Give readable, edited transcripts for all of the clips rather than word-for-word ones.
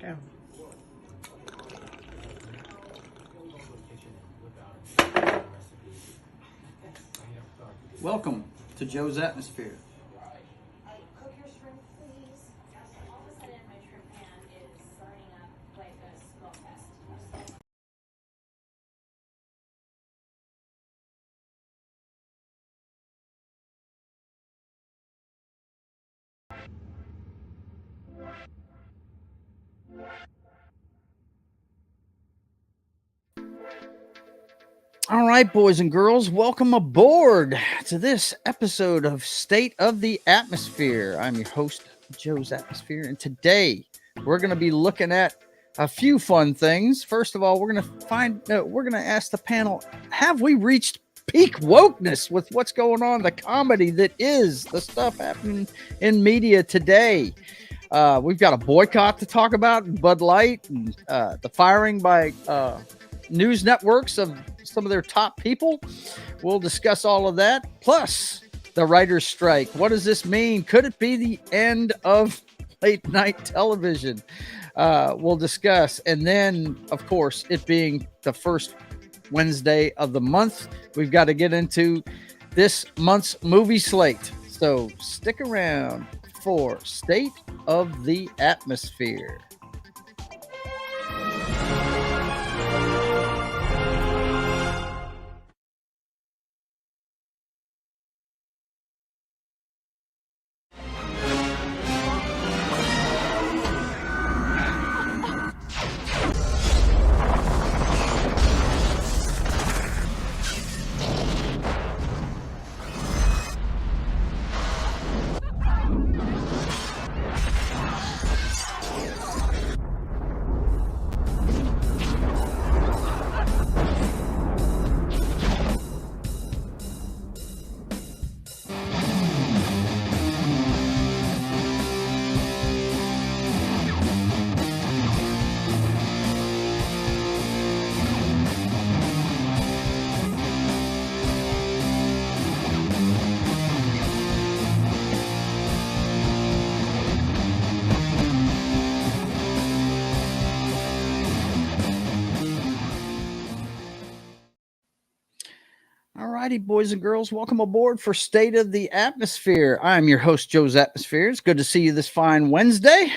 Yeah. Welcome to Joe's Atmosphere. Cook your shrimp, please. All of a sudden, my shrimp pan is burning up like a smoke fest. All right, boys and girls, welcome aboard to this episode of State of the Atmosphere. I'm your host, Joe's Atmosphere, and today we're going to be looking at a few fun things. First of all, we're going to ask the panel, have we reached peak wokeness with what's going on, the comedy that is the stuff happening in media today? We've got a boycott to talk about, Bud Light, and the firing by news networks of some of their top people. We'll discuss all of that. Plus, the writer's strike. What does this mean? Could it be the end of late night television? We'll discuss. And then, of course, it being the first Wednesday of the month, we've got to get into this month's movie slate. So stick around for State of the Atmosphere. Alrighty, boys and girls, welcome aboard for State of the Atmosphere. I'm your host, Joe's Atmosphere. It's good to see you this fine Wednesday.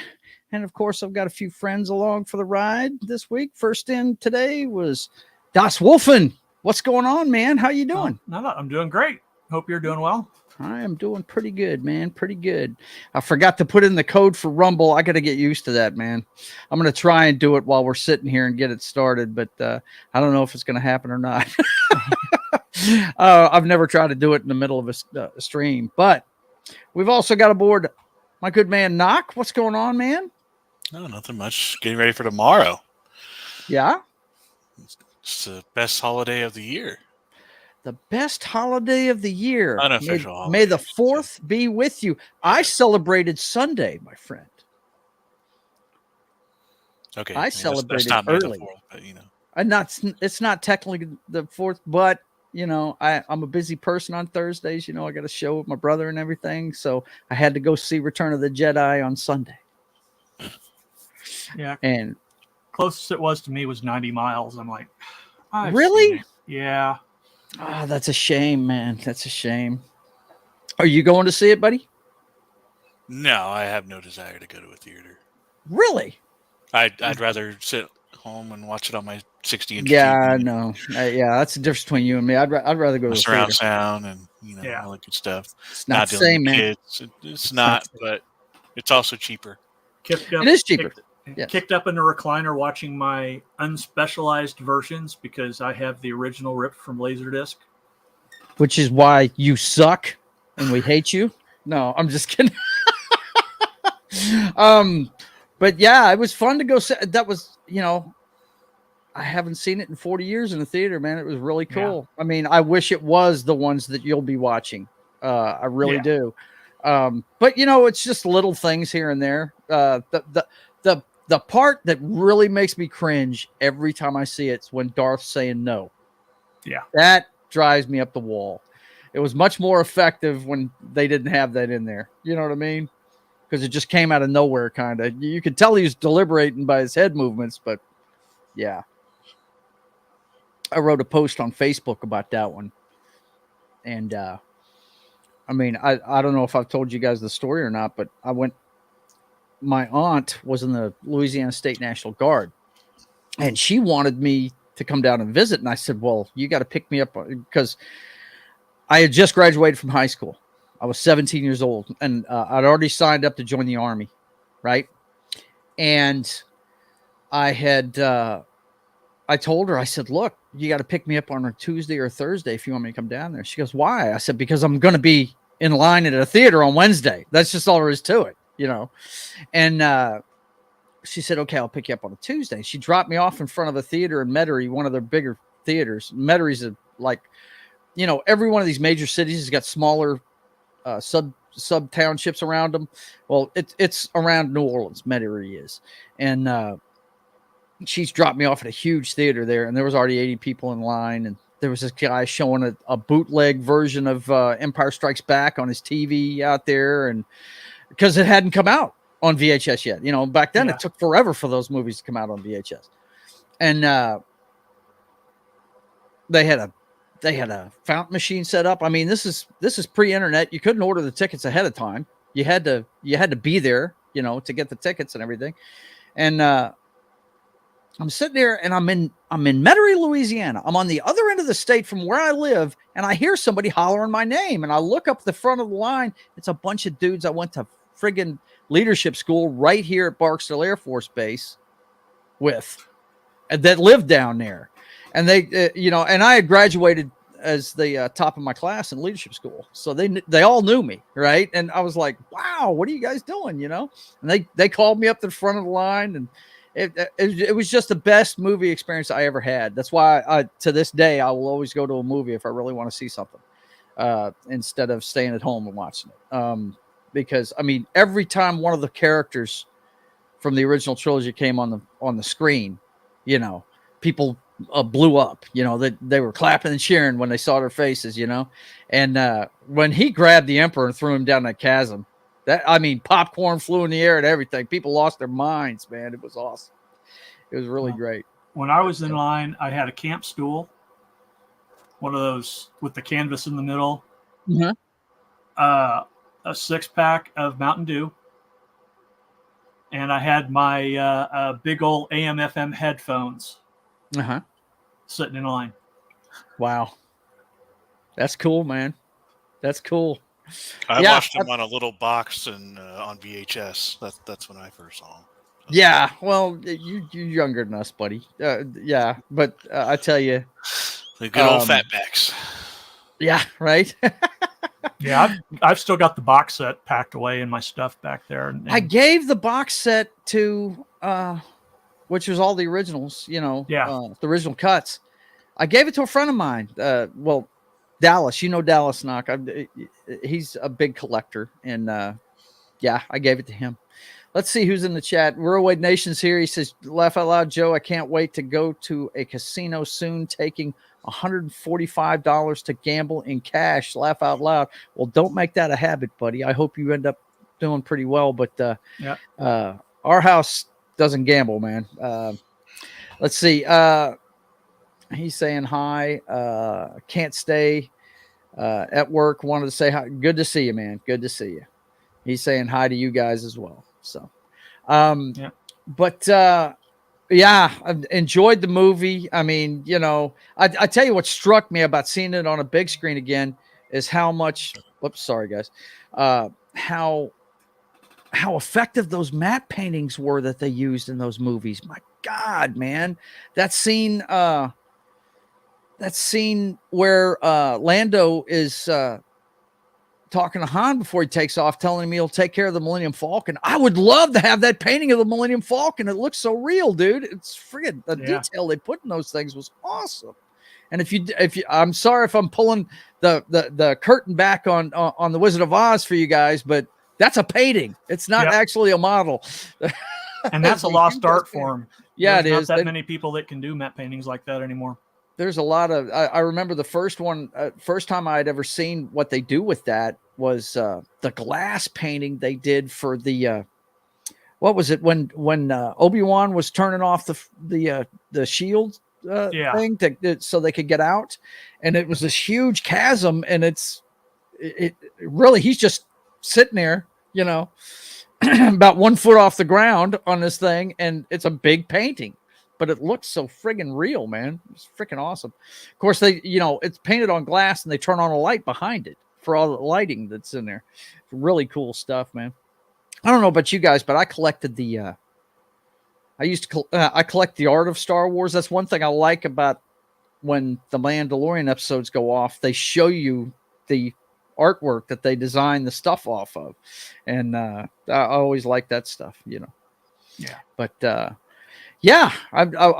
And of course, I've got a few friends along for the ride this week. First in today was Das Wolfen. What's going on, man? How you doing? No, I'm doing great. Hope you're doing well. I am doing pretty good, man. Pretty good. I forgot to put in the code for Rumble. I got to get used to that, man. I'm going to try and do it while we're sitting here and get it started, but I don't know if it's going to happen or not. I've never tried to do it in the middle of a stream, but we've also got aboard my good man, Knock. What's going on, man? No, nothing much. Getting ready for tomorrow. Yeah? It's the best holiday of the year. The best holiday of the year. Unofficial holiday. May the 4th be with you. I celebrated Sunday, my friend. Okay. I celebrated that's not early. May the 4th, but, you know. And it's not technically the 4th, but you know, I'm a busy person on Thursdays. You know, I got a show with my brother and everything. So I had to go see Return of the Jedi on Sunday. Yeah. And closest it was to me was 90 miles. I'm like, really? Yeah. Oh, that's a shame, man. That's a shame. Are you going to see it, buddy? No, I have no desire to go to a theater. Really? I'd rather sit home and watch it on my 60-inch yeah, TV. No. Yeah, that's the difference between you and me. I'd rather go to surround theater. sound and all that good stuff. It's not the same, man. It's not, but it's also cheaper. It is cheaper. Kicked up in the recliner watching my unspecialized versions because I have the original ripped from Laserdisc. Which is why you suck and we hate you. No, I'm just kidding. But yeah, it was fun to go see. That was, I haven't seen it in 40 years in the theater, man. It was really cool. Yeah. I mean, I wish it was the ones that you'll be watching. I really do. But it's just little things here and there. The part that really makes me cringe every time I see it's when Darth's saying no. Yeah. That drives me up the wall. It was much more effective when they didn't have that in there. You know what I mean? because it just came out of nowhere. Kind of, you could tell he was deliberating by his head movements, but yeah. I wrote a post on Facebook about that one, and I mean, I don't know if I've told you guys the story or not, but my aunt was in the Louisiana State National Guard, and she wanted me to come down and visit. And I said, well, you got to pick me up, because I had just graduated from high school. I was 17 years old, and I'd already signed up to join the Army, right? And I told her, I said, look, you got to pick me up on a Tuesday or Thursday if you want me to come down there. She goes, why? I said, because I'm going to be in line at a theater on Wednesday. That's just all there is to it, you know? And she said, okay, I'll pick you up on a Tuesday. She dropped me off in front of a theater in Metairie, one of their bigger theaters. Metairie's like, you know, every one of these major cities has got smaller sub townships around them. Well, it's around New Orleans, Metairie is. And she's dropped me off at a huge theater there, and there was already 80 people in line, and there was this guy showing a bootleg version of Empire Strikes Back on his TV out there, and because it hadn't come out on VHS yet. You know, back then it took forever for those movies to come out on VHS. And they had a fountain machine set up. I mean, this is pre-internet. You couldn't order the tickets ahead of time. You had to be there, you know, to get the tickets and everything. And I'm sitting there, and I'm in Metairie, Louisiana. I'm on the other end of the state from where I live, and I hear somebody hollering my name. And I look up the front of the line. It's a bunch of dudes I went to friggin' leadership school right here at Barksdale Air Force Base with, that lived down there. And they, you know, and I had graduated as the top of my class in leadership school, so they all knew me, right? And I was like, wow, what are you guys doing, you know? And they called me up to the front of the line, and it was just the best movie experience I ever had. That's why to this day, I will always go to a movie if I really want to see something, instead of staying at home and watching it. Because I mean, every time one of the characters from the original trilogy came on the screen, you know, people blew up. You know, they were clapping and cheering when they saw their faces. You know, and when he grabbed the Emperor and threw him down that chasm, popcorn flew in the air and everything. People lost their minds, man. It was awesome. It was really great. When I was in line, I had a camp stool, one of those with the canvas in the middle, a 6-pack of Mountain Dew, and I had my big old AM/FM headphones sitting in line. Wow. That's cool, man. That's cool. I watched them on a little box and on VHS. That's when I first saw them. Yeah, well, you're younger than us, buddy. Yeah, but I tell you, the good old fatbacks. Yeah, right. Yeah, I've still got the box set packed away in my stuff back there. And I gave the box set to, which was all the originals, you know, the original cuts. I gave it to a friend of mine. Well, Dallas, you know Dallas Knock. He's a big collector, and I gave it to him. Let's see who's in the chat. Rural Wade Nation's here. He says, laugh out loud, Joe. I can't wait to go to a casino soon, taking $145 to gamble in cash. Laugh out loud. Well, don't make that a habit, buddy. I hope you end up doing pretty well, but our house doesn't gamble, man. Let's see. He's saying hi. Can't stay at work. Wanted to say hi. Good to see you, man. Good to see you. He's saying hi to you guys as well. So, but I enjoyed the movie. I mean, you know, I tell you what struck me about seeing it on a big screen again is how much. Whoops, sorry guys. How effective those matte paintings were that they used in those movies. My God, man, that scene where Lando is talking to Han before he takes off, telling him he'll take care of the Millennium Falcon. I would love to have that painting of the Millennium Falcon. It looks so real, dude. It's friggin' the detail they put in those things was awesome. And if you, I'm sorry if I'm pulling the curtain back on the Wizard of Oz for you guys, but that's a painting. It's not actually a model. And that's a lost art form. Yeah, There's it is. not that many people that can do matte paintings like that anymore. there's a lot of. I remember the first time I had ever seen what they do with that was the glass painting they did for the. What was it when Obi-Wan was turning off the shield thing so they could get out, and it was this huge chasm, and it really he's just sitting there, about 1 foot off the ground on this thing, and it's a big painting, but it looks so friggin' real, man. It's freaking awesome. Of course, they it's painted on glass, and they turn on a light behind it for all the lighting that's in there. Really cool stuff, man. I don't know about you guys, but I collected I collect the art of Star Wars. That's one thing I like about when the Mandalorian episodes go off. They show you the artwork that they design the stuff off of. And I always like that stuff, Yeah. But I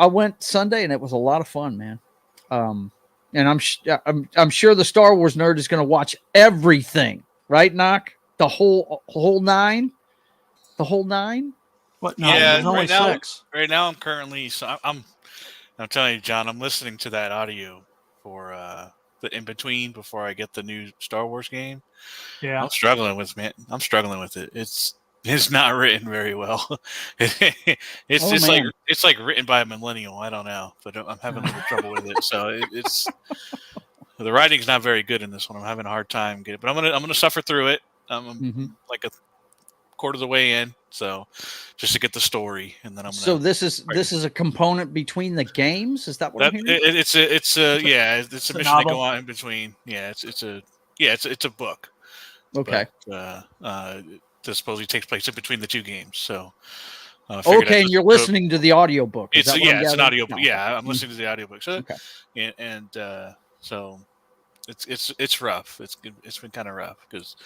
went Sunday, and it was a lot of fun, man. And I'm sure the Star Wars nerd is going to watch everything, right, Knock? The whole 9? The whole 9? What? No, Yeah, there's only 6. Right now, I'm currently. I'm telling you, John. I'm listening to that audio for the in between before I get the new Star Wars game. Yeah, I'm struggling with it. It's not written very well. It's like written by a millennial. I don't know, but I'm having a little trouble with it. So it's the writing's not very good in this one. I'm having a hard time getting it, but I'm gonna suffer through it. I'm like a quarter of the way in, so just to get the story, and then I'm gonna. So this is a component between the games. Is that what I'm hearing? It's a mission they novel. go on in between. Yeah, it's a book. Okay. But, this supposedly takes place in between the two games. So. Okay, and you're listening to the audiobook. It's an audiobook. No. Yeah, I'm listening to the audiobook. So, okay. So it's rough. It's been kind of rough because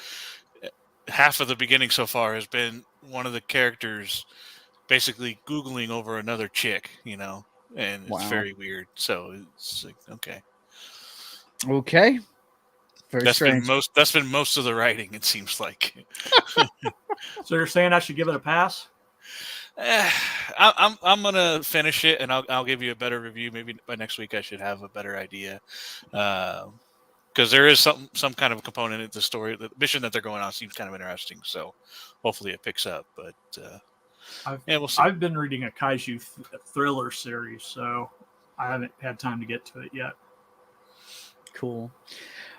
half of the beginning so far has been one of the characters basically Googling over another chick, and it's very weird. So it's like, okay. Very strange. That's been most of the writing, it seems like. So you're saying I should give it a pass? I'm gonna finish it, and I'll give you a better review. Maybe by next week I should have a better idea. Because there is some kind of component in the story. The mission that they're going on seems kind of interesting, so hopefully it picks up. But we'll see. I've been reading a kaiju thriller series, so I haven't had time to get to it yet. Cool.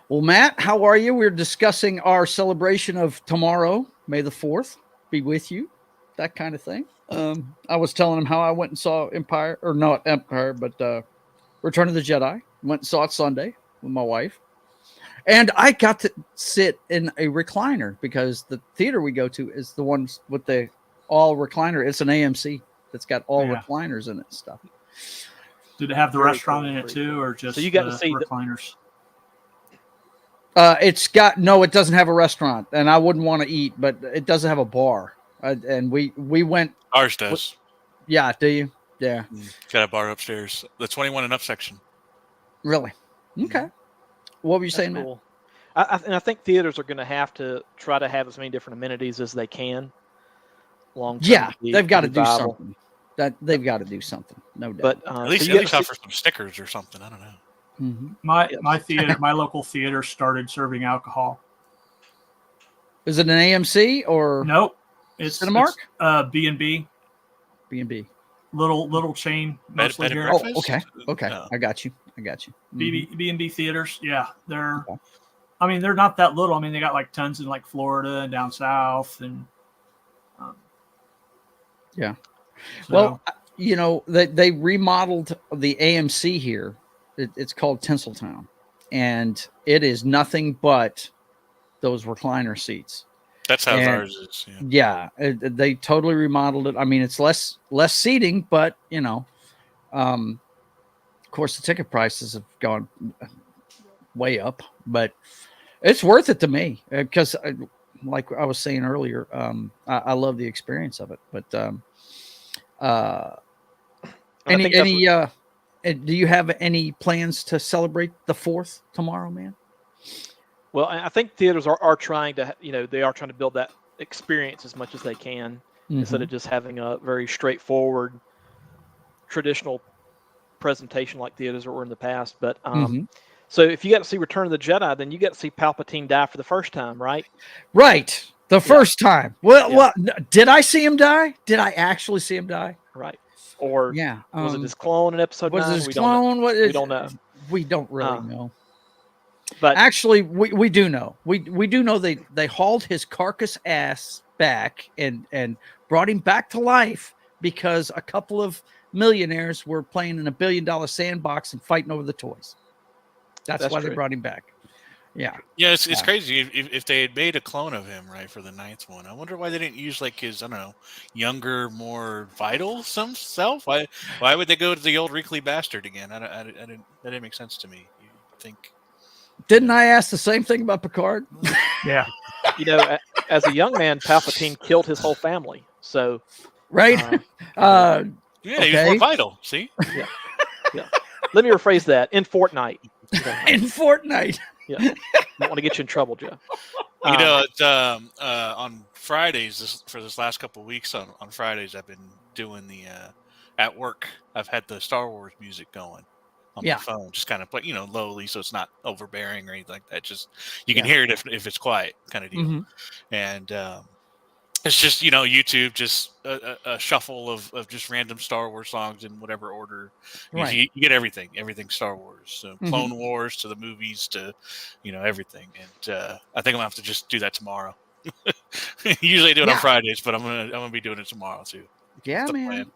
Well, Matt, how are you? We're discussing our celebration of tomorrow, May the 4th. Be with you, that kind of thing. I was telling him how I went and saw Return of the Jedi. Went and saw it Sunday with my wife. And I got to sit in a recliner because the theater we go to is the ones with the all recliner. It's an AMC that's got all recliners in it and stuff. Did it have the restaurant in it too, or just so you got to see recliners? It doesn't have a restaurant, and I wouldn't want to eat, but it doesn't have a bar. And we went. Ours does. Yeah, do you? Yeah. Got a bar upstairs. The 21 and up section. Really? Okay. What were you saying, cool. Matt? I think theaters are going to have to try to have as many different amenities as they can. Long term. Yeah, they've got to do something. They've got to do something. No doubt. But at least offer some stickers or something. I don't know. Mm-hmm. My theater, my local theater started serving alcohol. Is it an AMC or nope? It's Cinemark. B&B. B&B. Little chain. Mostly here. Oh, okay. No. I got you. Mm-hmm. B&B theaters. Yeah, they're. Okay. I mean, they're not that little. I mean, they got like tons in like Florida and down south, and. Yeah. So. Well, they remodeled the AMC here. It's called Tinseltown, and it is nothing but those recliner seats. That's how ours is. Yeah, they totally remodeled it. I mean, it's less seating, but of course, the ticket prices have gone way up. But it's worth it to me because, like I was saying earlier, I love the experience of it. But do you have any plans to celebrate the 4th tomorrow, man? Well, I think theaters are trying to, they are trying to build that experience as much as they can instead of just having a very straightforward, traditional presentation like theaters were in the past. But Mhm. so if you got to see Return of the Jedi, then you got to see Palpatine die for the first time, right? Right. The first time. Well, Yeah. did I see him die? Did I actually see him die? Right. Or Yeah. was it his clone in Episode Was 9? his We clone? What is, we don't know. We don't really know. But Actually, we do know. We do know they hauled his carcass ass back and brought him back to life because a couple of millionaires were playing in $1 billion sandbox and fighting over the toys. That's why true. they brought him back. Yeah. Yeah, it's crazy. If they had made a clone of him, right, for the 9th one, I wonder why they didn't use like his, I don't know, younger, more vital self. Why would they go to the old wrinkly bastard again? That didn't make sense to me. You think? Didn't I ask the same thing about Picard? Yeah. you know, as a young man, Palpatine killed his whole family. So Right. Yeah, he was Okay. more vital. See? yeah. Let me rephrase that. In Fortnite. In Fortnite. Yeah. Don't want to get you in trouble, Joe. You know, it's, on Fridays, for this last couple of weeks, on Fridays, I've been doing the at work. I've had the Star Wars music going on my phone, just kind of play, lowly, so it's not overbearing or anything like that. Just you can hear it if it's quiet, kind of deal. Mm-hmm. And it's just YouTube, just a shuffle of just random Star Wars songs in whatever order. Right. You get everything Star Wars, so Clone Wars to the movies to everything. And I think I'm gonna have to just do that tomorrow. Usually I do it on Fridays, but I'm gonna be doing it tomorrow too. Yeah, man. Plan.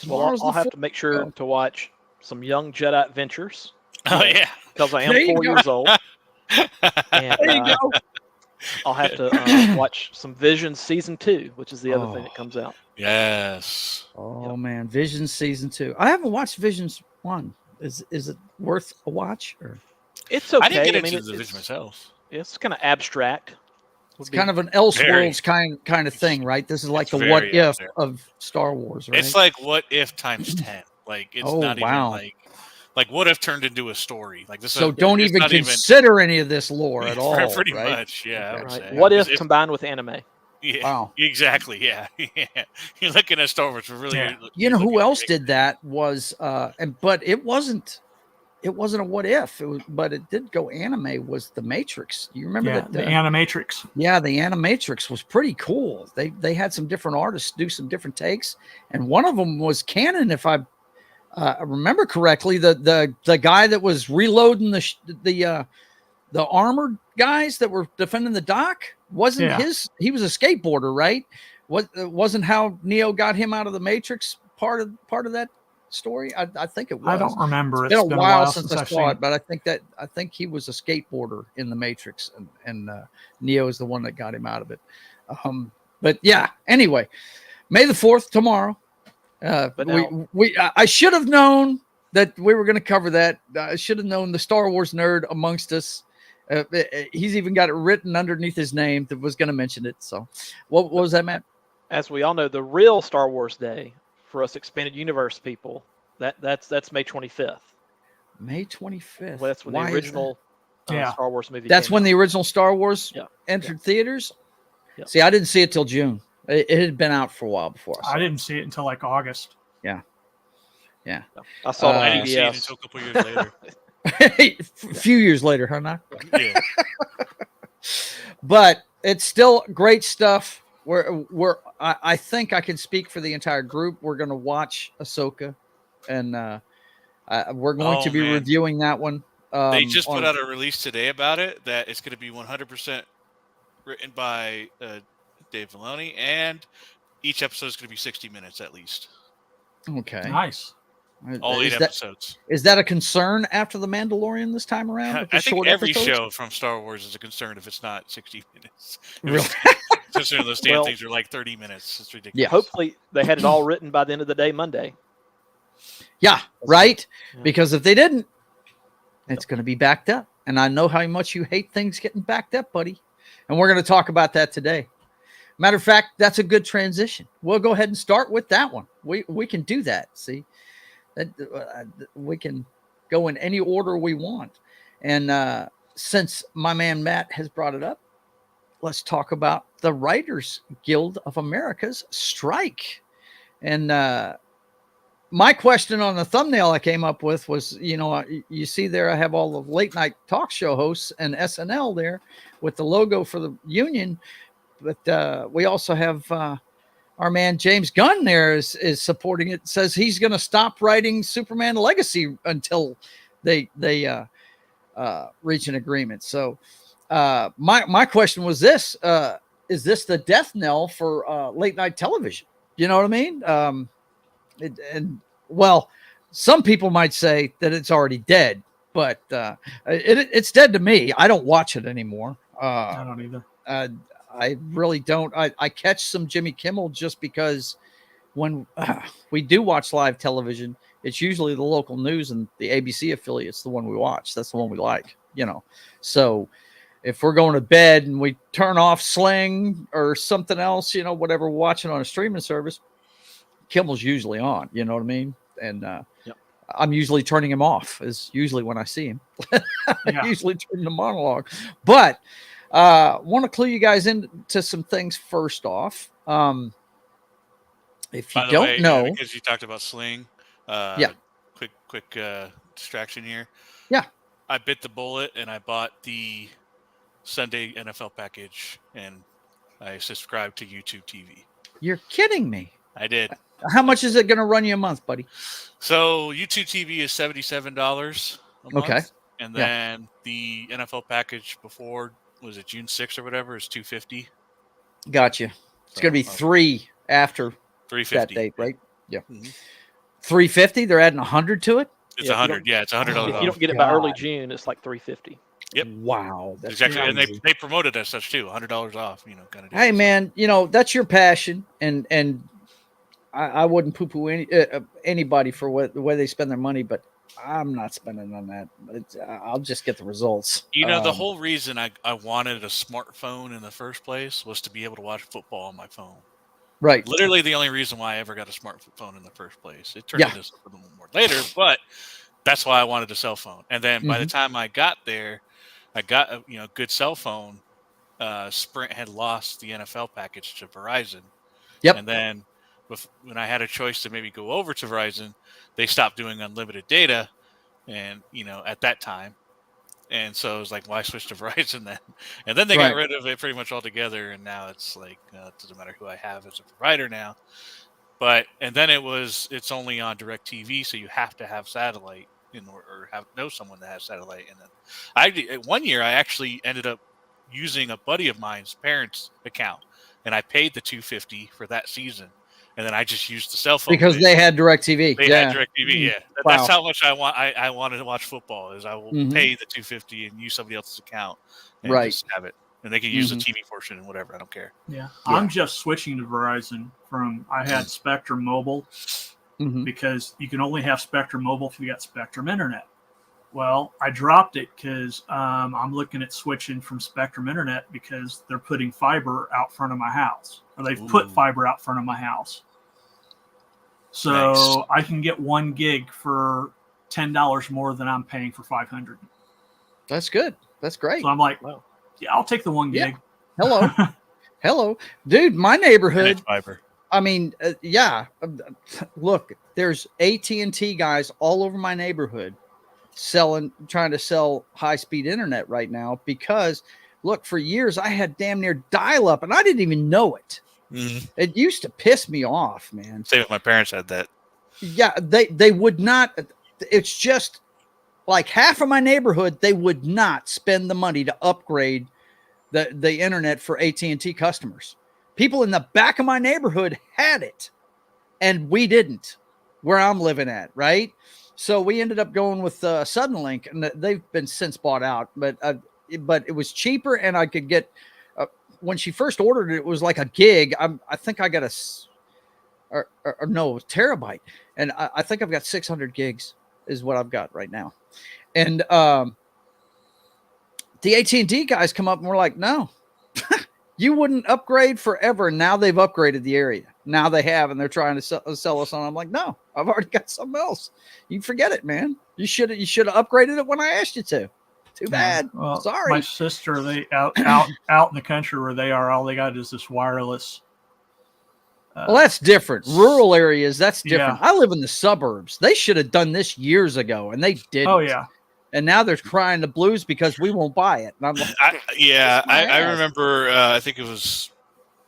Well, I'll have to make sure to watch some Young Jedi Adventures. Oh yeah, because I am 4 years old. And, There you go. I'll have to watch some Visions Season 2, which is the other thing that comes out. Yes. Oh man, Visions Season 2. I haven't watched Visions 1. Is it worth a watch? Or it's okay. I didn't get into the Vision myself. It's kind of abstract. it's kind of an Elseworlds kind of thing, right? This is like the what if of Star Wars, right? It's like what if times 10. Like it's not even like what if turned into a story. Like this. So don't even consider any of this lore at all. Pretty right? much, yeah. I would say. What if combined with anime? Yeah, wow. Exactly. Yeah. You're looking at Star Wars. Really. Yeah. You know who else did that was, but it wasn't a what if. But it did go anime. Was the Matrix? You remember that? The Animatrix. Yeah, the Animatrix was pretty cool. They had some different artists do some different takes, and one of them was canon, if I remember correctly. The guy that was reloading the armored guys that were defending the dock wasn't his. He was a skateboarder, right? Wasn't how Neo got him out of the Matrix part of that story? I think it was. I don't remember. It's been a while since I saw it, but I think he was a skateboarder in the Matrix, and Neo is the one that got him out of it. But yeah. Anyway, May the 4th tomorrow. But I should have known that we were going to cover that. I should have known the Star Wars nerd amongst us. He's even got it written underneath his name that was going to mention it. So what was that, Matt? As we all know, the real Star Wars Day for us expanded universe people, that's May 25th. May 25th. Well, that's when the original Star Wars movie. That's when the original Star Wars entered theaters. Yeah. See, I didn't see it till June. It had been out for a while before. I didn't see it until like August. Yeah. I saw it. I didn't see it until a couple years later. A few years later, huh? Not? Yeah. But it's still great stuff. I think I can speak for the entire group. We're going to watch Ahsoka, and we're going to be reviewing that one. They just put out a release today about it that it's going to be 100% written by Dave Filoni, and each episode is going to be 60 minutes at least. Okay. Nice. All 8 episodes. Is that a concern after The Mandalorian this time around? I think every show from Star Wars is a concern if it's not 60 minutes. Really? Considering those damn things are like 30 minutes. It's ridiculous. Yeah. Hopefully they had it all written by the end of the day, Monday. Yeah, right? Yeah. Because if they didn't, it's going to be backed up. And I know how much you hate things getting backed up, buddy. And we're going to talk about that today. Matter of fact, that's a good transition. We'll go ahead and start with that one. We can do that. See, we can go in any order we want. And since my man Matt has brought it up, let's talk about the Writers Guild of America's strike. And my question on the thumbnail I came up with was, you see there, I have all the late night talk show hosts and SNL there with the logo for the union. But we also have our man James Gunn there is supporting it. Says he's going to stop writing Superman Legacy until they reach an agreement. So my question was this: is this the death knell for late night television? You know what I mean? Well, some people might say that it's already dead, but it's dead to me. I don't watch it anymore. I don't either. I really don't. I catch some Jimmy Kimmel just because when we do watch live television, it's usually the local news and the ABC affiliate's the one we watch. That's the one we like, So if we're going to bed and we turn off Sling or something else, whatever we're watching on a streaming service, Kimmel's usually on, you know what I mean? And I'm usually turning him off is usually when I see him. I usually turn the monologue. But want to clue you guys into some things first off. If you don't know, because you talked about Sling, quick distraction here. Yeah, I bit the bullet and I bought the Sunday NFL package and I subscribed to YouTube TV. You're kidding me. I did. How much is it going to run you a month, buddy? So YouTube TV is $77 a month. Okay. And then the NFL package before, was it June 6th or whatever, is $250. Gotcha. It's going to be $3 after that date, right? Yeah. Mm-hmm. $350. They're adding $100 to it. It's $100. Yeah, it's $100. If you don't get it by early June, it's like $350. Yep. Wow. That's exactly. crazy. And they promoted as such too. $100 off. Kind of. Hey man, that's your passion, and I wouldn't poo-poo anybody for the way they spend their money, but I'm not spending on that. I'll just get the results. The whole reason I wanted a smartphone in the first place was to be able to watch football on my phone. Right. Literally the only reason why I ever got a smartphone in the first place. It turned into something a little more later, but that's why I wanted a cell phone. And then by the time I got there, I got a good cell phone. Sprint had lost the NFL package to Verizon. Yep. And then when I had a choice to maybe go over to Verizon, they stopped doing unlimited data, and at that time, and so it was like, why switch to Verizon then? And then they got rid of it pretty much altogether, and now it's like it doesn't matter who I have as a provider now. And then it's only on DirecTV, so you have to have satellite or know someone that has satellite. And then one year I actually ended up using a buddy of mine's parents' account, and I paid the $250 for that season. And then I just used the cell phone because they had DirecTV. They had DirecTV, yeah. That's how much I wanted to watch football. Is I will pay the $250 and use somebody else's account and just have it, and they can use the TV portion and whatever. I don't care. Yeah, I'm just switching to Verizon I had Spectrum Mobile because you can only have Spectrum Mobile if you got Spectrum Internet. Well, I dropped it because I'm looking at switching from Spectrum Internet because they're putting fiber out front of my house, or they've put fiber out front of my house. So I can get 1 gig for $10 more than I'm paying for 500. That's good. That's great. So I'm like, yeah, I'll take the 1 gig. Hello. Hello. Dude, my neighborhood. Fiber. I mean, look, there's AT&T guys all over my neighborhood trying to sell high-speed internet right now because, look, for years I had damn near dial-up and I didn't even know it. It used to piss me off, man. Same with my parents had that. Yeah, they would not. It's just like half of my neighborhood, they would not spend the money to upgrade the internet for AT&T customers. People in the back of my neighborhood had it, and we didn't, where I'm living at, right? So we ended up going with Suddenlink, and they've been since bought out, but it was cheaper, and I could get. When she first ordered it, it was like a gig. I think I got a terabyte, and I think I've got 600 gigs is what I've got right now. And the AT&T guys come up and we're like, no, you wouldn't upgrade forever. And now they've upgraded the area. Now they have, and they're trying to sell us on. I'm like, no, I've already got something else. You forget it, man. You should have upgraded it when I asked you to. Too bad. Well, sorry. My sister, they out in the country where they are, all they got is this wireless Well, that's different. Rural areas, that's different. Yeah. I live in the suburbs. They should have done this years ago, and they didn't. Oh yeah. And now they're crying the blues because we won't buy it. And I'm like, I ass. remember. I think it was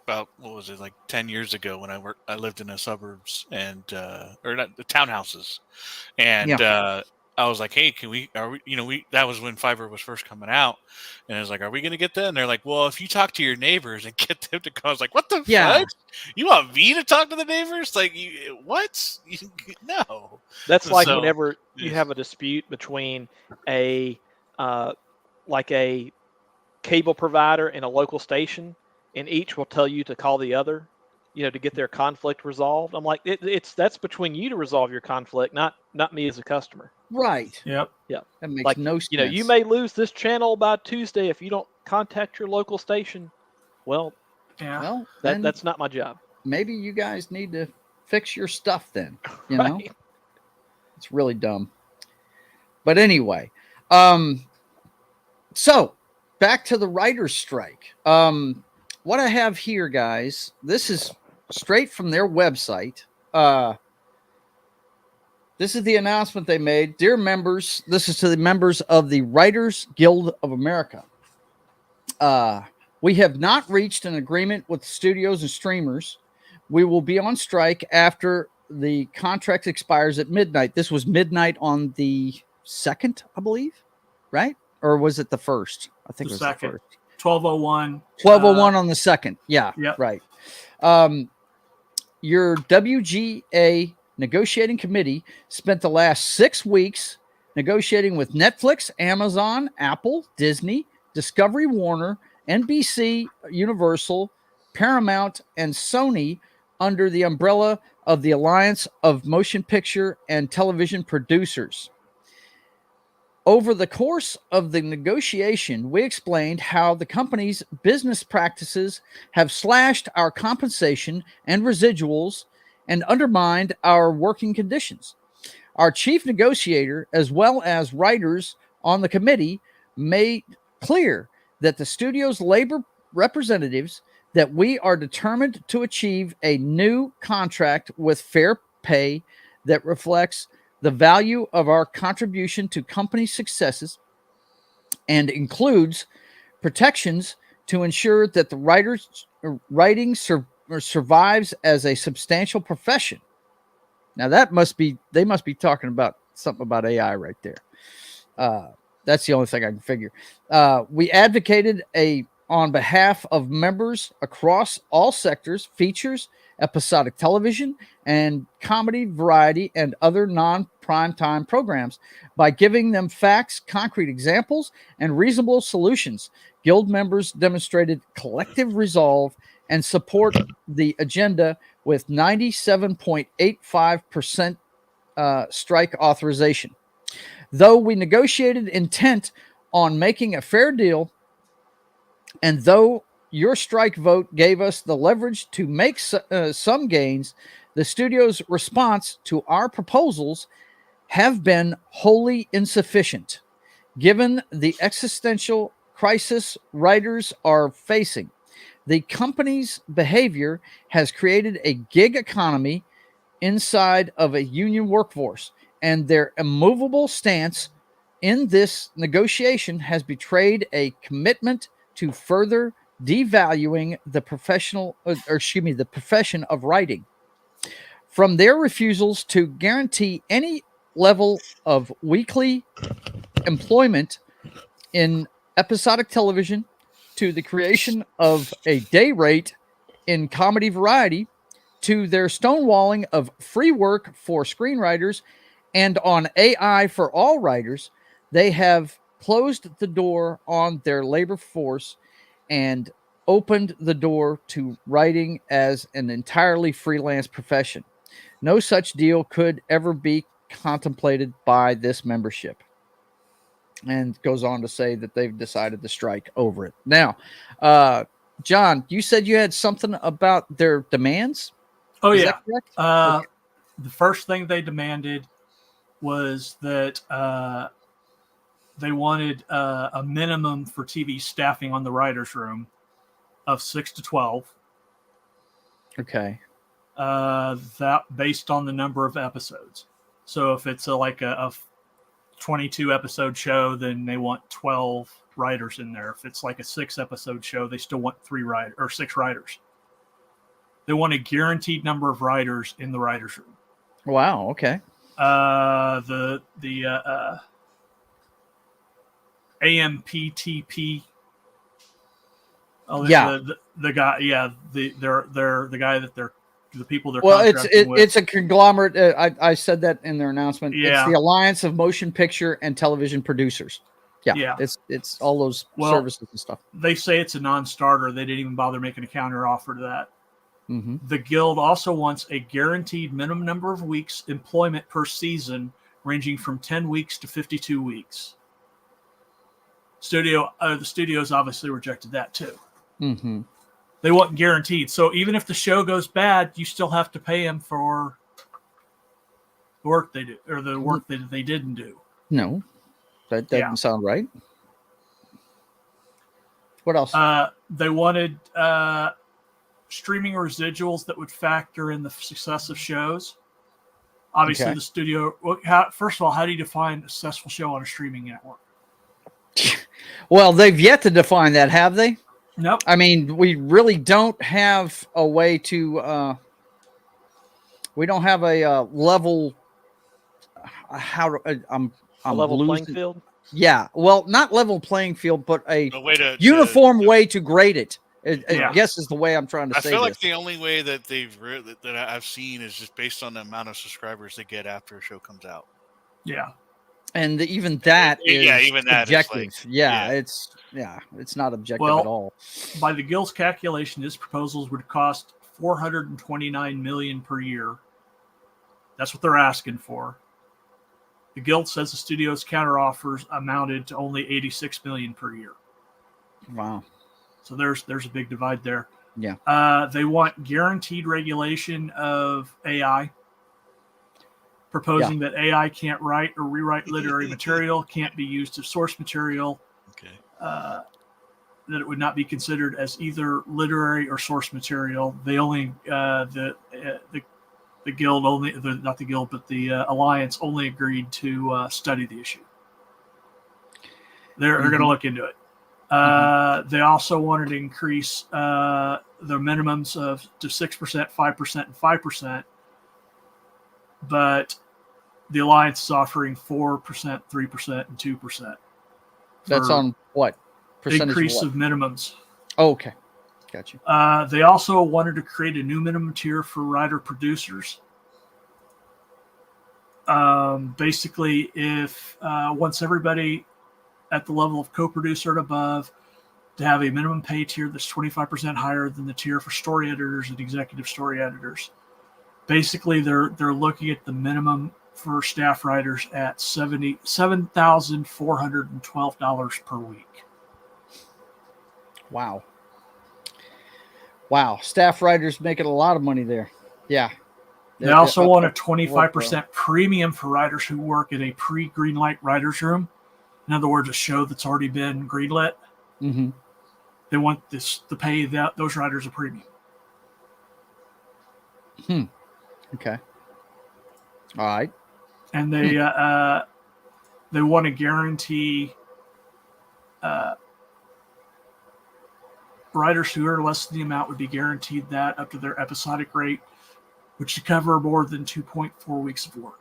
about, what was it, like 10 years ago when I lived in the suburbs and or not the townhouses, and I was like, hey, are we, that was when fiber was first coming out, and I was like, are we going to get that? And they're like, well, if you talk to your neighbors and get them to call. I was like, what the fuck? You want me to talk to the neighbors? Like, what? No. That's like whenever you have a dispute between a like a cable provider and a local station, and each will tell you to call the other, to get their conflict resolved. I'm like, that's between you to resolve your conflict, not me as a customer. Right. Yep. Yeah. That makes no sense. You may lose this channel by Tuesday if you don't contact your local station. Well, yeah. Well, that's not my job. Maybe you guys need to fix your stuff then. You Right. know, it's really dumb. But anyway, so back to the writer's strike. What I have here, guys, this is straight from their website. This is the announcement they made. Dear members, this is to the members of the Writers Guild of America. We have not reached an agreement with studios and streamers. We will be on strike after the contract expires at midnight. This was midnight on the 2nd, I believe, right? Or was it the 1st? I think it was the 1st. 12:01. 12:01 on the 2nd. Yeah, Yep. right. Your WGA negotiating committee spent the last 6 weeks negotiating with Netflix, Amazon, Apple, Disney, Discovery, Warner, NBC, Universal, Paramount, and Sony under the umbrella of the Alliance of Motion Picture and Television Producers. Over the course of the negotiation, we explained how the company's business practices have slashed our compensation and residuals and undermined our working conditions. Our chief negotiator, as well as writers on the committee, made clear that the studio's labor representatives that we are determined to achieve a new contract with fair pay that reflects the value of our contribution to company successes and includes protections to ensure that the writing survives as a substantial profession. Now they must be talking about something about AI right there. That's the only thing I can figure. We advocated on behalf of members across all sectors, features, episodic television, and comedy, variety, and other non-primetime programs by giving them facts, concrete examples, and reasonable solutions. Guild members demonstrated collective resolve and support the agenda with 97.85% strike authorization. Though we negotiated intent on making a fair deal, and though your strike vote gave us the leverage to make some gains, the studio's response to our proposals have been wholly insufficient, given the existential crisis writers are facing. The company's behavior has created a gig economy inside of a union workforce, and their immovable stance in this negotiation has betrayed a commitment to further devaluing the the profession of writing. From their refusals to guarantee any level of weekly employment in episodic television, to the creation of a day rate in comedy variety, to their stonewalling of free work for screenwriters and on AI for all writers, they have closed the door on their labor force and opened the door to writing as an entirely freelance profession. No such deal could ever be contemplated by this membership. And goes on to say that they've decided to strike over it. Now, John, you said you had something about their demands? Oh, Is yeah. that correct? The first thing they demanded was that they wanted a minimum for TV staffing on the writer's room of 6 to 12. Okay. that based on the number of episodes. So if it's like a 22 episode show, then they want 12 writers in there. If it's like a 6 episode show, they still want 6 writers. They want a guaranteed number of writers in the writers' room. Wow. Okay. The AMPTP. Oh, yeah. The guy. Yeah. They're the guy that the people they're. Well, contracting with. it's a conglomerate. I said that in their announcement. Yeah. It's the Alliance of Motion Picture and Television Producers. Yeah. Yeah. It's all those services and stuff. They say it's a non-starter. They didn't even bother making a counter offer to that. Mm-hmm. The guild also wants a guaranteed minimum number of weeks employment per season, ranging from 10 weeks to 52 weeks. The studios obviously rejected that too. Mm-hmm. They want guaranteed. So even if the show goes bad, you still have to pay them for the work they do or the work that they didn't do. No, that doesn't sound right. What else? They wanted streaming residuals that would factor in the success of shows. Obviously, the studio. First of all, how do you define a successful show on a streaming network? Well, they've yet to define that, have they? Nope. I mean, we really don't have a way to. We don't have a level. I'm level playing field. Yeah, well, not level playing field, but a way to uniform way to grade it. I guess is the way I'm trying to say. I feel like this. the only way that that I've seen is just based on the amount of subscribers they get after a show comes out. Yeah, and even that is even that objective. Is it's not objective at all. By the guild's calculation, his proposals would cost $429 million per year. That's what they're asking for. The guild says the studio's counteroffers amounted to only $86 million per year. Wow. So there's a big divide there. Yeah. They want guaranteed regulation of AI, proposing that AI can't write or rewrite literary material, can't be used as source material. Okay. That it would not be considered as either literary or source material. They only the guild only, not the guild, but the alliance only agreed to study the issue. They're going to look into it. They also wanted to increase the minimums to 6%, 5%, and 5%. But the alliance is offering 4%, 3%, and 2%. That's on what? Percentage increase of minimums. Oh, okay. Gotcha. They also wanted to create a new minimum tier for writer producers. Basically, if once everybody at the level of co-producer and above to have a minimum pay tier that's 25% higher than the tier for story editors and executive story editors. Basically, they're looking at the minimum for staff writers at $7,412 per week. Wow. Staff writers making a lot of money there. Yeah. They also want a 25% premium for writers who work in a pre-greenlight writer's room. In other words, a show that's already been greenlit. Mm-hmm. They want to pay those writers a premium. Okay. All right. And they want to guarantee writers who earn less than the amount would be guaranteed that up to their episodic rate, which should cover more than 2.4 weeks of work.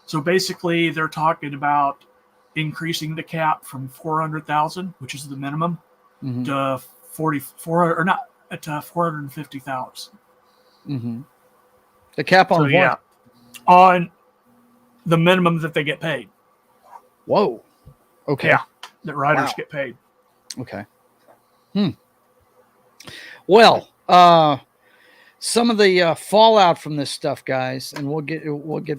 So basically, they're talking about increasing the cap from 400,000, which is the minimum, to 450,000. Mm-hmm. The cap on what? Yeah, on the minimum that they get paid. Whoa. Okay. Yeah, that writers get paid. Okay. Well, some of the fallout from this stuff, guys, and we'll get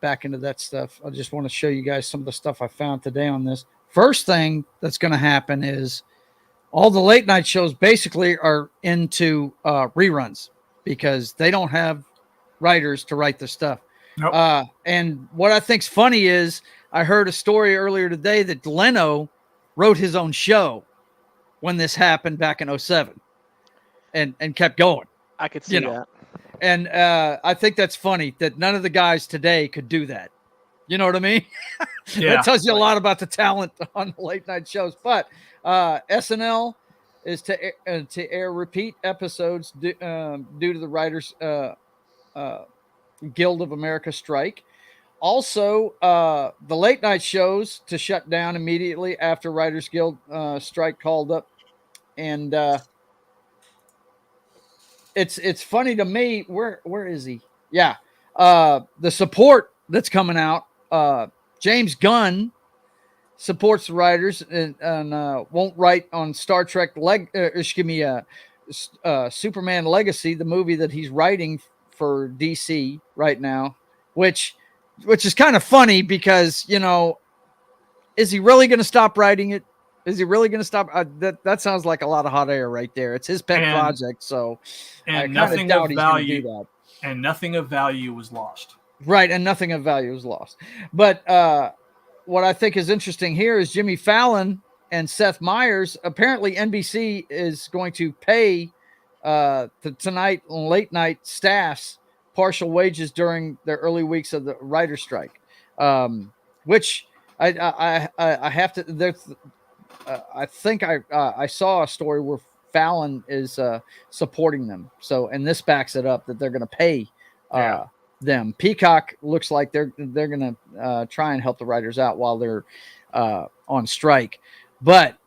back into that stuff. I just want to show you guys some of the stuff I found today on this. First thing that's going to happen is all the late night shows basically are into reruns because they don't have writers to write the stuff. Nope. And what I think's funny is I heard a story earlier today that Leno wrote his own show when this happened back in 2007 and kept going. I could see that. And I think that's funny that none of the guys today could do that. You know what I mean? Yeah. That tells you a lot about the talent on the late night shows. But SNL is to air repeat episodes due to the Writers Guild of America strike. Also, the late night shows to shut down immediately after Writers Guild strike called up. And it's funny to me. Where is he? Yeah, the support that's coming out. James Gunn supports the writers and won't write on Star Trek Superman Legacy, the movie that he's writing for DC right now, which is kind of funny because, you know, is he really going to stop writing it? Is he really going to stop? That sounds like a lot of hot air right there. It's his pet project, so I kind of doubt he's going to do that. And nothing of value was lost. Right, and nothing of value was lost. But what I think is interesting here is Jimmy Fallon and Seth Meyers. Apparently, NBC is going to pay tonight late night staffs partial wages during the early weeks of the writer's strike, which I have to. There's, I think I saw a story where Fallon is supporting them. So, and this backs it up that they're going to pay them. Peacock looks like they're going to try and help the writers out while they're on strike. But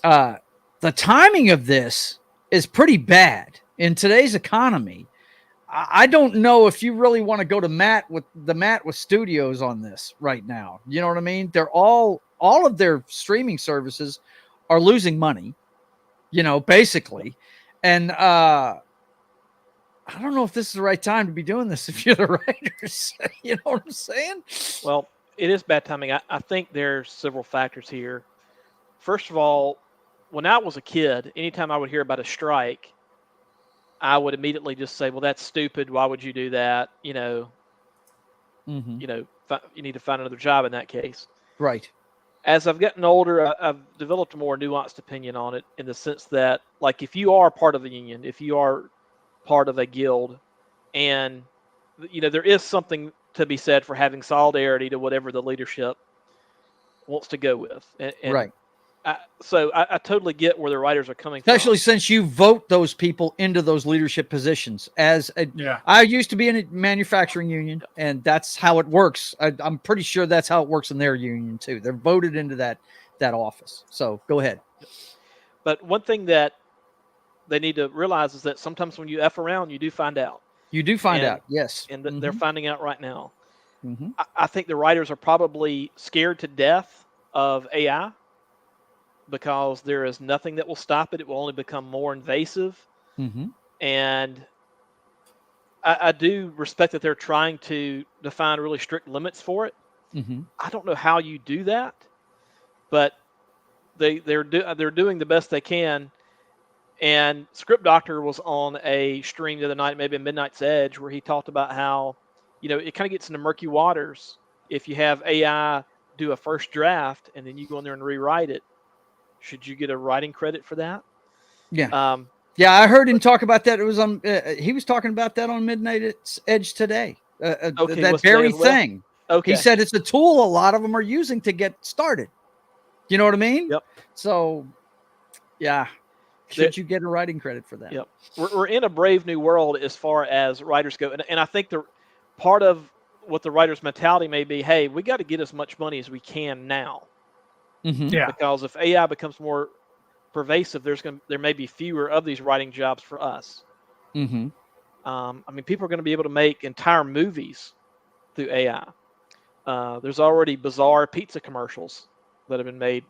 the timing of this is pretty bad in today's economy. I don't know if you really want to go to Matt with Studios on this right now. You know what I mean? They're all of their streaming services are losing money, you know, basically. And I don't know if this is the right time to be doing this if you're the writers. You know what I'm saying? Well, it is bad timing. I think there's several factors here. First of all, when I was a kid, anytime I would hear about a strike, I would immediately just say, well, that's stupid. Why would you do that? You know, you need to find another job in that case. Right. As I've gotten older, I've developed a more nuanced opinion on it in the sense that, like, if you are part of a union, if you are part of a guild, and, you know, there is something to be said for having solidarity to whatever the leadership wants to go with. And right. So I totally get where the writers are coming Especially from. since you vote those people into those leadership positions. I used to be in a manufacturing union, and that's how it works. I'm pretty sure that's how it works in their union too. They're voted into that office. So go ahead. But one thing that they need to realize is that sometimes when you F around, you do find out. You do find out, yes. And they're finding out right now. Mm-hmm. I think the writers are probably scared to death of AI, because there is nothing that will stop it. It will only become more invasive. Mm-hmm. And I do respect that they're trying to define really strict limits for it. Mm-hmm. I don't know how you do that, but they're doing the best they can. And Script Doctor was on a stream the other night, maybe a Midnight's Edge, where he talked about how, you know, it kind of gets into murky waters if you have AI do a first draft and then you go in there and rewrite it. Should you get a writing credit for that? Yeah. Yeah, I heard him talk about that. It was on. He was talking about that on Midnight's Edge today. That very thing. Okay. He said it's a tool a lot of them are using to get started. You know what I mean? Yep. So, yeah. Should you get a writing credit for that? Yep. We're in a brave new world as far as writers go, and I think the part of what the writer's mentality may be, hey, we got to get as much money as we can now. Mm-hmm. Yeah. Because if AI becomes more pervasive, there may be fewer of these writing jobs for us. Mm-hmm. I mean, people are going to be able to make entire movies through AI. There's already bizarre pizza commercials that have been made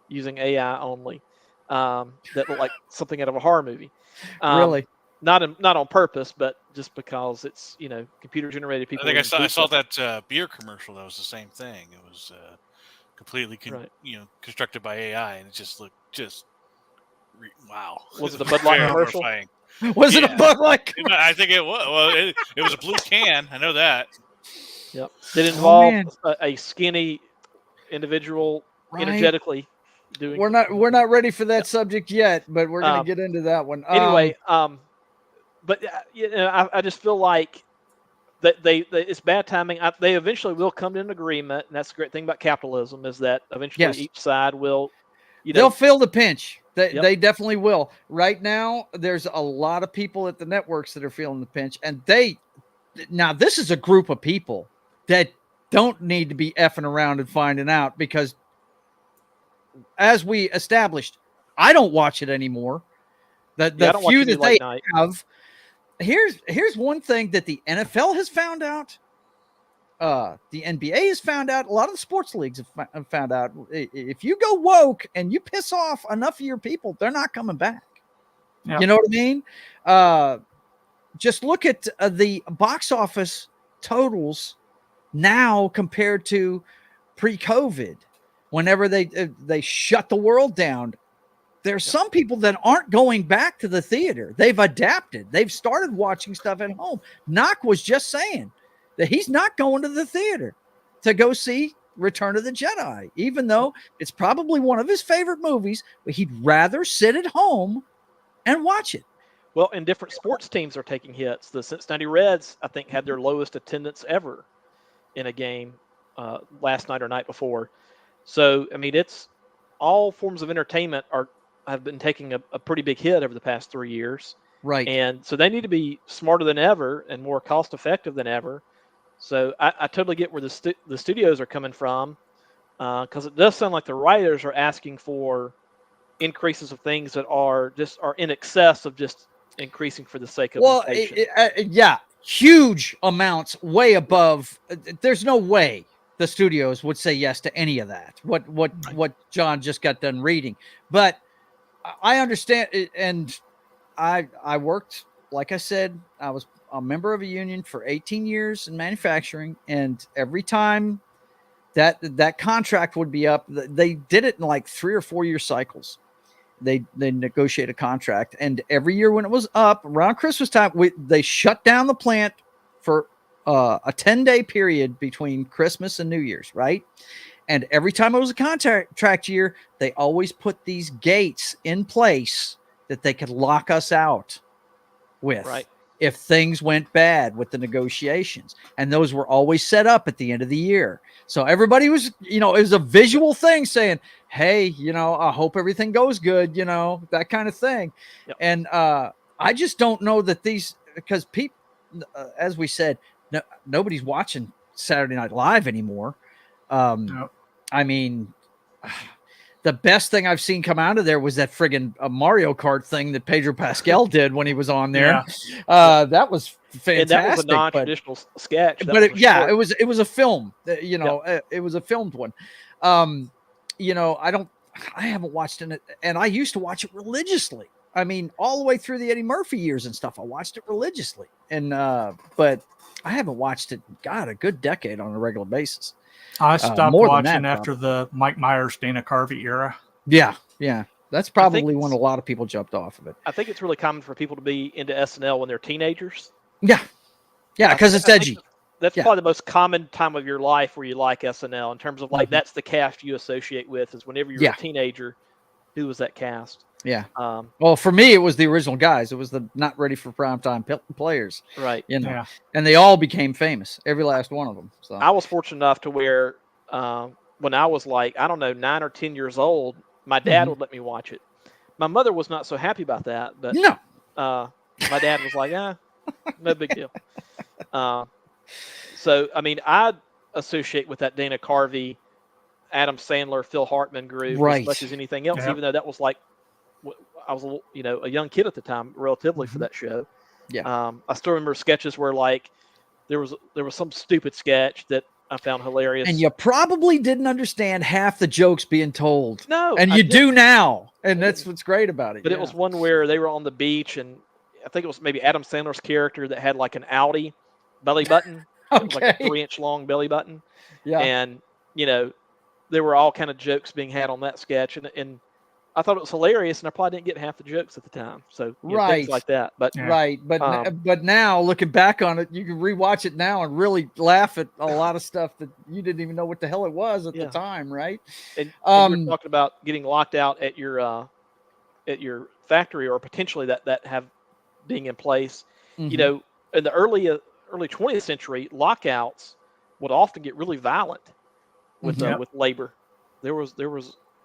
using AI only, that look like something out of a horror movie. Really? Not on purpose, but just because it's, you know, computer generated people. I think I saw that beer commercial. That was the same thing. It was completely constructed by AI, and it just looked wow. Was it a Bud Light commercial? Was it a Bud Light? I think it was. Well, it was a blue can. I know that. Yep. Did it involve a skinny individual energetically doing? We're not ready for that subject yet, but we're going to get into that one. Anyway, but I just feel like that it's bad timing. They eventually will come to an agreement, and that's the great thing about capitalism is that eventually Yes. each side will, they'll feel the pinch. Yep. They definitely will. Right now, there's a lot of people at the networks that are feeling the pinch, and now this is a group of people that don't need to be effing around and finding out, because as we established, I don't watch it anymore. The few that they have. Here's one thing that the NFL has found out. The NBA has found out. A lot of the sports leagues have found out. If you go woke and you piss off enough of your people, they're not coming back. Yep. You know what I mean? Just look at the box office totals now compared to pre-COVID. Whenever they shut the world down, there's some people that aren't going back to the theater. They've adapted. They've started watching stuff at home. Knock was just saying that he's not going to the theater to go see Return of the Jedi, even though it's probably one of his favorite movies, but he'd rather sit at home and watch it. Well, and different sports teams are taking hits. The Cincinnati Reds, I think, had their lowest attendance ever in a game last night or night before. So, I mean, it's all forms of entertainment have been taking a pretty big hit over the past 3 years. Right. And so they need to be smarter than ever and more cost effective than ever. So I totally get where the studios are coming from, because it does sound like the writers are asking for increases of things that are in excess of just increasing for the sake of inflation. Huge amounts, way above. There's no way the studios would say yes to any of that. What John just got done reading, but I understand, and I worked, like I said, I was a member of a union for 18 years in manufacturing, and every time that contract would be up, they did it in like 3 or 4 year cycles. They negotiate a contract, and every year when it was up around Christmas time, they shut down the plant for a 10-day period between Christmas and New Year's, right? And every time it was a contract year, they always put these gates in place that they could lock us out with, right, if things went bad with the negotiations. And those were always set up at the end of the year. So everybody was, it was a visual thing saying, hey, I hope everything goes good, that kind of thing. Yep. And I just don't know that because people, as we said, nobody's watching Saturday Night Live anymore. No. I mean, the best thing I've seen come out of there was that friggin' Mario Kart thing that Pedro Pascal did when he was on there. Yeah. That was fantastic. And that was a non-traditional sketch. But it was a film. It was a filmed one. I haven't watched it, and I used to watch it religiously. I mean, all the way through the Eddie Murphy years and stuff. I watched it religiously, and but I haven't watched it, a good decade on a regular basis. I stopped watching after the Mike Myers, Dana Carvey era. Yeah. That's probably when a lot of people jumped off of it. I think it's really common for people to be into SNL when they're teenagers. Yeah, because it's edgy. That's probably the most common time of your life where you like SNL, in terms of that's the cast you associate with, is whenever you're a teenager. Who was that cast? Yeah. Well, for me, it was the original guys. It was the not ready for primetime players. Right. And they all became famous, every last one of them. So I was fortunate enough to where when I was 9 or 10 years old, my dad would let me watch it. My mother was not so happy about that, but my dad was like, no big deal. So, I mean, I associate with that Dana Carvey, Adam Sandler, Phil Hartman group as much as anything else, even though that was I was a young kid at the time, relatively, for that show. Yeah. I still remember sketches where there was some stupid sketch that I found hilarious. And you probably didn't understand half the jokes being told. No. And you do now. And that's what's great about it. But it was one where they were on the beach, and I think it was maybe Adam Sandler's character that had an Audi belly button. Okay. It was a 3-inch long belly button. Yeah. And, there were all kind of jokes being had on that sketch. And I thought it was hilarious, and I probably didn't get half the jokes at the time. So things like that. But but now looking back on it, you can rewatch it now and really laugh at a lot of stuff that you didn't even know what the hell it was at the time, right? And we're talking about getting locked out at your factory, or potentially that have being in place. Mhm. You know, in the early 20th century, lockouts would often get really violent with Yep. with labor. There was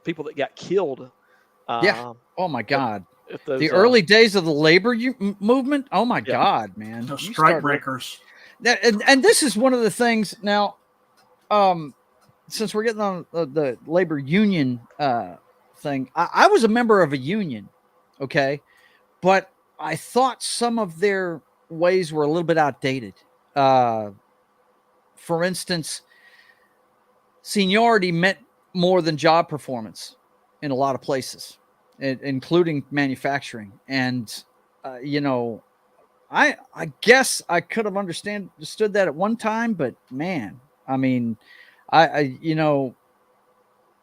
people that got killed. Yeah. Oh my God. If those The early days of the labor movement. Oh my Yeah. God, man. Those You strike start breakers. that, and this is one of the things now. Since we're getting on the labor union thing, I was a member of a union, okay, but I thought some of their ways were a little bit outdated. For instance, seniority meant more than job performance in a lot of places, including manufacturing. And you know, I guess I could have understood that at one time, but man, I mean, I you know,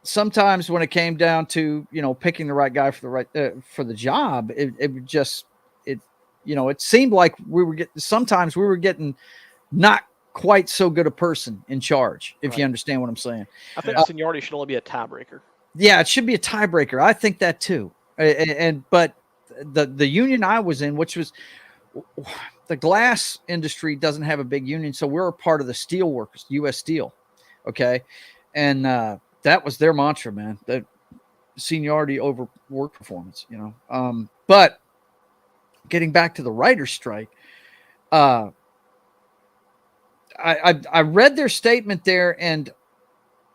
sometimes when it came down to, you know, picking the right guy for the right for the job, it would just it you know, it seemed like sometimes we were getting not quite so good a person in charge, if you Right. understand what I'm saying. I think seniority should only be a tiebreaker. Yeah, it should be a tiebreaker. I think that too. But the union I was in, which was the glass industry, doesn't have a big union, so we're a part of the steel workers, U.S. Steel. Okay, and that was their mantra, man. That seniority over work performance, you know. But getting back to the writer's strike, I read their statement there, and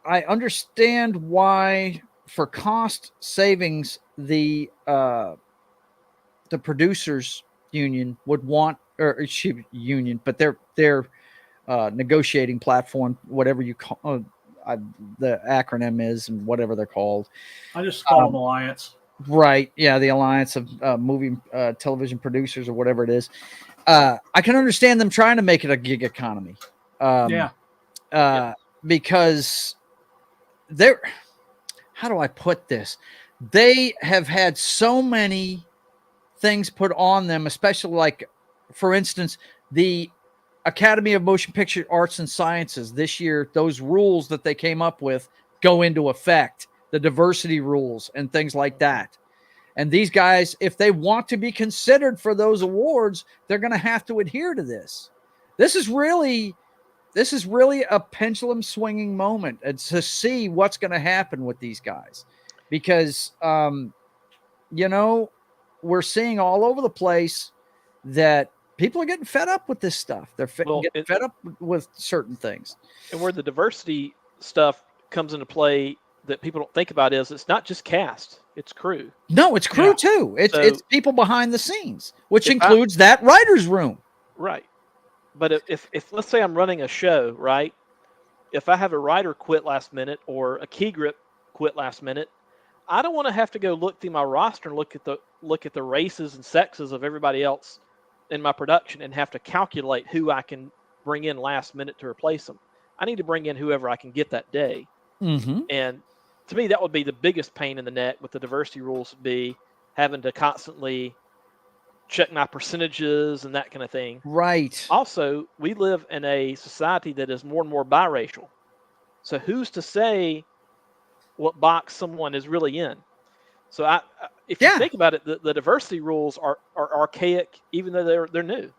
I understand why, for cost savings, the producers union would want, or union, but their negotiating platform, whatever you call the acronym is, and whatever they're called. I just call them Alliance. Right. Yeah. The Alliance of Movie Television Producers, or whatever it is. I can understand them trying to make it a gig economy. Yeah. Because they're, how do I put this? They have had so many things put on them, especially, like, for instance, the Academy of Motion Picture Arts and Sciences this year. Those rules that they came up with go into effect, the diversity rules and things like that. And these guys, if they want to be considered for those awards, they're going to have to adhere to this. This is really a pendulum swinging moment, to see what's going to happen with these guys, because you know, we're seeing all over the place that people are getting fed up with this stuff. They're getting fed up with certain things. And where the diversity stuff comes into play that people don't think about is it's not just cast, it's crew. No, it's crew too. It's people behind the scenes, which includes that writer's room. Right. But if let's say I'm running a show, right? If I have a writer quit last minute or a key grip quit last minute, I don't want to have to go look through my roster and look at the races and sexes of everybody else in my production and have to calculate who I can bring in last minute to replace them. I need to bring in whoever I can get that day. Mm-hmm. And to me, that would be the biggest pain in the neck with the diversity rules, would be having to constantly check my percentages and that kind of thing. Right. Also, we live in a society that is more and more biracial. So who's to say what box someone is really in? So if you think about it, the diversity rules are archaic, even though they're new.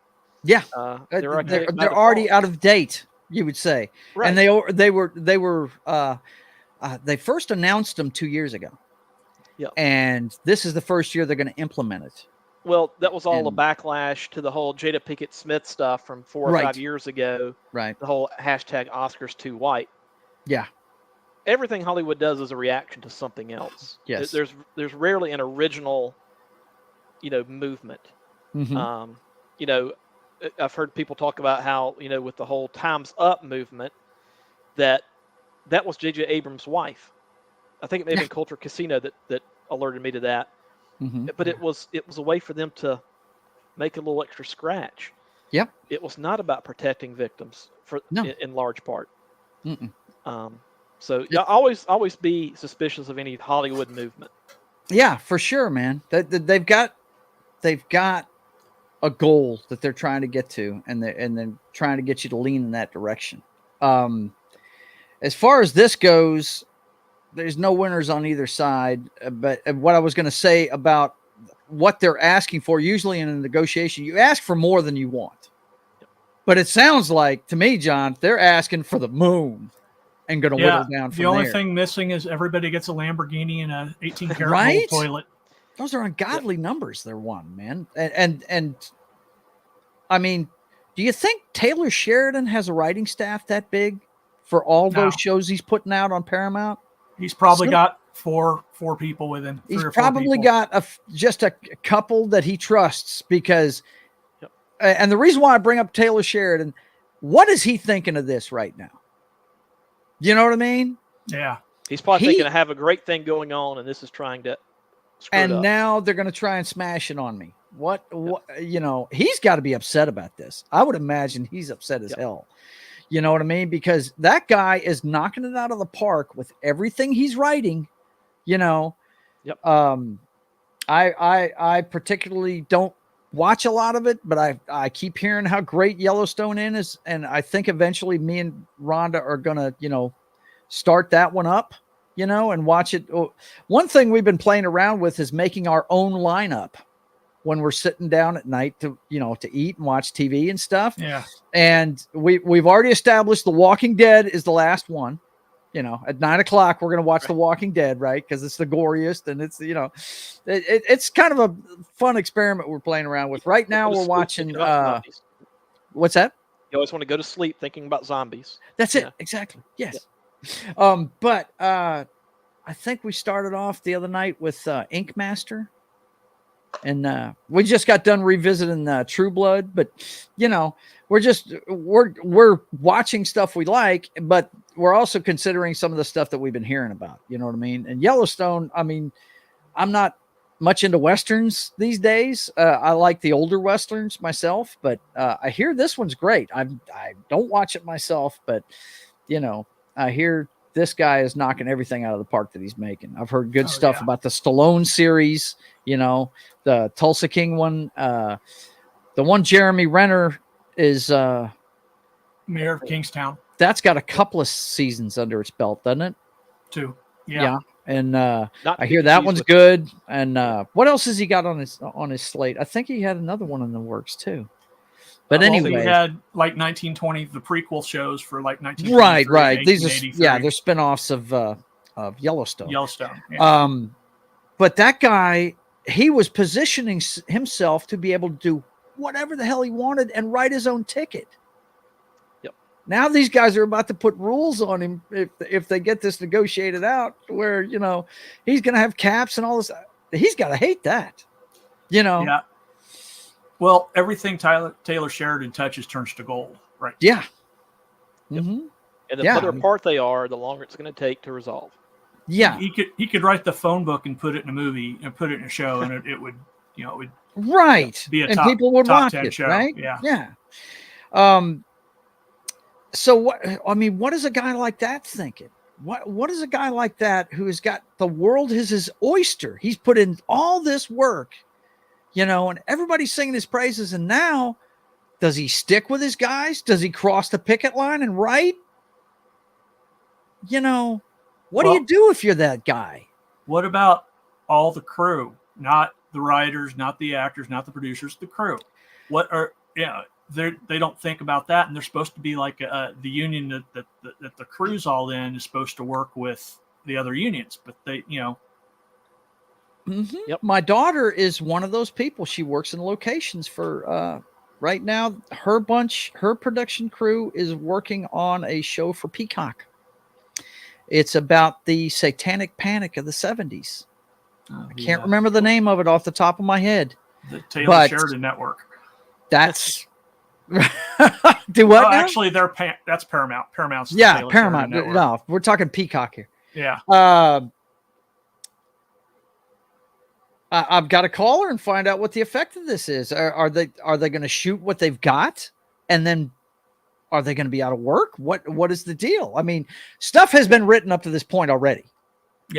Yeah, they're already out of date, you would say. Right. And they first announced them 2 years ago. Yeah. And this is the first year they're going to implement it. Well, that was all a backlash to the whole Jada Pinkett Smith stuff from 4 or 5 years ago. Right. The whole hashtag Oscars too white. Yeah. Everything Hollywood does is a reaction to something else. Yes. There's rarely an original, movement. Mm-hmm. I've heard people talk about how, with the whole Time's Up movement, that was J.J. Abrams' wife. I think it may have been Culture Casino that alerted me to that. Mm-hmm. But it was a way for them to make a little extra scratch. Yep. It was not about protecting victims in large part. Mm-mm. So always be suspicious of any Hollywood movement. Yeah, for sure, man. They've got a goal that they're trying to get to, and they're trying to get you to lean in that direction. As far as this goes, there's no winners on either side. But what I was going to say about what they're asking for. Usually in a negotiation, you ask for more than you want. But it sounds like, to me, John, they're asking for the moon and going to whittle down from the only there. thing missing is everybody gets a Lamborghini and a 18-karat gold toilet. Those are ungodly numbers they're wanting, man. And I mean, do you think Taylor Sheridan has a writing staff that big for all those shows he's putting out on Paramount? He's probably got four people with him. He's probably got just a couple that he trusts, because and the reason why I bring up Taylor Sheridan, what is he thinking of this right now? You know what I mean? Yeah. He's probably thinking I have a great thing going on, and this is trying to screw it up. Now they're going to try and smash it on me. What, you know, he's got to be upset about this. I would imagine he's upset as hell. You know what I mean? Because that guy is knocking it out of the park with everything he's writing, you know. I particularly don't watch a lot of it, but I keep hearing how great Yellowstone is, and I think eventually me and Rhonda are gonna, you know, start that one up, you know, and watch it. One thing we've been playing around with is making our own lineup when we're sitting down at night to, you know, to eat and watch TV and stuff. Yeah. And we've already established The Walking Dead is the last one. You know, at 9 o'clock, we're going to watch The Walking Dead, right? Because it's the goriest, and it's, you know, it's kind of a fun experiment we're playing around with. Right now, we're watching, what's that? You always want to go to sleep thinking about zombies. That's it. Exactly. Yes. Yeah. But I think we started off the other night with Ink Master. And we just got done revisiting True Blood, but you know, we're watching stuff we like, but we're also considering some of the stuff that we've been hearing about. You know what I mean? And Yellowstone, I mean, I'm not much into westerns these days. I like the older westerns myself, but I hear this one's great. I don't watch it myself, but you know, I hear this guy is knocking everything out of the park that he's making. I've heard good stuff about the Stallone series, you know, the Tulsa King one, the one Jeremy Renner is Mayor of Kingstown. That's got a couple of seasons under its belt, doesn't it? 2. Yeah. And I hear that one's good. And what else has he got on his slate? I think he had another one in the works too. But anyway, he had like 1920, the prequel shows for like 1920. Right. These are they're spinoffs of Yellowstone. Yeah. But that guy, he was positioning himself to be able to do whatever the hell he wanted and write his own ticket. Yep. Now these guys are about to put rules on him if they get this negotiated out, where, you know, he's going to have caps and all this. He's got to hate that, you know. Yeah. Well, everything Taylor Sheridan touches turns to gold, right? Yeah. Yep. Mm-hmm. And the further apart they are, the longer it's going to take to resolve. Yeah. He could write the phone book and put it in a movie and put it in a show, and it would, you know, it would be a top, people would top watch 10 it, show. right? Yeah. So what is a guy like that thinking? What is a guy like that who has got the world as his oyster? He's put in all this work, you know, and everybody's singing his praises. And now, does he stick with his guys? Does he cross the picket line and write? You know, what do you do if you're that guy? What about all the crew? Not the writers, not the actors, not the producers, the crew. What are, they don't think about that. And they're supposed to be like the union that the crew's all in is supposed to work with the other unions, but they, you know. Mm-hmm. Yep. My daughter is one of those people. She works in locations for right now. Her production crew is working on a show for Peacock. It's about the satanic panic of the 70s. I can't remember the name of it off the top of my head. The Taylor Sheridan Network. That's do what? Actually, that's Paramount. Paramount's the Paramount. Sheridan Network. No, we're talking Peacock here. Yeah. I've got to call her and find out what the effect of this is. Are they going to shoot what they've got, and then are they going to be out of work? What is the deal? I mean, stuff has been written up to this point already,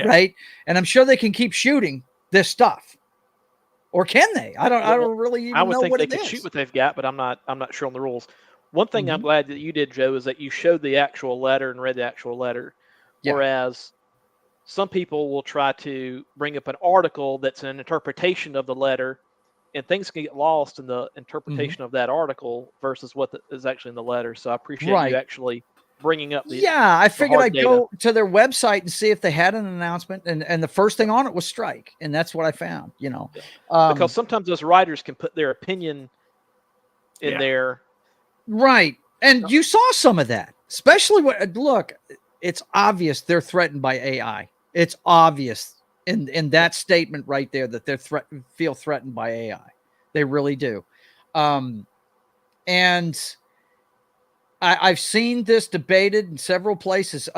right? And I'm sure they can keep shooting this stuff, or can they? I don't really even know what it is. I would think they could shoot what they've got, but I'm not sure on the rules. One thing I'm glad that you did, Joe, is that you showed the actual letter and read the actual letter, whereas some people will try to bring up an article that's an interpretation of the letter, and things can get lost in the interpretation of that article versus what is actually in the letter. So I appreciate you actually bringing up the I figured I'd data. go to their website and see if they had an announcement, and the first thing on it was strike, and that's what I found. Because sometimes those writers can put their opinion in there, right? And you saw some of that, especially look. It's obvious they're threatened by AI. It's obvious in that statement right there that they're feel threatened by AI. They really do. And I've seen this debated in several places.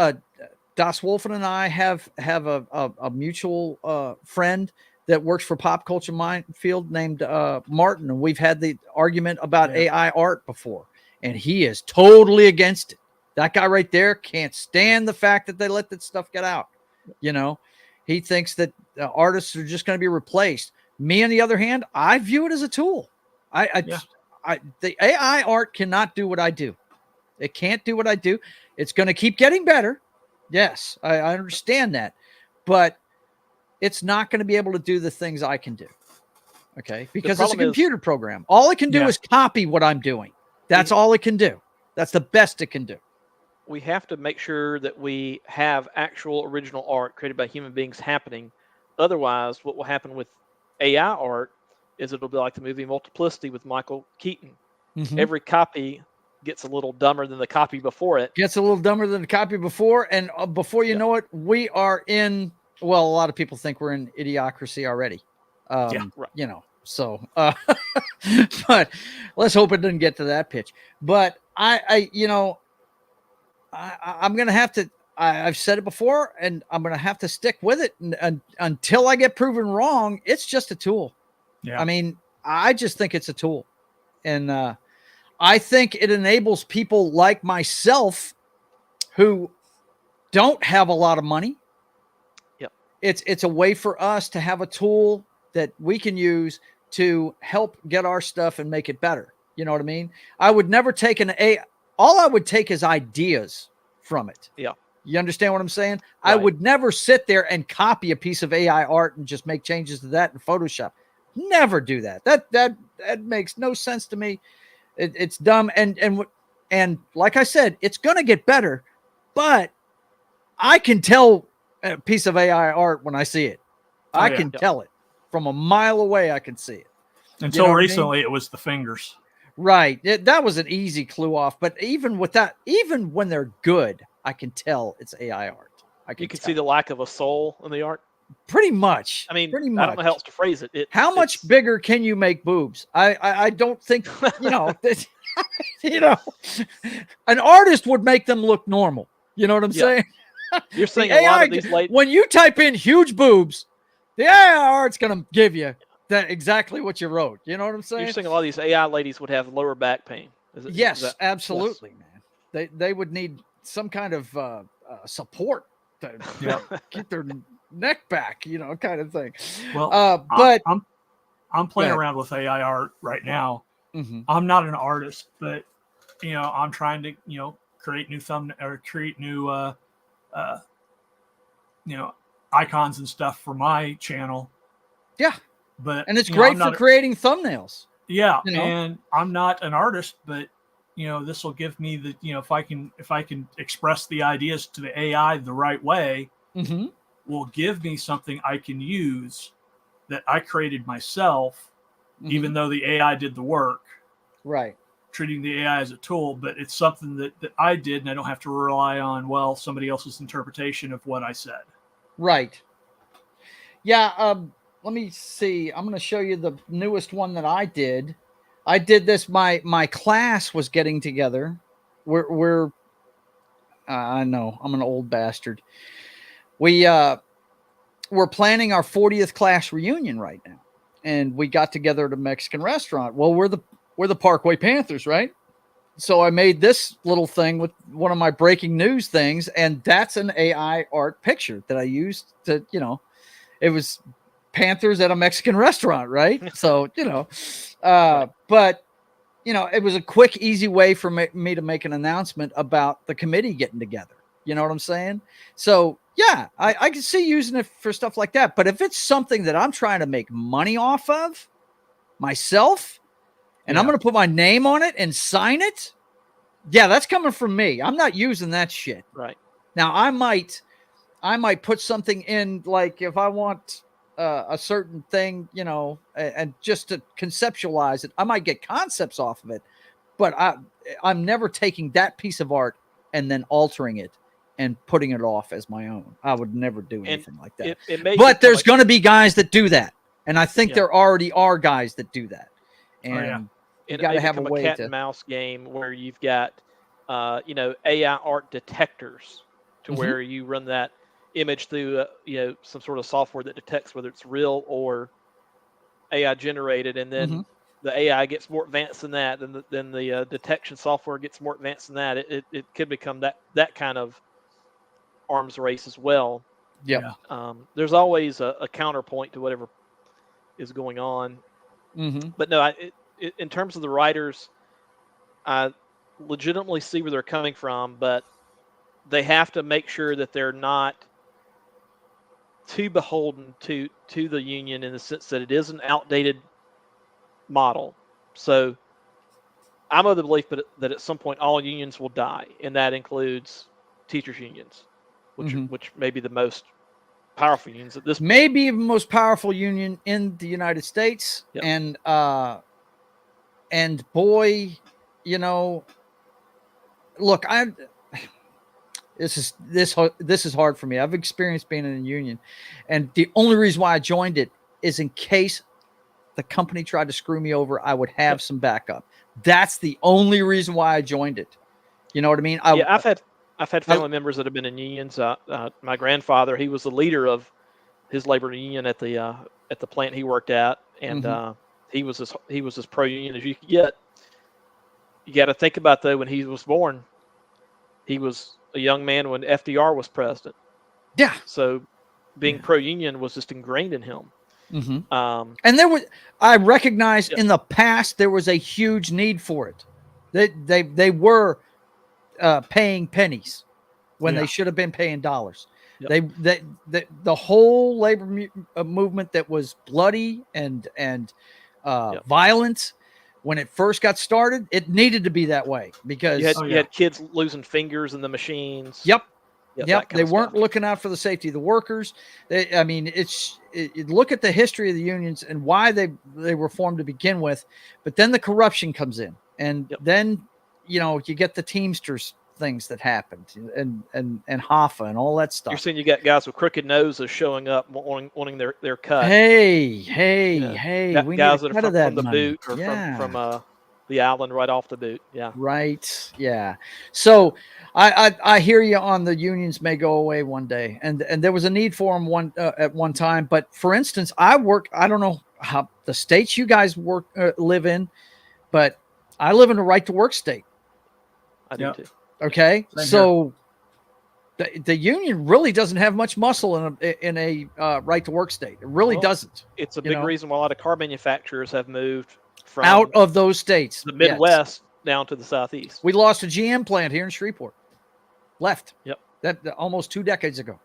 Das Wolfen and I have a mutual friend that works for Pop Culture Minefield named Martin, and we've had the argument about AI art before, and he is totally against it. That guy right there can't stand the fact that they let that stuff get out. He thinks that artists are just going to be replaced. Me, on the other hand, I view it as a tool. The AI art cannot do what I do. It can't do what I do. It's going to keep getting better. Yes, I understand that. But it's not going to be able to do the things I can do. Okay? Because it's a computer program. All it can do is copy what I'm doing. That's all it can do. That's the best it can do. We have to make sure that we have actual original art created by human beings happening. Otherwise, what will happen with AI art is it'll be like the movie Multiplicity with Michael Keaton. Every copy gets a little dumber than the copy before it. Gets a little dumber than the copy before. And before you know it, we are in, well, a lot of people think we're in idiocracy already. So, but let's hope it doesn't get to that pitch. But I'm going to have to, I've said it before, and I'm going to have to stick with it until I get proven wrong. It's just a tool. I mean, I just think it's a tool. And I think it enables people like myself who don't have a lot of money. It's a way for us to have a tool that we can use to help get our stuff and make it better. You know what I mean? I would never take all I would take is ideas from it. You understand what I'm saying? Right. I would never sit there and copy a piece of AI art and just make changes to that in Photoshop. Never do that. That makes no sense to me. It's dumb. And like I said, it's going to get better, but I can tell a piece of AI art when I see it. I can tell it from a mile away. I can see it. Until recently, it was the fingers. Right. That was an easy clue off. But even with that, even when they're good, I can tell it's AI art. You can see the lack of a soul in the art. Pretty much. I mean, pretty much. I don't know how else to phrase it. How much bigger can you make boobs? I don't think, an artist would make them look normal. You know what I'm saying? You're saying a lot of these ladies. When you type in huge boobs, the AI art's going to give you that exactly what you wrote. You know what I'm saying? You're saying a lot of these AI ladies would have lower back pain. Yes, absolutely, man. They would need some kind of support to get their neck back, kind of thing. Well, but I'm playing around with AI art right now. I'm not an artist, but I'm trying to create new thumbnail or create new icons and stuff for my channel. And it's great for creating thumbnails. And I'm not an artist, but this will give me the if I can express the ideas to the AI the right way, will give me something I can use that I created myself, even though the AI did the work. Right. Treating the AI as a tool, but it's something that I did, and I don't have to rely on somebody else's interpretation of what I said. Right. Yeah. Let me see. I'm going to show you the newest one that I did. I did this. My class was getting together. I know I'm an old bastard. We're planning our 40th class reunion right now, and we got together at a Mexican restaurant. Well, we're the Parkway Panthers, right? So I made this little thing with one of my breaking news things, and that's an AI art picture that I used to, it was Panthers at a Mexican restaurant, right? So, but, it was a quick, easy way for me to make an announcement about the committee getting together. You know what I'm saying? So yeah, I can see using it for stuff like that. But if it's something that I'm trying to make money off of myself, and I'm going to put my name on it and sign it, yeah, that's coming from me. I'm not using that shit. Right. Now I might put something in, like if I want a certain thing, you know, and just to conceptualize it, I might get concepts off of it, but I'm never taking that piece of art and then altering it and putting it off as my own. I would never do anything like that. But there's going to be guys that do that, and I think there already are guys that do that. And you got to have a way cat and mouse game where you've got, you know, AI art detectors to where you run that image through, you know, some sort of software that detects whether it's real or AI generated, and then the AI gets more advanced than that. Then the detection software gets more advanced than that. It could become that kind of arms race as well. Yeah. There's always a counterpoint to whatever is going on. But no, in terms of the writers, I legitimately see where they're coming from, but they have to make sure that they're not too beholden to the union, in the sense that it is an outdated model. So I'm of the belief that at some point all unions will die, and that includes teachers unions, which may be the most powerful unions at this point. Maybe the most powerful union in the United States. And boy, you know, look, this is hard for me. I've experienced being in a union, and the only reason why I joined it is in case the company tried to screw me over, I would have some backup. That's the only reason why I joined it. You know what I mean? I've had family members that have been in unions. My grandfather, he was the leader of his labor union at the plant he worked at, and he was as pro union as you could get. You got to think about, though, when he was born, he was a young man when FDR was president. Yeah. So being pro union was just ingrained in him. And I recognize in the past there was a huge need for it. They were paying pennies when they should have been paying dollars. The whole labor movement that was bloody and violent when it first got started, it needed to be that way, because you had kids losing fingers in the machines. Yep. They weren't looking out for the safety of the workers. Look at the history of the unions and why they were formed to begin with, but then the corruption comes in, and then, you know, you get the Teamsters things that happened, and Hoffa and all that stuff. You're saying you got guys with crooked noses showing up wanting their cut. Hey, we guys that are from the boot, or from the island right off the boot. Yeah. Right. Yeah. So I hear you on the unions may go away one day, and there was a need for them at one time. But for instance, I don't know how the states you guys live in, but I live in a right to work state. I do too. Okay. So the union really doesn't have much muscle in a right to work state. It really doesn't. It's a big reason why a lot of car manufacturers have moved from out of those states, the Midwest down to the Southeast. We lost a GM plant here in Shreveport. Left. Yep. That almost 2 decades ago.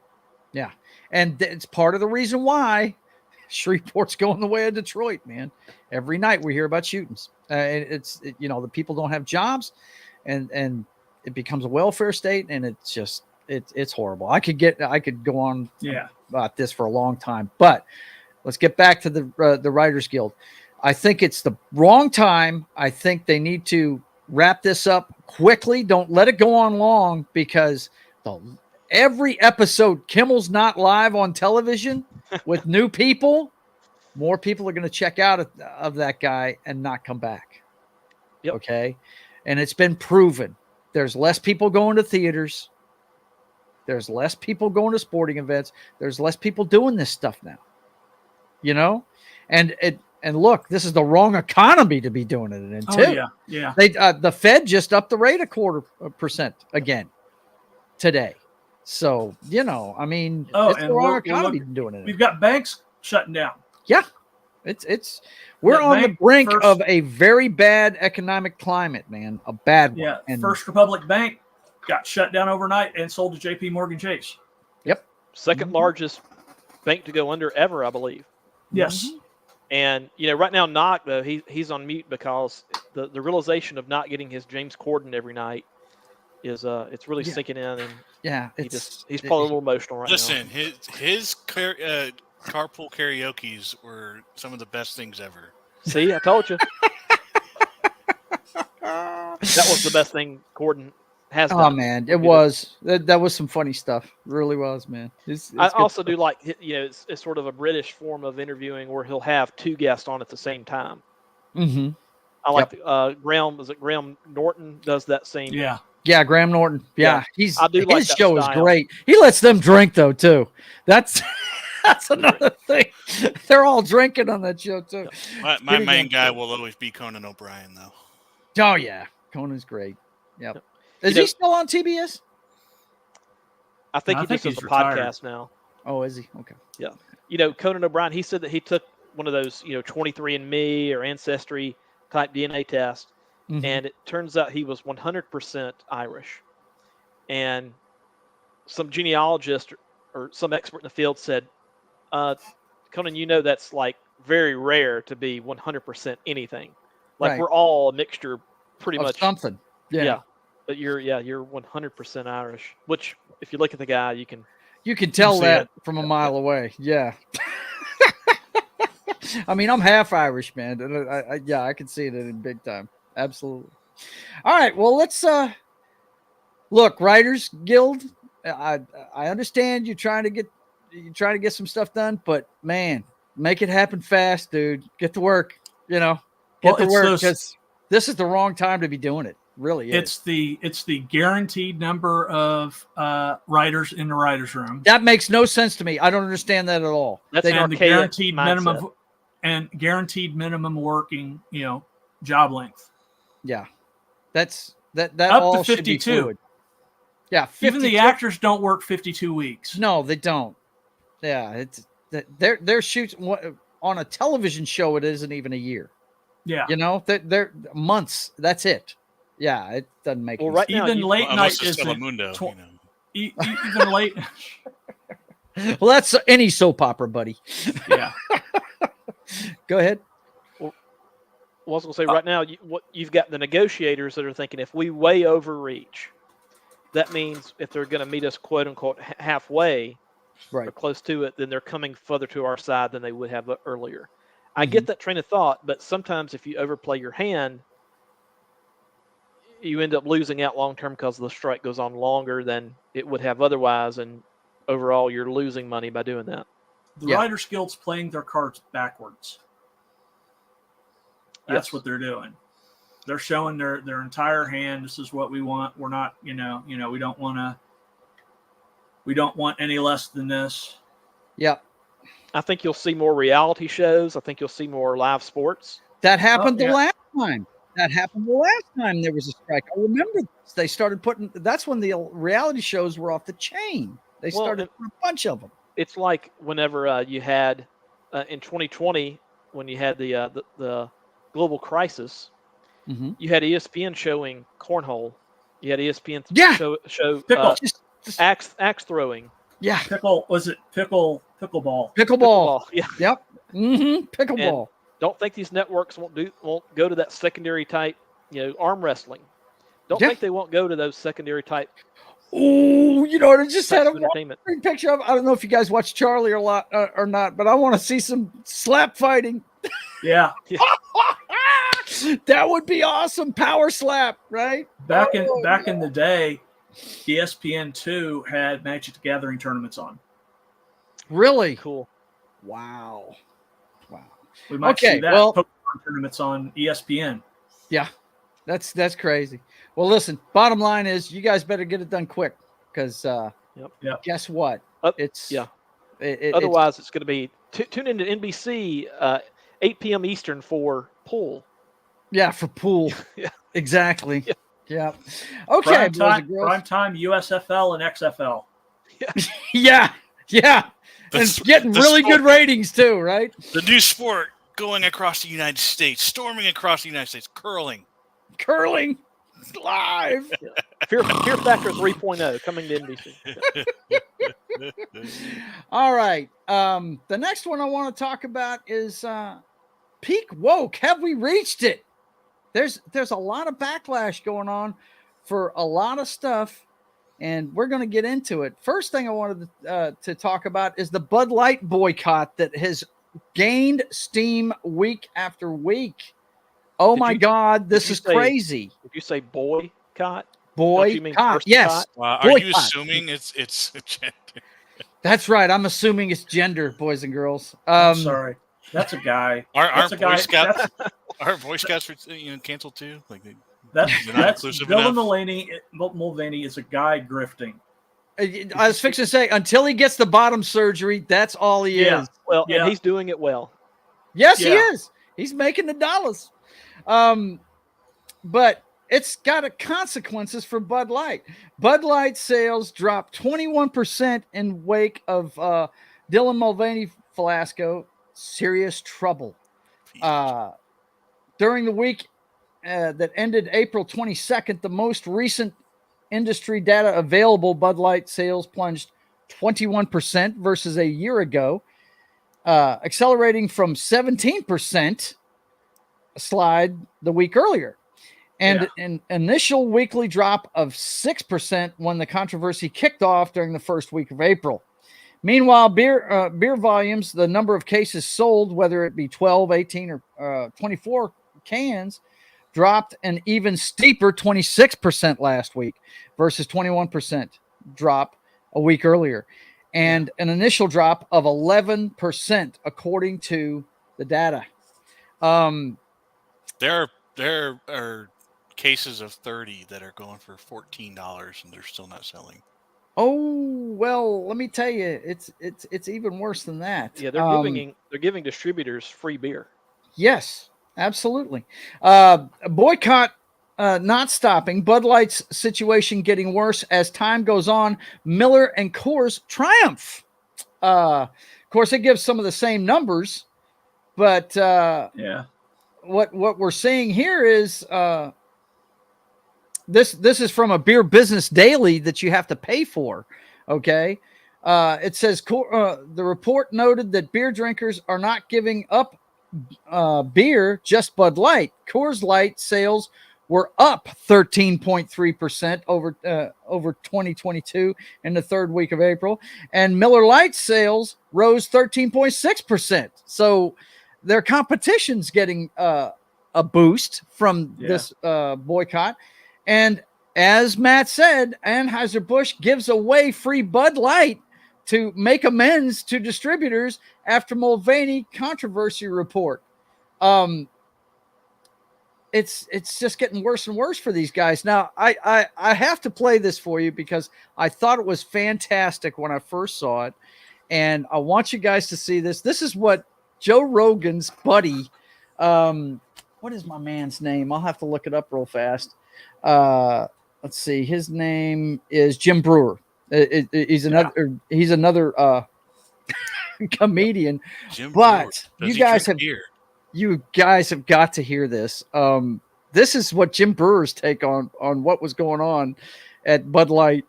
Yeah. And it's part of the reason why Shreveport's going the way of Detroit, man. Every night we hear about shootings. The people don't have jobs, and it becomes a welfare state, and it's just it's horrible. I could go on about this for a long time, but let's get back to the Writers Guild. I think it's the wrong time. I think they need to wrap this up quickly. Don't let it go on long, because every episode Kimmel's not live on television with new people, more people are going to check out of that guy and not come back. Yep. Okay. And it's been proven. There's less people going to theaters. There's less people going to sporting events. There's less people doing this stuff now, you know? And look, this is the wrong economy to be doing it in too. Yeah. The Fed just upped the rate 0.25% again today. So, you know, I mean, it's the wrong economy to be doing it. We've got banks shutting down. Yeah. We're on the brink of a very bad economic climate, man. A bad one. Yeah. First Republic Bank got shut down overnight and sold to J.P. Morgan Chase. Yep. Second largest bank to go under ever, I believe. Yes. And right now, Knock though he's on mute because the realization of not getting his James Corden every night is it's really sinking in, and he's probably a little emotional right now. Listen, his carpool karaoke's were some of the best things ever. See, I told you. That was the best thing Corden has done. Oh man, it was. That was some funny stuff. It really was, man. It's I also do like, it's sort of a British form of interviewing where he'll have two guests on at the same time. Mm-hmm. I like Graham Norton does that same. Yeah, Graham Norton. Yeah. His show is great. He lets them drink though too. That's another thing. They're all drinking on that show too. My main guy will always be Conan O'Brien though. Oh yeah, Conan's great. Yep. Is he still on TBS? I think he just does a podcast now. Oh, is he? Okay. Yeah. Conan O'Brien, he said that he took one of those, 23andMe or Ancestry type DNA test, and it turns out he was 100% Irish. And some genealogist or some expert in the field said, Conan, that's like very rare to be 100% anything. Like we're all a mixture pretty much. Something. Yeah. But you're 100% Irish, which if you look at the guy, you can tell that from a mile away. Yeah. I mean, I'm half Irish, man. I can see it in big time. Absolutely. All right. Well, let's look, Writers Guild. I understand you're trying to get some stuff done, but man, make it happen fast, dude. Get to work. Get to work because this is the wrong time to be doing it. Really is. It's the guaranteed number of writers in the writers' room. That makes no sense to me. I don't understand that at all. That's the guaranteed minimum and guaranteed minimum working, job length. Yeah, that up all to 52. Yeah, 52. Even the actors don't work 52 weeks. No, they don't. Yeah, they're shooting on a television show. It isn't even a year. Yeah, they're months. That's it. Yeah, it doesn't make well, right now, even late night is Telemundo. Even late. Well, that's any soap opera, buddy. Yeah. Go ahead. Well, I was going to say right now, you've got the negotiators that are thinking if we way overreach, that means if they're going to meet us quote unquote halfway, or close to it, then they're coming further to our side than they would have earlier. I get that train of thought, but sometimes if you overplay your hand, you end up losing out long term because the strike goes on longer than it would have otherwise, and overall you're losing money by doing that. The Writers Guild's playing their cards backwards. That's what they're doing. They're showing their entire hand. This is what we want. We're not, we don't want any less than this. Yeah. I think you'll see more reality shows. I think you'll see more live sports. That happened the last time. There was a strike. I remember this. They started that's when the reality shows were off the chain. They started a bunch of them. It's like whenever you had in 2020, when you had the global crisis, you had ESPN showing cornhole. You had ESPN show axe throwing. Yeah. Pickleball? Pickleball. Yeah. Yep. Pickleball. And don't think these networks won't go to that secondary type, arm wrestling. Don't think they won't go to those secondary type. Oh, I just had a entertainment picture of. I don't know if you guys watch Charlie or not, but I want to see some slap fighting. Yeah. That would be awesome. Power slap, right? Back in the day, ESPN2 had Magic the Gathering tournaments on. Really cool. Wow. We might see that Pokemon tournaments on ESPN. Yeah, that's crazy. Well, listen. Bottom line is, you guys better get it done quick, because guess what? Otherwise, it's going to be tune into NBC 8 p.m. Eastern for pool. Yeah, for pool. Yeah, exactly. Yeah. Okay. Prime time USFL and XFL. Yeah. And getting really good ratings too, right? The new sport going across the United States, storming across the United States, curling live. Fear Factor 3.0 coming to NBC. All right. The next one I want to talk about is peak woke. Have we reached it? There's a lot of backlash going on for a lot of stuff, and we're going to get into it. First thing I wanted to talk about is the Bud Light boycott that has gained steam week after week. Oh my God, this is crazy. If you say boycott, boycott, yes. Are you assuming it's gender? That's right. I'm assuming it's gender, boys and girls. I'm sorry. That's a guy. Aren't Boy Scouts canceled too? Like that's Dylan Mulvaney is a guy grifting. I was fixing to say, until he gets the bottom surgery, that's all he is. Well, and he's doing it well. Yes, he is. He's making the dollars. But it's got consequences for Bud Light. Bud Light sales dropped 21% in wake of Dylan Mulvaney fiasco. Serious trouble. During the week that ended April 22nd, the most recent industry data available, Bud Light sales plunged 21% versus a year ago, accelerating from 17% slide the week earlier. And an initial weekly drop of 6% when the controversy kicked off during the first week of April. Meanwhile, beer volumes, the number of cases sold, whether it be 12, 18, or 24 cans, dropped an even steeper 26% last week versus 21% drop a week earlier, and an initial drop of 11% according to the data. There are cases of 30 that are going for $14 and they're still not selling. Oh, well, let me tell you, it's even worse than that. Yeah, they're giving distributors free beer. Yes, absolutely. Boycott not stopping. Bud Light's situation getting worse as time goes on. Miller and Coors triumph. Of course, it gives some of the same numbers, but what we're seeing here is this is from a Beer Business Daily that you have to pay for. Okay. It says the report noted that beer drinkers are not giving up beer, just Bud Light. Coors Light sales were up 13.3% over 2022 in the third week of April, and Miller Lite sales rose 13.6%. So their competition's getting a boost from this boycott. And as Matt said, Anheuser-Busch gives away free Bud Light to make amends to distributors after Mulvaney controversy report. It's just getting worse and worse for these guys. Now, I have to play this for you because I thought it was fantastic when I first saw it, and I want you guys to see this. This is what Joe Rogan's buddy, what is my man's name? I'll have to look it up real fast. Let's see. His name is Jim Brewer. He's another comedian. Jim but Brewer. You guys have got to hear this. This is what Jim Brewer's take on what was going on at Bud Light.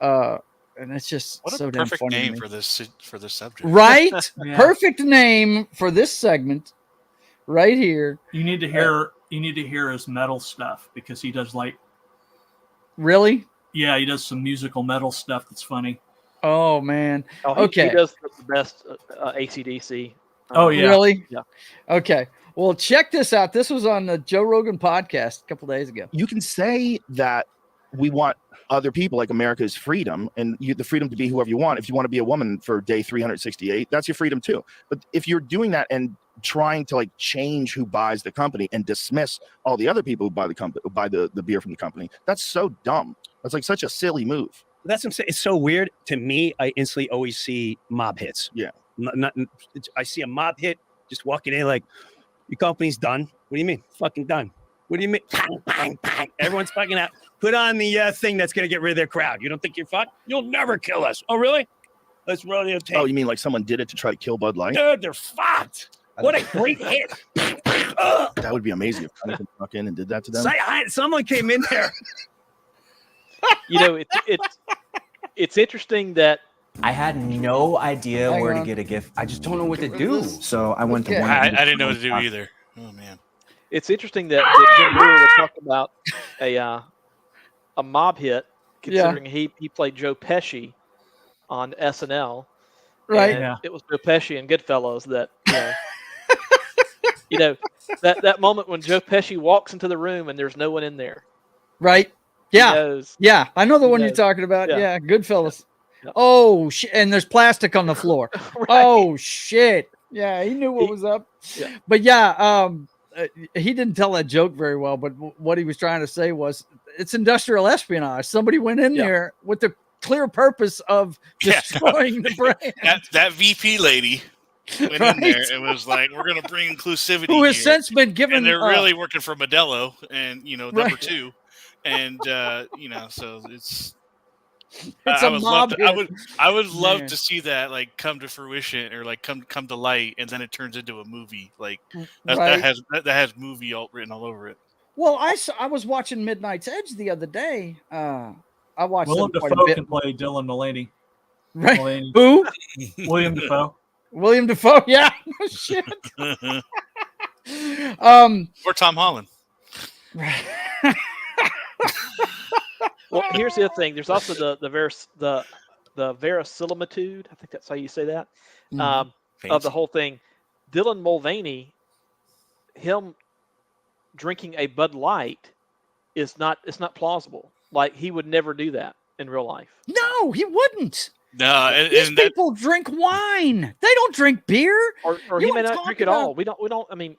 And it's just so damn funny. What a perfect name for this subject. Right? Perfect name for this segment right here. You need to hear his metal stuff because he does Really? Yeah, he does some musical metal stuff that's funny. Oh man. He does the best AC/DC. Oh yeah. Really? Yeah. Okay. Well, check this out. This was on the Joe Rogan podcast a couple days ago. You can say that we want other people, like America's freedom, and the freedom to be whoever you want. If you want to be a woman for day 368, that's your freedom too. But if you're doing that and trying to change who buys the company and dismiss all the other people who buy the beer from the company, that's so dumb. That's such a silly move. That's what I'm saying. It's so weird to me. I instantly always see mob hits. Yeah. I see a mob hit just walking in like, your company's done. What do you mean? Fucking done. What do you mean? Bang, bang, bang. Everyone's fucking out. Put on the thing that's going to get rid of their crowd. You don't think you're fucked? You'll never kill us. Oh, really? Let's rodeo tape. Oh, you mean like someone did it to try to kill Bud Light? Dude, they're fucked. What a great hit. That would be amazing if someone snuck in and did that to them. Someone came in there. You know, it's interesting that I had no idea Hang where on. to get a gift. I just don't know what to Get rid of do. this. So I went Okay. to one. of I the didn't know what to do stores. either. Oh man. it's interesting that Jim Brewer would talk about a mob hit, considering he played Joe Pesci on SNL. Right. And Yeah. it was Joe Pesci and Goodfellas that you know that moment when Joe Pesci walks into the room and there's no one in there. Right. He Yeah. knows. Yeah. I know the He one you're knows. talking about. Yeah. Yeah. Goodfellas. Yeah. Oh, shit. And there's plastic on the floor. Right. Oh, shit. Yeah. He knew what was up. Yeah. But yeah, he didn't tell that joke very well, but what he was trying to say was it's industrial espionage. Somebody went in there with the clear purpose of destroying the brand. That VP lady went in there and was like, "We're going to bring inclusivity." Who has here. since been given. And they're really working for Modelo and number Right. 2, and so it's. It's I a would mob love to, hit. I would love Man. to see that like come to fruition or like come to light, and then it turns into a movie. Like that Right. has movie written all over it. Well, I was watching Midnight's Edge the other day. I watched Willem them quite a Dafoe bit. can play Dylan Mulvaney. Right. Mulvaney. Who? William Dafoe. William Dafoe. Yeah. No shit. Or Tom Holland. Well, here's the other thing. There's also the verisimilitude. I think that's how you say that. Of the whole thing. Dylan Mulvaney, him drinking a Bud Light it's not plausible. Like he would never do that in real life. No, he wouldn't. No, These people drink wine. They don't drink beer. Or You he may wanna not talk drink at about- all. We don't. I mean,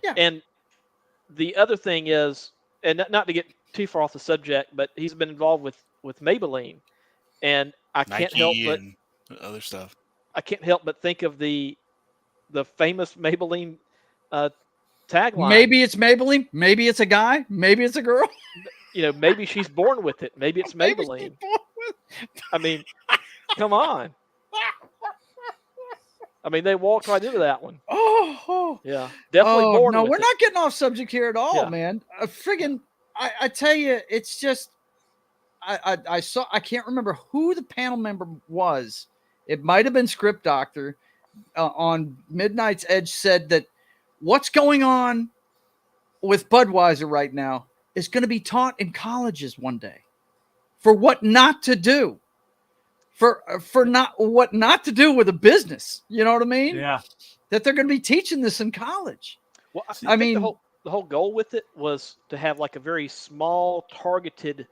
Yeah. And the other thing is, and not to get too far off the subject, but he's been involved with Maybelline, and I can't help but and other stuff. I can't help but think of the famous Maybelline tagline. Maybe it's Maybelline. Maybe it's a guy. Maybe it's a girl. Maybe she's born with it. Maybe it's Maybe she's Maybelline. born with- I mean, come on. I mean, they walked right into that one. Oh, Yeah, definitely born no, with we're it. not getting off subject here at all, Yeah. man. I tell you, it's just I saw. I can't remember who the panel member was. It might have been Script Doctor on Midnight's Edge said that what's going on with Budweiser right now is going to be taught in colleges one day for what not to do. For what not to do with a business, you know what I mean? Yeah. That they're going to be teaching this in college. Well, I think mean- the whole goal with it was to have like a very small, targeted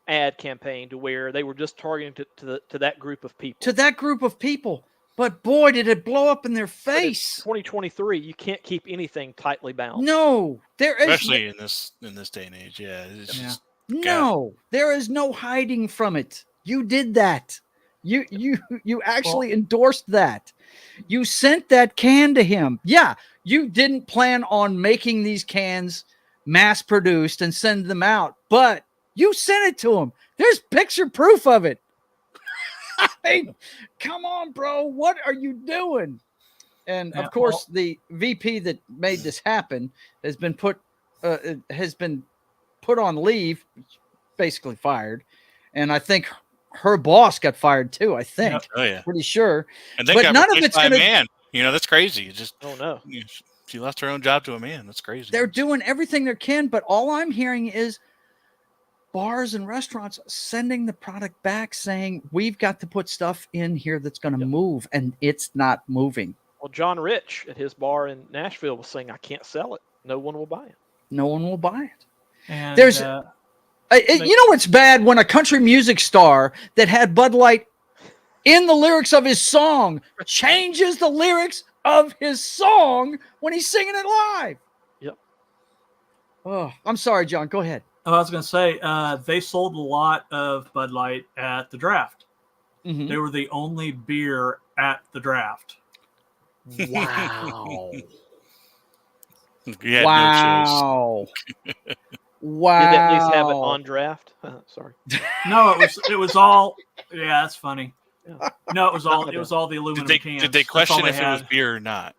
ad campaign to where they were just targeting to that group of people. To that group of people, but boy, did it blow up in their But it's face. 2023, you can't keep anything tightly bound. No, there is Especially in this day and age. Yeah. It's Yeah. just no, there is no hiding from it. You did that. You actually endorsed that. You sent that can to him. Yeah, you didn't plan on making these cans mass produced and send them out, but you sent it to him. There's picture proof of it. I mean, come on, bro. What are you doing? And Yeah, of course, the VP that made this happen has been put on leave, basically fired. And I think her boss got fired too. I think. Yep. oh yeah. Pretty sure. And then But got none of replaced it's by a gonna- man. That's crazy. It just Oh no. she left her own job to a man. That's crazy. They're doing everything they can, but all I'm hearing is bars and restaurants sending the product back saying, we've got to put stuff in here that's going to move, and it's not moving. Well, John Rich at his bar in Nashville was saying, "I can't sell it. No one will buy it." No one will buy it. And There's- You know what's bad? When a country music star that had Bud Light in the lyrics of his song changes the lyrics of his song when he's singing it live. Yep. Oh, I'm sorry, John. Go ahead. I was going to say, they sold a lot of Bud Light at the draft. Mhm. They were the only beer at the draft. Wow. You had no Wow. Wow. Did they at least have it on draft? Sorry. No, it was all. Yeah, that's funny. Yeah. No, it was all the choice. aluminum Did cans. they That's all question they if it was had. beer or not?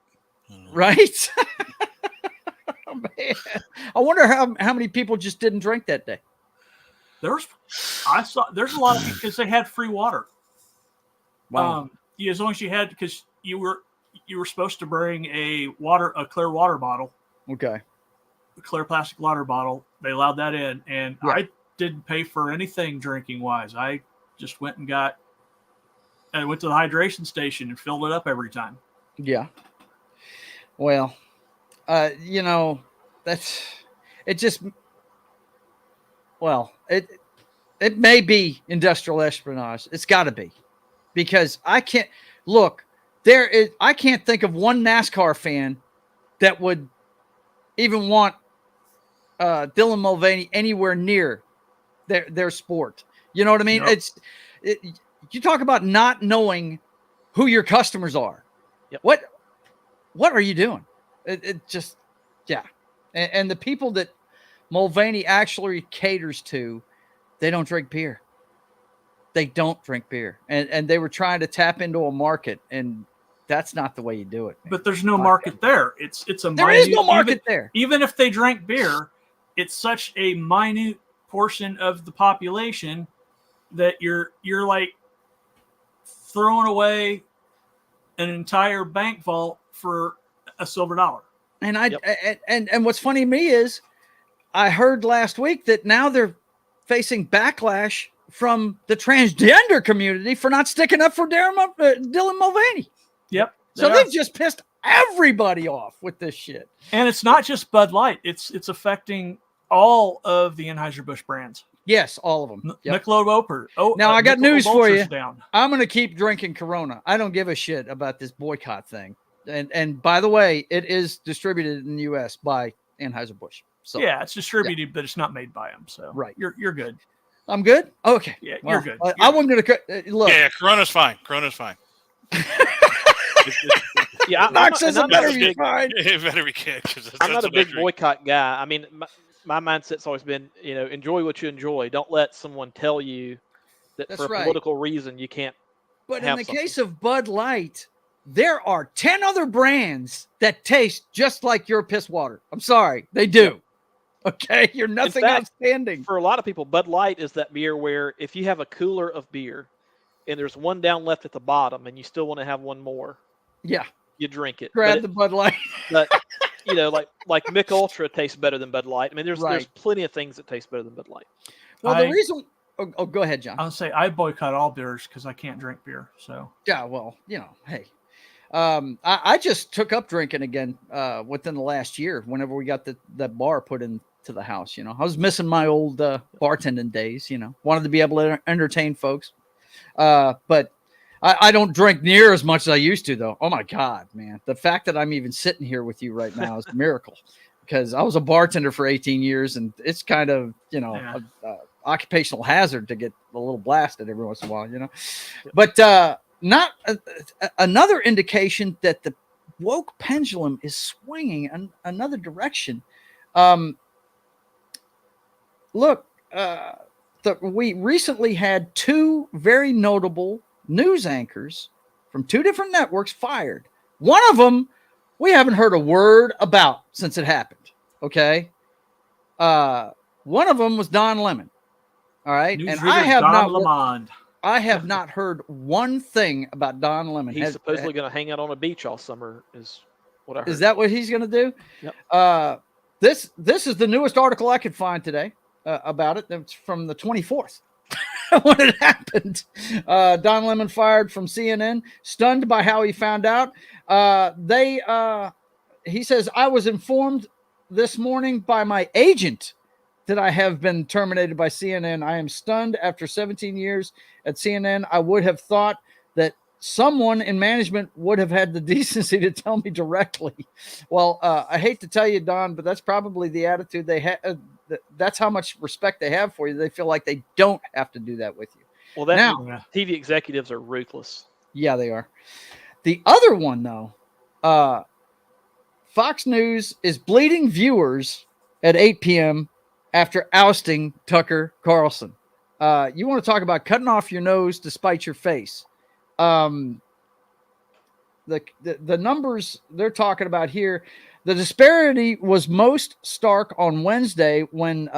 Right? Oh, man. I wonder how many people just didn't drink that day. there's a lot of because they had free water. Wow. As long as you had, because you were supposed to bring a clear water bottle. Okay. A clear plastic water bottle. They allowed that in, and Yeah. I didn't pay for anything drinking wise. I just went to the hydration station and filled it up every time. Yeah. Well, it may be industrial espionage. It's got to be, because I can't think of one NASCAR fan that would even want Dylan Mulvaney anywhere near their sport. You know what I mean? Nope. You talk about not knowing who your customers are. Yep. What are you doing? It just, yeah. And the people that Mulvaney actually caters to, they don't drink beer. They don't drink beer. And they were trying to tap into a market, and that's not the way you do it. But there's no market there. There is no market there. Even if they drank beer, it's such a minute portion of the population that you're like throwing away an entire bank vault for a silver dollar. And and what's funny to me is I heard last week that now they're facing backlash from the transgender community for not sticking up for Dylan Mulvaney. Yep. So they've just pissed everybody off with this shit. And it's not just Bud Light. It's affecting all of the Anheuser-Busch brands. Yes, all of them. Yep. Michelob Ultra. Now I got Michelob news for Ultra's you. Down. I'm going to keep drinking Corona. I don't give a shit about this boycott thing. And by the way, it is distributed in the U.S. by Anheuser-Busch. So yeah, it's distributed, but it's not made by them. So right, you're good. I'm good. Okay, yeah, you're good. I wasn't going to look. Yeah, Corona's fine. Corona's fine. Yeah, Knox says it better be fine. It better be good. I'm not a big boycott guy. I mean, my mindset's always been, enjoy what you enjoy. Don't let someone tell you that for a political reason you can't. But in the case of Bud Light, there are 10 other brands that taste just like your piss water. I'm sorry, they do. Okay, you're nothing outstanding. For a lot of people, Bud Light is that beer where if you have a cooler of beer and there's one down left at the bottom and you still want to have one more, yeah, you drink it. Grab the Bud Light. But like Mick Ultra tastes better than Bud Light. I mean, there's plenty of things that taste better than Bud Light. Well, the reason. Oh, go ahead, John. I'll say I boycott all beers because I can't drink beer. So yeah, well, hey. I just took up drinking again within the last year. Whenever we got that bar put into the house, I was missing my old bartending days. Wanted to be able to entertain folks, but I don't drink near as much as I used to, though. Oh my God, man! The fact that I'm even sitting here with you right now is a miracle, because I was a bartender for 18 years, and it's kind of occupational hazard to get a little blasted every once in a while, But not another indication that the woke pendulum is swinging in another direction. Look, we recently had two very notable news anchors from two different networks fired. One of them we haven't heard a word about since it happened. Okay. One of them was Don Lemon. All right. And I have not heard one thing about Don Lemon. He's supposedly going to hang out on a beach all summer, is what I heard. Is that what he's going to do? Yep. This is the newest article I could find today about it. It's from the 24th when it happened. Don Lemon fired from CNN, stunned by how he found out. He says, I was informed this morning by my agent that I have been terminated by CNN. I am stunned. After 17 years at CNN, I would have thought that someone in management would have had the decency to tell me directly. Well, I hate to tell you, Don, but that's probably the attitude they have. That's how much respect they have for you. They feel like they don't have to do that with you. Well, TV executives are ruthless. Yeah, they are. The other one, though, Fox News is bleeding viewers at 8 p.m. after ousting Tucker Carlson. You want to talk about cutting off your nose to spite your face. The numbers they're talking about here, the disparity was most stark on Wednesday when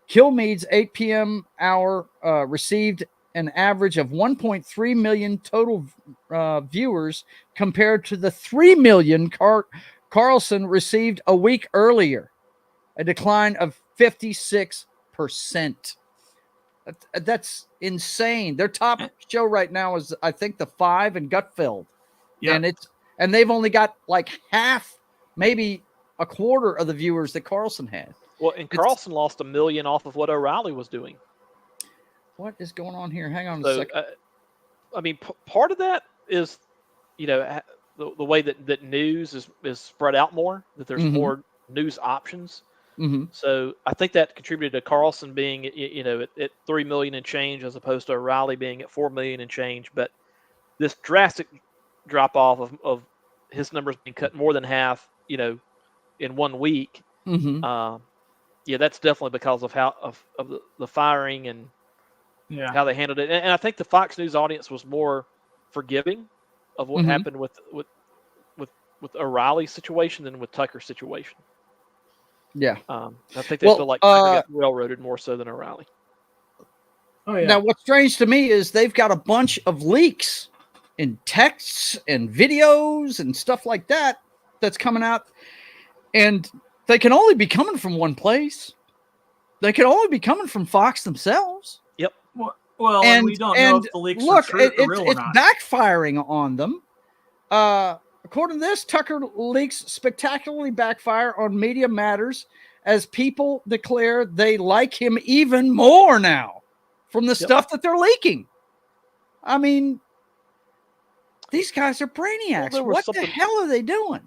Kilmeade's 8 p.m. hour received an average of 1.3 million total viewers compared to the 3 million Carlson received a week earlier, a decline of 56%. That's insane. Their top show right now is, I think, The Five and Gutfeld. Yeah. And they've only got like half, maybe a quarter of the viewers that Carlson had. Well, and Carlson lost $1 million off of what O'Reilly was doing. What is going on here? Hang on a So, second. I mean, part of that is, the way that news is spread out more, that there's more news options. So I think that contributed to Carlson being, at 3 million and change as opposed to O'Reilly being at 4 million and change. But this drastic drop off of his numbers being cut more than half, in 1 week. That's definitely because of the firing and how they handled it. And I think the Fox News audience was more forgiving of what happened with O'Reilly's situation than with Tucker's situation. Yeah. I think they feel like Tucker got railroaded more so than O'Reilly. Oh, yeah. Now, what's strange to me is they've got a bunch of leaks in texts and videos and stuff like that that's coming out, and they can only be coming from one place. They can only be coming from Fox themselves. Yep. Well, and we don't know if the leaks are true or real or not. It's backfiring on them. According to this, Tucker leaks spectacularly backfire on Media Matters as people declare they like him even more now from the stuff that they're leaking. I mean, these guys are brainiacs. Well, what the hell are they doing?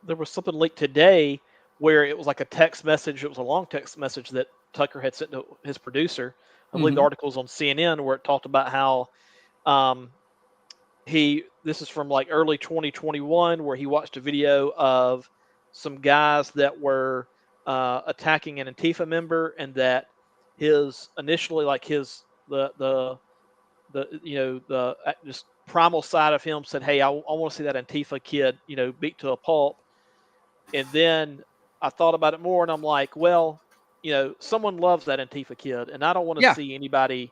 There was something leaked today where it was like a text message. It was a long text message that Tucker had sent to his producer. I believe the article was on CNN where it talked about how this is from like early 2021 where he watched a video of some guys that were attacking an Antifa member, and that his initially like his the just primal side of him said, hey, I want to see that Antifa kid beat to a pulp. And then I thought about it more, and I'm like, well, someone loves that Antifa kid, and I don't want to see anybody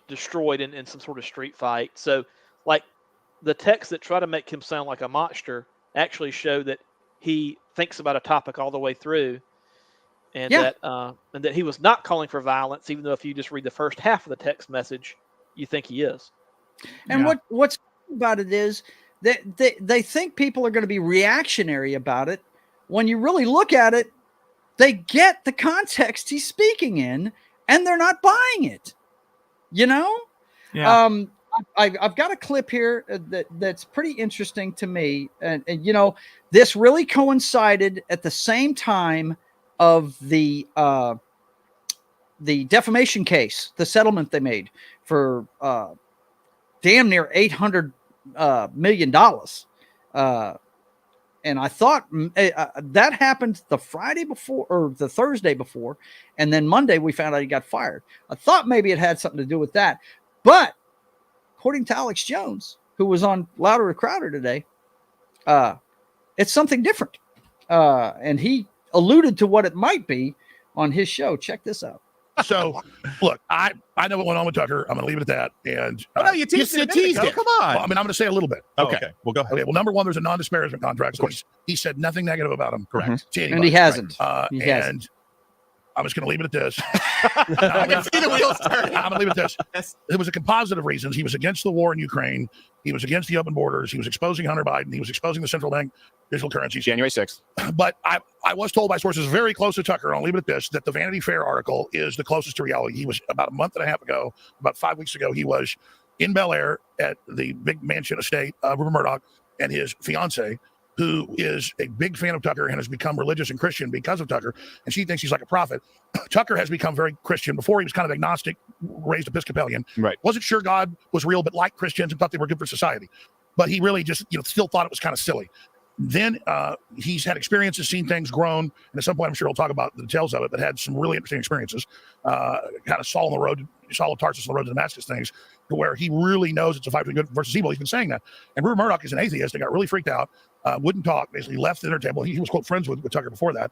destroyed in some sort of street fight. So like the texts that try to make him sound like a monster actually show that he thinks about a topic all the way through, and that he was not calling for violence, even though if you just read the first half of the text message, you think he is. And what's about it is that they think people are going to be reactionary about it. When you really look at it, they get the context he's speaking in, and they're not buying it. Yeah. I've got a clip here that's pretty interesting to me, and this really coincided at the same time of the defamation case, the settlement they made for damn near $800 million. And I thought that happened the Friday before or the Thursday before. And then Monday we found out he got fired. I thought maybe it had something to do with that. But according to Alex Jones, who was on Louder with Crowder today, it's something different. And he alluded to what it might be on his show. Check this out. So, look, I know what went on with Tucker. I'm going to leave it at that. And you teased it. Come on. Well, I'm going to say a little bit. Okay. Well, go ahead. Okay. Well, number one, there's a non-disparagement contract. So he said nothing negative about him. Correct. And he hasn't. And I'm just going to leave it at this. I can see the wheels turning. I'm going to leave it at this. It was a composite of reasons. He was against the war in Ukraine. He was against the open borders. He was exposing Hunter Biden. He was exposing the central bank digital currencies. January 6th. But I was told by sources very close to Tucker, I'll leave it at this, that the Vanity Fair article is the closest to reality. He was about a month and a half ago, about 5 weeks ago, he was in Bel Air at the big mansion estate of Rupert Murdoch and his fiance, who is a big fan of Tucker and has become religious and Christian because of Tucker, and she thinks he's like a prophet. Tucker has become very Christian. Before, he was kind of agnostic, raised Episcopalian. Right. Wasn't sure God was real, but liked Christians and thought they were good for society. But he really just, still thought it was kind of silly. Then he's had experiences, seen things, grown, and at some point I'm sure he'll talk about the details of it, but had some really interesting experiences. Kind of Saul of Tarsus on the road to Damascus things, to where he really knows it's a fight between good versus evil. He's been saying that. And Rupert Murdoch is an atheist that got really freaked out wouldn't talk, basically left the dinner table. He was, quote, friends with Tucker before that.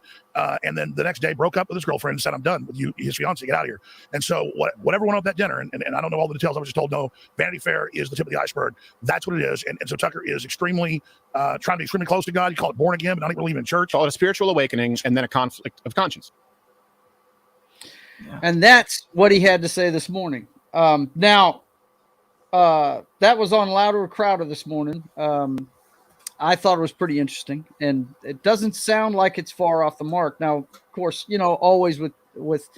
And then the next day broke up with his girlfriend and said, I'm done with you, his fiance, get out of here. And so whatever went on at that dinner, and I don't know all the details, I was just told, no, Vanity Fair is the tip of the iceberg. That's what it is. And so Tucker is extremely, trying to be extremely close to God. You call it born again, but not even believe in church. Call it a spiritual awakening and then a conflict of conscience. Yeah. And that's what he had to say this morning. Now, that was on Louder or Crowder this morning. I thought it was pretty interesting, and it doesn't sound like it's far off the mark. Now, of course, always with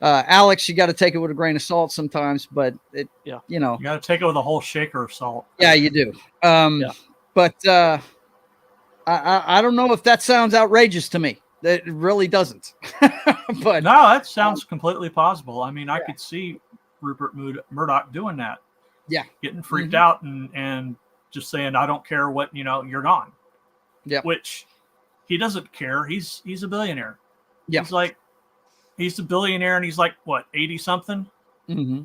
Alex, you got to take it with a grain of salt sometimes, but you got to take it with a whole shaker of salt. Yeah, you do. But I don't know if that sounds outrageous to me. It really doesn't. But no, that sounds completely possible. I mean, I could see Rupert Murdoch doing that. Yeah, getting freaked out and just saying, I don't care what, you're gone. Yeah. Which he doesn't care. He's a billionaire. Yeah. He's a billionaire and he's like, what, 80 something? Mm-hmm.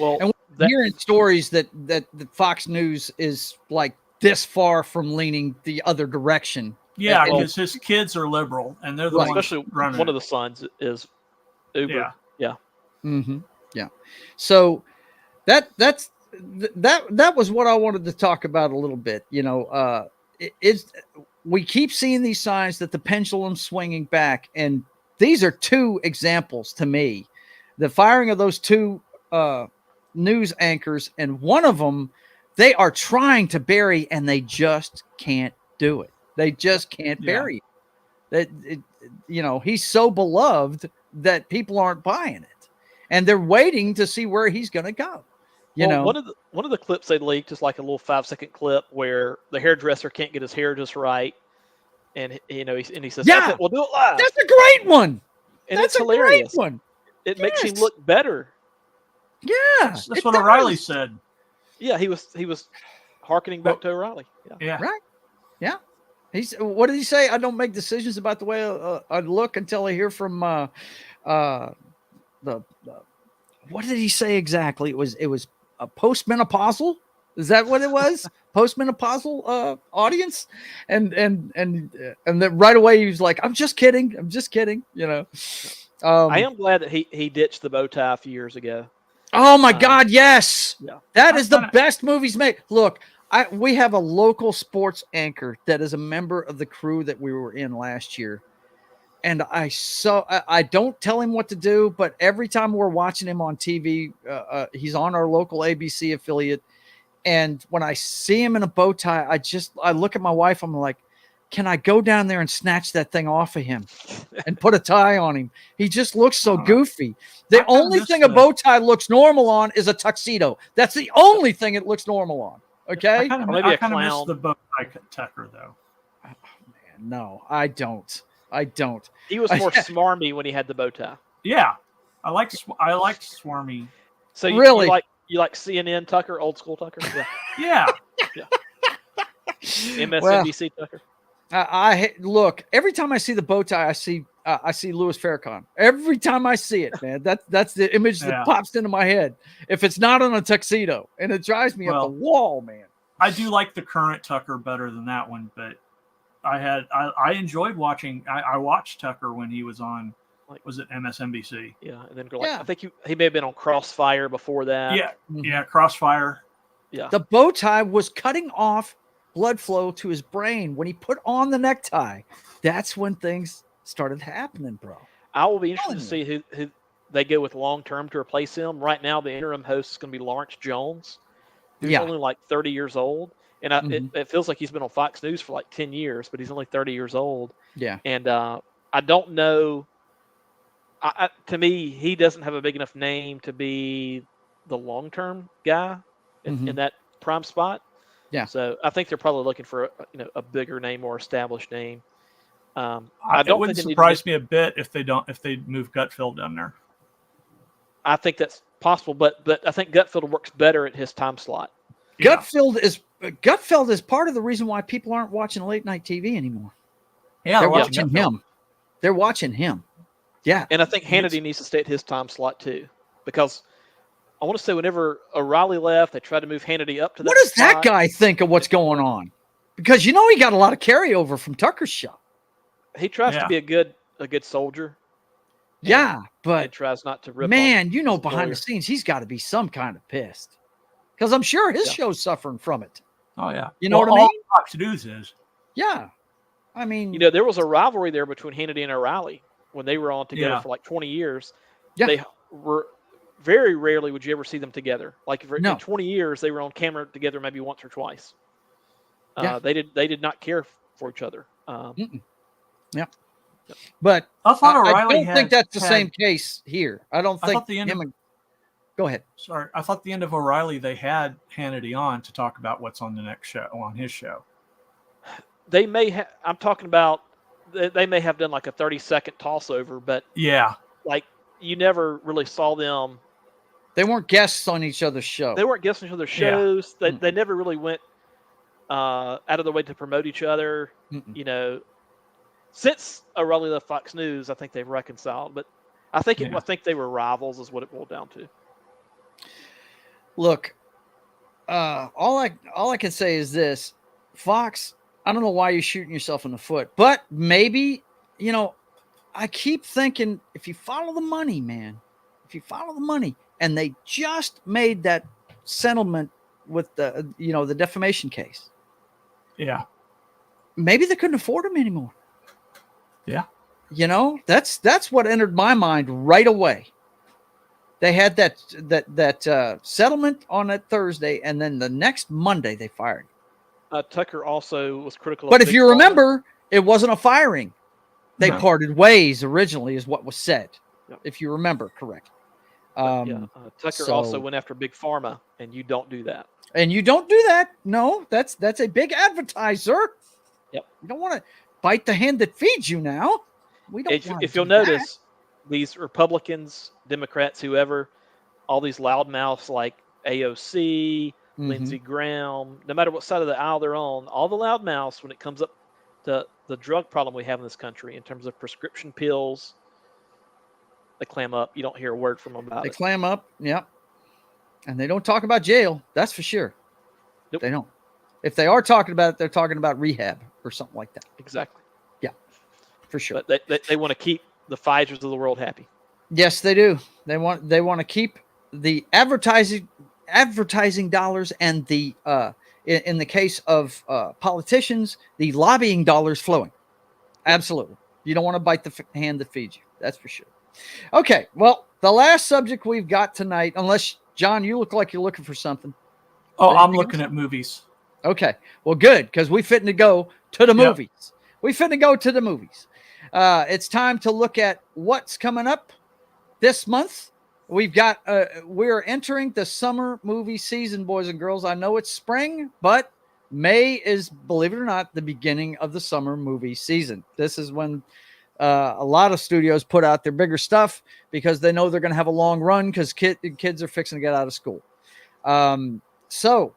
Well, and we're hearing stories that the Fox News is like this far from leaning the other direction. Yeah, because his kids are liberal and they're the ones especially running. One of the sons is Uber. Yeah. Mm-hmm. Yeah. So that was what I wanted to talk about a little bit. We keep seeing these signs that the pendulum's swinging back, and these are two examples to me. The firing of those two news anchors, and one of them they are trying to bury, and they just can't do it. They just can't bury it. He's so beloved that people aren't buying it, and they're waiting to see where he's going to go. One of the clips they leaked is like a little 5-second clip where the hairdresser can't get his hair just right, and he says, "Yeah, we'll do it live." That's a great one. And that's it's hilarious. Great one. It makes him look better. Yeah, that's what O'Reilly said. Yeah, he was hearkening back to O'Reilly. Yeah. Right. Yeah. What did he say? I don't make decisions about the way I look until I hear from what did he say exactly? It was a postmenopausal. Is that what it was? Postmenopausal audience, and then right away he was like, "I'm just kidding. I am glad that he ditched the bow tie a few years ago. Oh my God, yes. Yeah. That is the best movies made. Look, we have a local sports anchor that is a member of the crew that we were in last year. And I don't tell him what to do, but every time we're watching him on TV, he's on our local ABC affiliate. And when I see him in a bow tie, I look at my wife. I'm like, can I go down there and snatch that thing off of him and put a tie on him? He just looks so goofy. The only thing a bow tie looks normal on is a tuxedo. That's the only thing it looks normal on. Okay. I kind of miss the bow tie Tucker though. Oh, man, no, I don't. He was more smarmy when he had the bow tie. Yeah, I like swarmy. So really, you like CNN Tucker, old school Tucker? Yeah. MSNBC Tucker. I look every time I see the bow tie, I see Louis Farrakhan. Every time I see it, man, that's the image that pops into my head. If it's not on a tuxedo, and it drives me up the wall, man. I do like the current Tucker better than that one, but I enjoyed watching. I watched Tucker when he was on. Was it MSNBC? Yeah, and then I think he may have been on Crossfire before that. Yeah, yeah, Crossfire. Yeah, the bow tie was cutting off blood flow to his brain when he put on the necktie. That's when things started happening, bro. I will be interested to see who they go with long term to replace him. Right now, the interim host is going to be Lawrence Jones, who's only like 30 years old. And it feels like he's been on Fox News for like 10 years, but he's only 30 years old. Yeah. And I don't know. To me, he doesn't have a big enough name to be the long-term guy in that prime spot. Yeah. So I think they're probably looking for a bigger name, more established name. It wouldn't surprise me a bit if they move Gutfeld down there. I think that's possible, but I think Gutfeld works better at his time slot. Yeah. Gutfeld is part of the reason why people aren't watching late night TV anymore. Yeah, they're watching him. They're watching him. Yeah. And I think Hannity needs to stay at his time slot too, because I want to say whenever O'Reilly left, they tried to move Hannity up to that. What does that guy think of what's going on? because you know he got a lot of carryover from Tucker's show. He tries to be a good soldier. Yeah, but and tries not to rip. Man, you know, behind the scenes, he's got to be some kind of pissed because I'm sure his show's suffering from it. Oh yeah, you know what I mean? Fox News is. Yeah, I mean, you know, there was a rivalry there between Hannity and O'Reilly when they were on together for like 20 years. Yeah. They were very rarely would you ever see them together. Like in 20 years, they were on camera together maybe once or twice. They did not care for each other. Yeah. But I thought I O'Reilly don't think that's the same case here. I don't think go ahead. Sorry, I thought the end of O'Reilly they had Hannity on to talk about what's on the next show on his show. They may have. I'm talking about. They may have done like a 30-second toss over, but like you never really saw them. They weren't guests on each other's show. They weren't guests on each other's shows. They never really went out of their way to promote each other. You know, since O'Reilly left Fox News, I think they've reconciled. But I think they were rivals, is what it boiled down to. Look, all I can say is this: Fox. I don't know why you're shooting yourself in the foot, but maybe, you know, I keep thinking if you follow the money, man, and they just made that settlement with the, you know, the defamation case. Yeah. Maybe they couldn't afford him anymore. Yeah. You know, that's what entered my mind right away. They had that settlement on that Thursday, and then the next Monday they fired him. Tucker also was critical. But if you remember, it wasn't a firing. They parted ways originally, is what was said. Yep. If you remember correctly. Tucker also went after Big Pharma, and you don't do that. And you don't do that. No, that's a big advertiser. Yep. You don't want to bite the hand that feeds you now. We don't. If you'll notice, these Republicans, Democrats, whoever, all these loudmouths like AOC. Lindsey Graham, no matter what side of the aisle they're on, all the loudmouths when it comes up to the drug problem we have in this country in terms of prescription pills, they clam up. You don't hear a word from them about it. They clam up, yeah. And they don't talk about jail, that's for sure. Nope. They don't. If they are talking about it, they're talking about rehab or something like that. Exactly. Yeah, for sure. But they want to keep the Pfizers of the world happy. Yes, they do. They want to keep the advertising dollars and the in the case of politicians, the lobbying dollars flowing. Absolutely. You don't want to bite the hand that feeds you. That's for sure. Okay. Well, the last subject we've got tonight, unless John, you look like you're looking for something. Oh, I'm looking at movies. Okay. Well, good. Because we fitting to go to the movies. We fitting to go to the movies. It's time to look at what's coming up this month. We've got, we're entering the summer movie season, boys and girls. I know it's spring, but May is, believe it or not, the beginning of the summer movie season. This is when a lot of studios put out their bigger stuff because they know they're going to have a long run because kids are fixing to get out of school. So,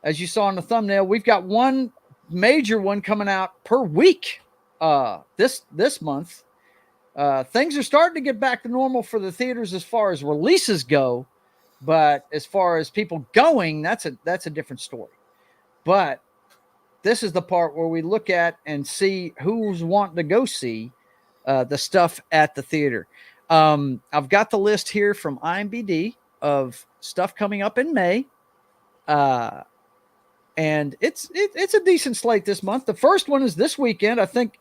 as you saw in the thumbnail, we've got one major one coming out per week this month. Things are starting to get back to normal for the theaters as far as releases go, but as far as people going, that's a different story. But this is the part where we look at and see who's wanting to go see the stuff at the theater. I've got the list here from IMDb of stuff coming up in May, and it's a decent slate this month. The first one is this weekend. I think.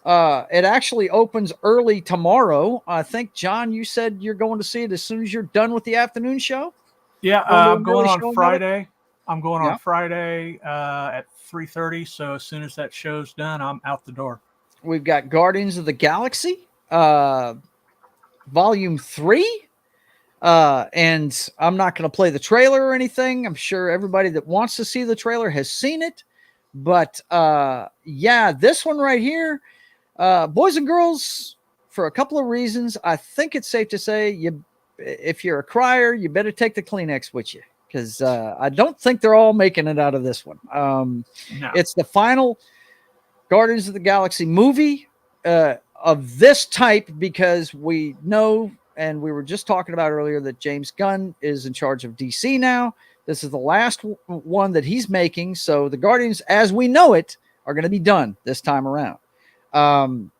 It actually opens early tomorrow. I think, John, you said you're going to see it as soon as you're done with the afternoon show? Yeah, I'm going on Friday. I'm going on Friday at 3:30. So as soon as that show's done, I'm out the door. We've got Guardians of the Galaxy, Volume 3. And I'm not going to play the trailer or anything. I'm sure everybody that wants to see the trailer has seen it. But, this one right here, boys and girls, for a couple of reasons, I think it's safe to say if you're a crier, you better take the Kleenex with you because I don't think they're all making it out of this one. No. It's the final Guardians of the Galaxy movie of this type because we know, and we were just talking about earlier, that James Gunn is in charge of DC now. This is the last one that he's making. So the Guardians, as we know it, are going to be done this time around. I'm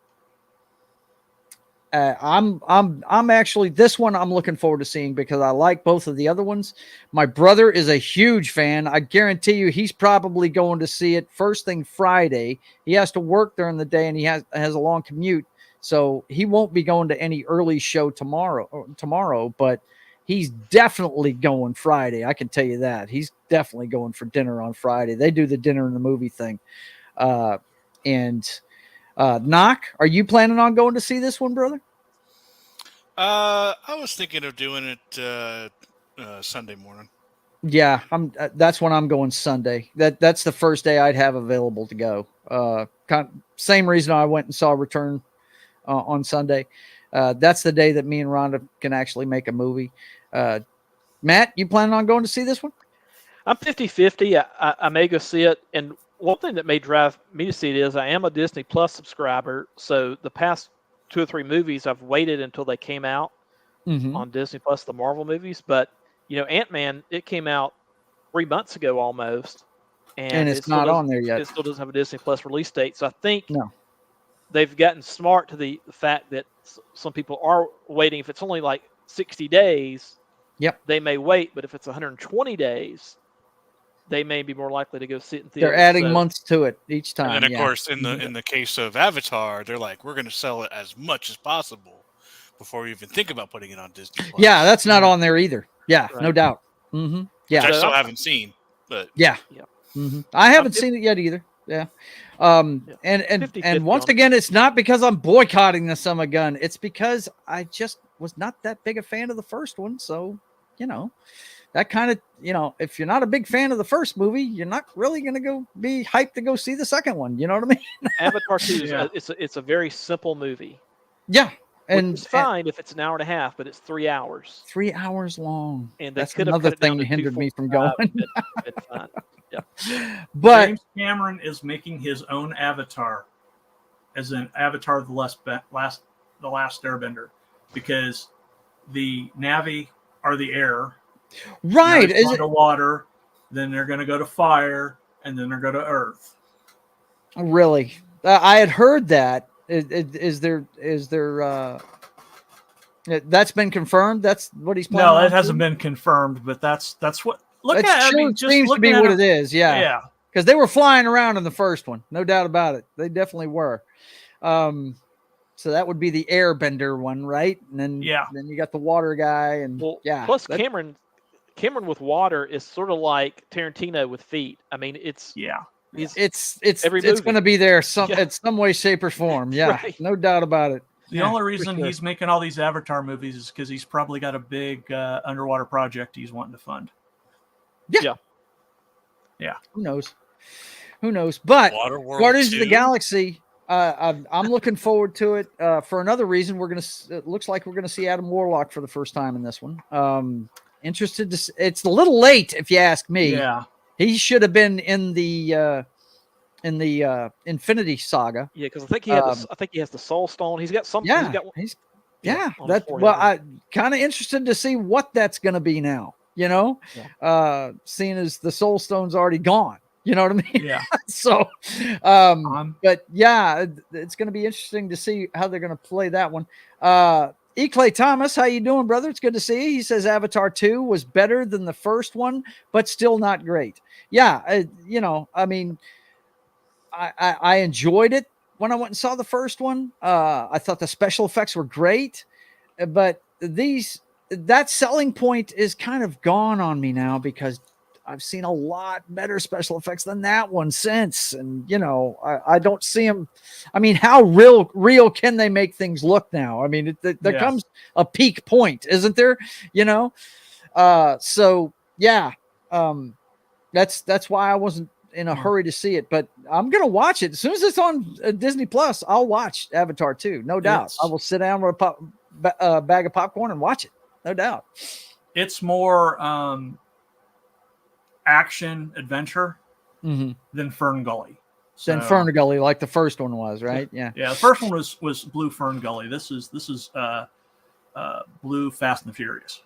actually, this one I'm looking forward to seeing because I like both of the other ones. My brother is a huge fan. I guarantee you he's probably going to see it first thing Friday. He has to work during the day and he has a long commute. So he won't be going to any early show tomorrow, but he's definitely going Friday. I can tell you that. He's definitely going for dinner on Friday. They do the dinner in the movie thing. Knock, are you planning on going to see this one, brother? I was thinking of doing it Sunday morning. Yeah, that's when I'm going Sunday. That's the first day I'd have available to go. Same reason I went and saw Return on Sunday. That's the day that me and Rhonda can actually make a movie. Matt, you planning on going to see this one? I'm 50-50. I may go see it. And one thing that may drive me to see it is I am a Disney Plus subscriber. So the past 2 or 3 movies, I've waited until they came out on Disney Plus, the Marvel movies. But, Ant-Man, it came out 3 months ago almost. And it's not on there yet. It still doesn't have a Disney Plus release date. So I think they've gotten smart to the fact that some people are waiting. If it's only like 60 days, they may wait. But if it's 120 days, they may be more likely to go sit in theaters. They're adding months to it each time. And then, of course, in the case of Avatar, they're like, we're going to sell it as much as possible before we even think about putting it on Disney Plus. Yeah, that's not on there either. Yeah, no doubt. Yeah, which I still haven't seen, but I haven't seen it yet either. Yeah, and once again, it's not because I'm boycotting the Summer Gun. It's because I just was not that big a fan of the first one. So, that kind of, if you're not a big fan of the first movie, you're not really going to go be hyped to go see the second one. You know what I mean? Avatar 2 it's a very simple movie. Yeah. And it's fine if it's an hour and a half, but it's 3 hours. 3 hours long. And that's another thing that hindered me from going. It's fine. Yeah. But James Cameron is making his own Avatar as an Avatar the Last Airbender, because the Na'vi are the air. Right. Is it water? Then they're going to go to fire, and then they're going to earth. Really? I had heard that. Is there? That's been confirmed. That's what he's planning. No, it hasn't been confirmed, but that's what. Look at it. Seems to be what it is. Yeah. Yeah. Because they were flying around in the first one, no doubt about it. They definitely were. So that would be the airbender one, right? And then then you got the water guy, and Plus Cameron with water is sort of like Tarantino with feet. I mean, it's going to be there in some way, shape, or form. Yeah, no doubt about it. The only reason he's making all these Avatar movies is because he's probably got a big underwater project he's wanting to fund. Yeah. Who knows? But Guardians of the Galaxy, I'm looking forward to it. For another reason, it looks like we're gonna see Adam Warlock for the first time in this one. Interested to. It's a little late, if you ask me. Yeah, he should have been in the Infinity Saga. Yeah, because I think he has the Soul Stone. He's got something. Yeah, I'm kind of interested to see what that's going to be now. Seeing as the Soul Stone's already gone. You know what I mean? Yeah. So, but yeah, it's going to be interesting to see how they're going to play that one. E. Clay Thomas, how you doing, brother? It's good to see you. He says Avatar 2 was better than the first one, but still not great. Yeah, I mean, I enjoyed it when I went and saw the first one. I thought the special effects were great, but that selling point is kind of gone on me now because I've seen a lot better special effects than that one since. And, I don't see them. I mean, how real can they make things look now? I mean, there comes a peak point, isn't there? So yeah, that's why I wasn't in a hurry to see it, but I'm going to watch it. As soon as it's on Disney Plus, I'll watch Avatar 2. No doubt. I will sit down with a bag of popcorn and watch it. No doubt. It's more, action adventure than Fern Gully. Than Fern Gully, like the first one was, right? Yeah. Yeah. The first one was Blue Fern Gully. This is Blue Fast and the Furious.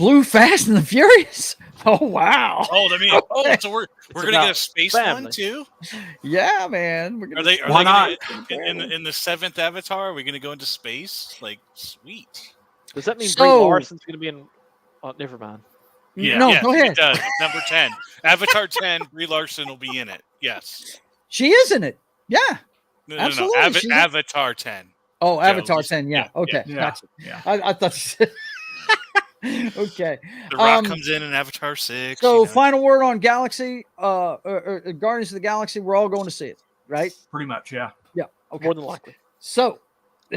Blue Fast and the Furious. Oh wow. Oh, I mean, Okay. so we're gonna about get a space family. one too. Yeah, man. We're Are they Why gonna, not? in the seventh Avatar? Are we gonna go into space? Like, sweet. Does that mean Brie So- Larson's going to be in? Oh, never mind. Yeah, No, yes, go ahead. It does. Number 10, Avatar 10. Brie Larson will be in it. Yes. She is in it. Yeah. No, Absolutely, she's in- Avatar 10. Oh, Joe, Avatar just- 10. Yeah. Okay. Yeah. Gotcha. Yeah. I thought you said. Okay. The Rock comes in Avatar 6. So, final word on Galaxy, or Guardians of the Galaxy. We're all going to see it, right? Pretty much. Yeah. Yeah. Okay. More than likely. So,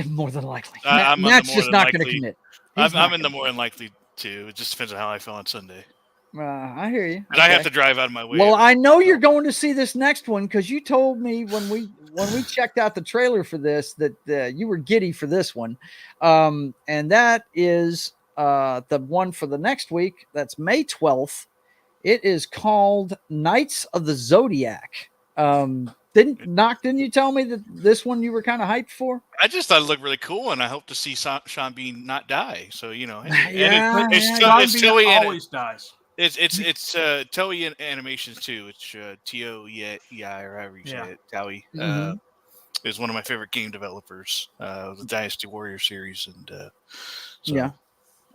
more than likely. I'm on the Matt's more just than not going to likely. commit. I'm in the more than likely too. It just depends on how I feel on Sunday. I hear you. And I have Okay. to drive out of my way. Well, I know you're going to see this next one because you told me when we checked out the trailer for this that you were giddy for this one, and that is the one for the next week. That's May 12th. It is called Knights of the Zodiac. Didn't you tell me that this one you were kind of hyped for? I just thought it looked really cool, and I hope to see Sean Bean not die. So and Yeah, it's Sean it's Bean Toei always dies. It's Toei Animations too. It's Toei or however you say Yeah. it. Toei Mhm. is one of my favorite game developers. The Dynasty Warrior series, and so Yeah.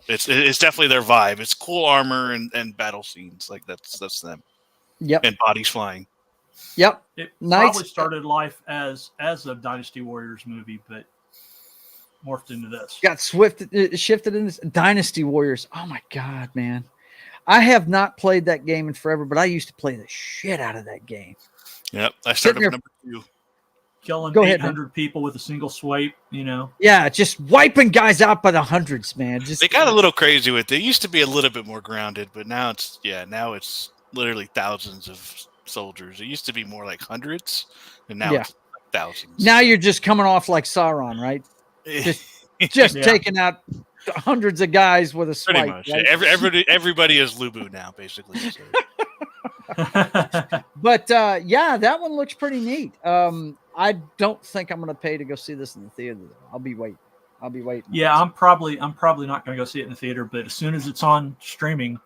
it's definitely their vibe. It's cool armor and battle scenes. Like that's them. Yep. And bodies flying. Yep. It Knights- probably started life as a Dynasty Warriors movie, but morphed into this. Got shifted in this Dynasty Warriors. Oh my god, man. I have not played that game in forever, but I used to play the shit out of that game. Yep, I Sitting started there- with number 2. Killing Go ahead, man. 800 people with a single swipe, Yeah, just wiping guys out by the hundreds, man. Just They got a little crazy with it. It used to be a little bit more grounded, but now it's literally thousands of soldiers. It used to be more like hundreds, and now Yeah. it's like thousands. now you're just coming off like Sauron, right? Just Yeah. taking out hundreds of guys with a swipe. pretty much. right? Everybody is Lubu now, basically. So. But yeah, that one looks pretty neat. I don't think I'm going to pay to go see this in the theater. Though. I'll be waiting. Yeah, I'm probably not going to go see it in the theater, but as soon as it's on streaming,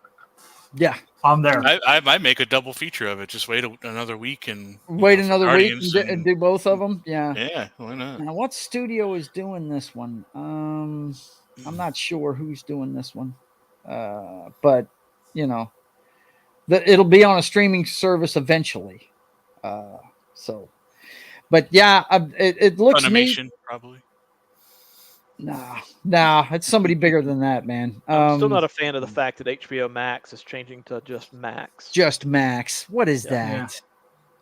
Yeah. I'm there. I might make a double feature of it. Just wait another week and Wait another week Guardians and do both of them. Yeah. Yeah, why not? Now, what studio is doing this one? I'm not sure who's doing this one, but it'll be on a streaming service eventually. So, but yeah, it looks neat. Funimation, probably. Nah, it's somebody bigger than that, man. I'm still not a fan of the fact that HBO Max is changing to just Max. Just Max. What is that? Yeah.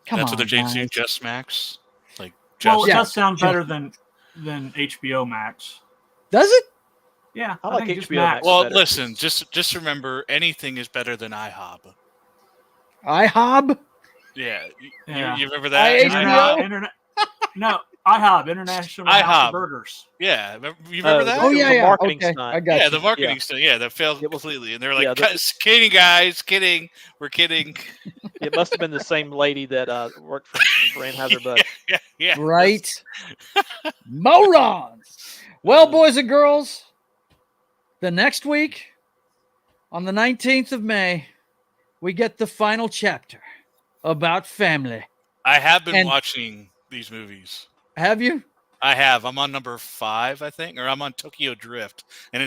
Come That's on, what they're changing guys. to, just Max. Like Well, just it Yeah. does sound better than HBO Max. Does it? Yeah, I like think just HBO Max. well, better. listen, just remember, anything is better than IHOB. IHOB? Yeah, Yeah. you remember that? HBO? No, IHOB, International House IHOB. of Burgers. Yeah, you remember that? Oh, It was yeah, a yeah. marketing Okay, stunt. I got Yeah, you. the marketing stuff. Yeah, that failed It was- completely, and they're like, yeah, "Kidding, guys, kidding. We're kidding." It must have been the same lady that worked for Anheuser-Busch. yeah. Right? Morons. Well, boys and girls, the next week, on the 19th of May, we get the final chapter about family. I have been And- watching these movies. Have you? I have. I'm on number 5, I think, or I'm on Tokyo Drift, and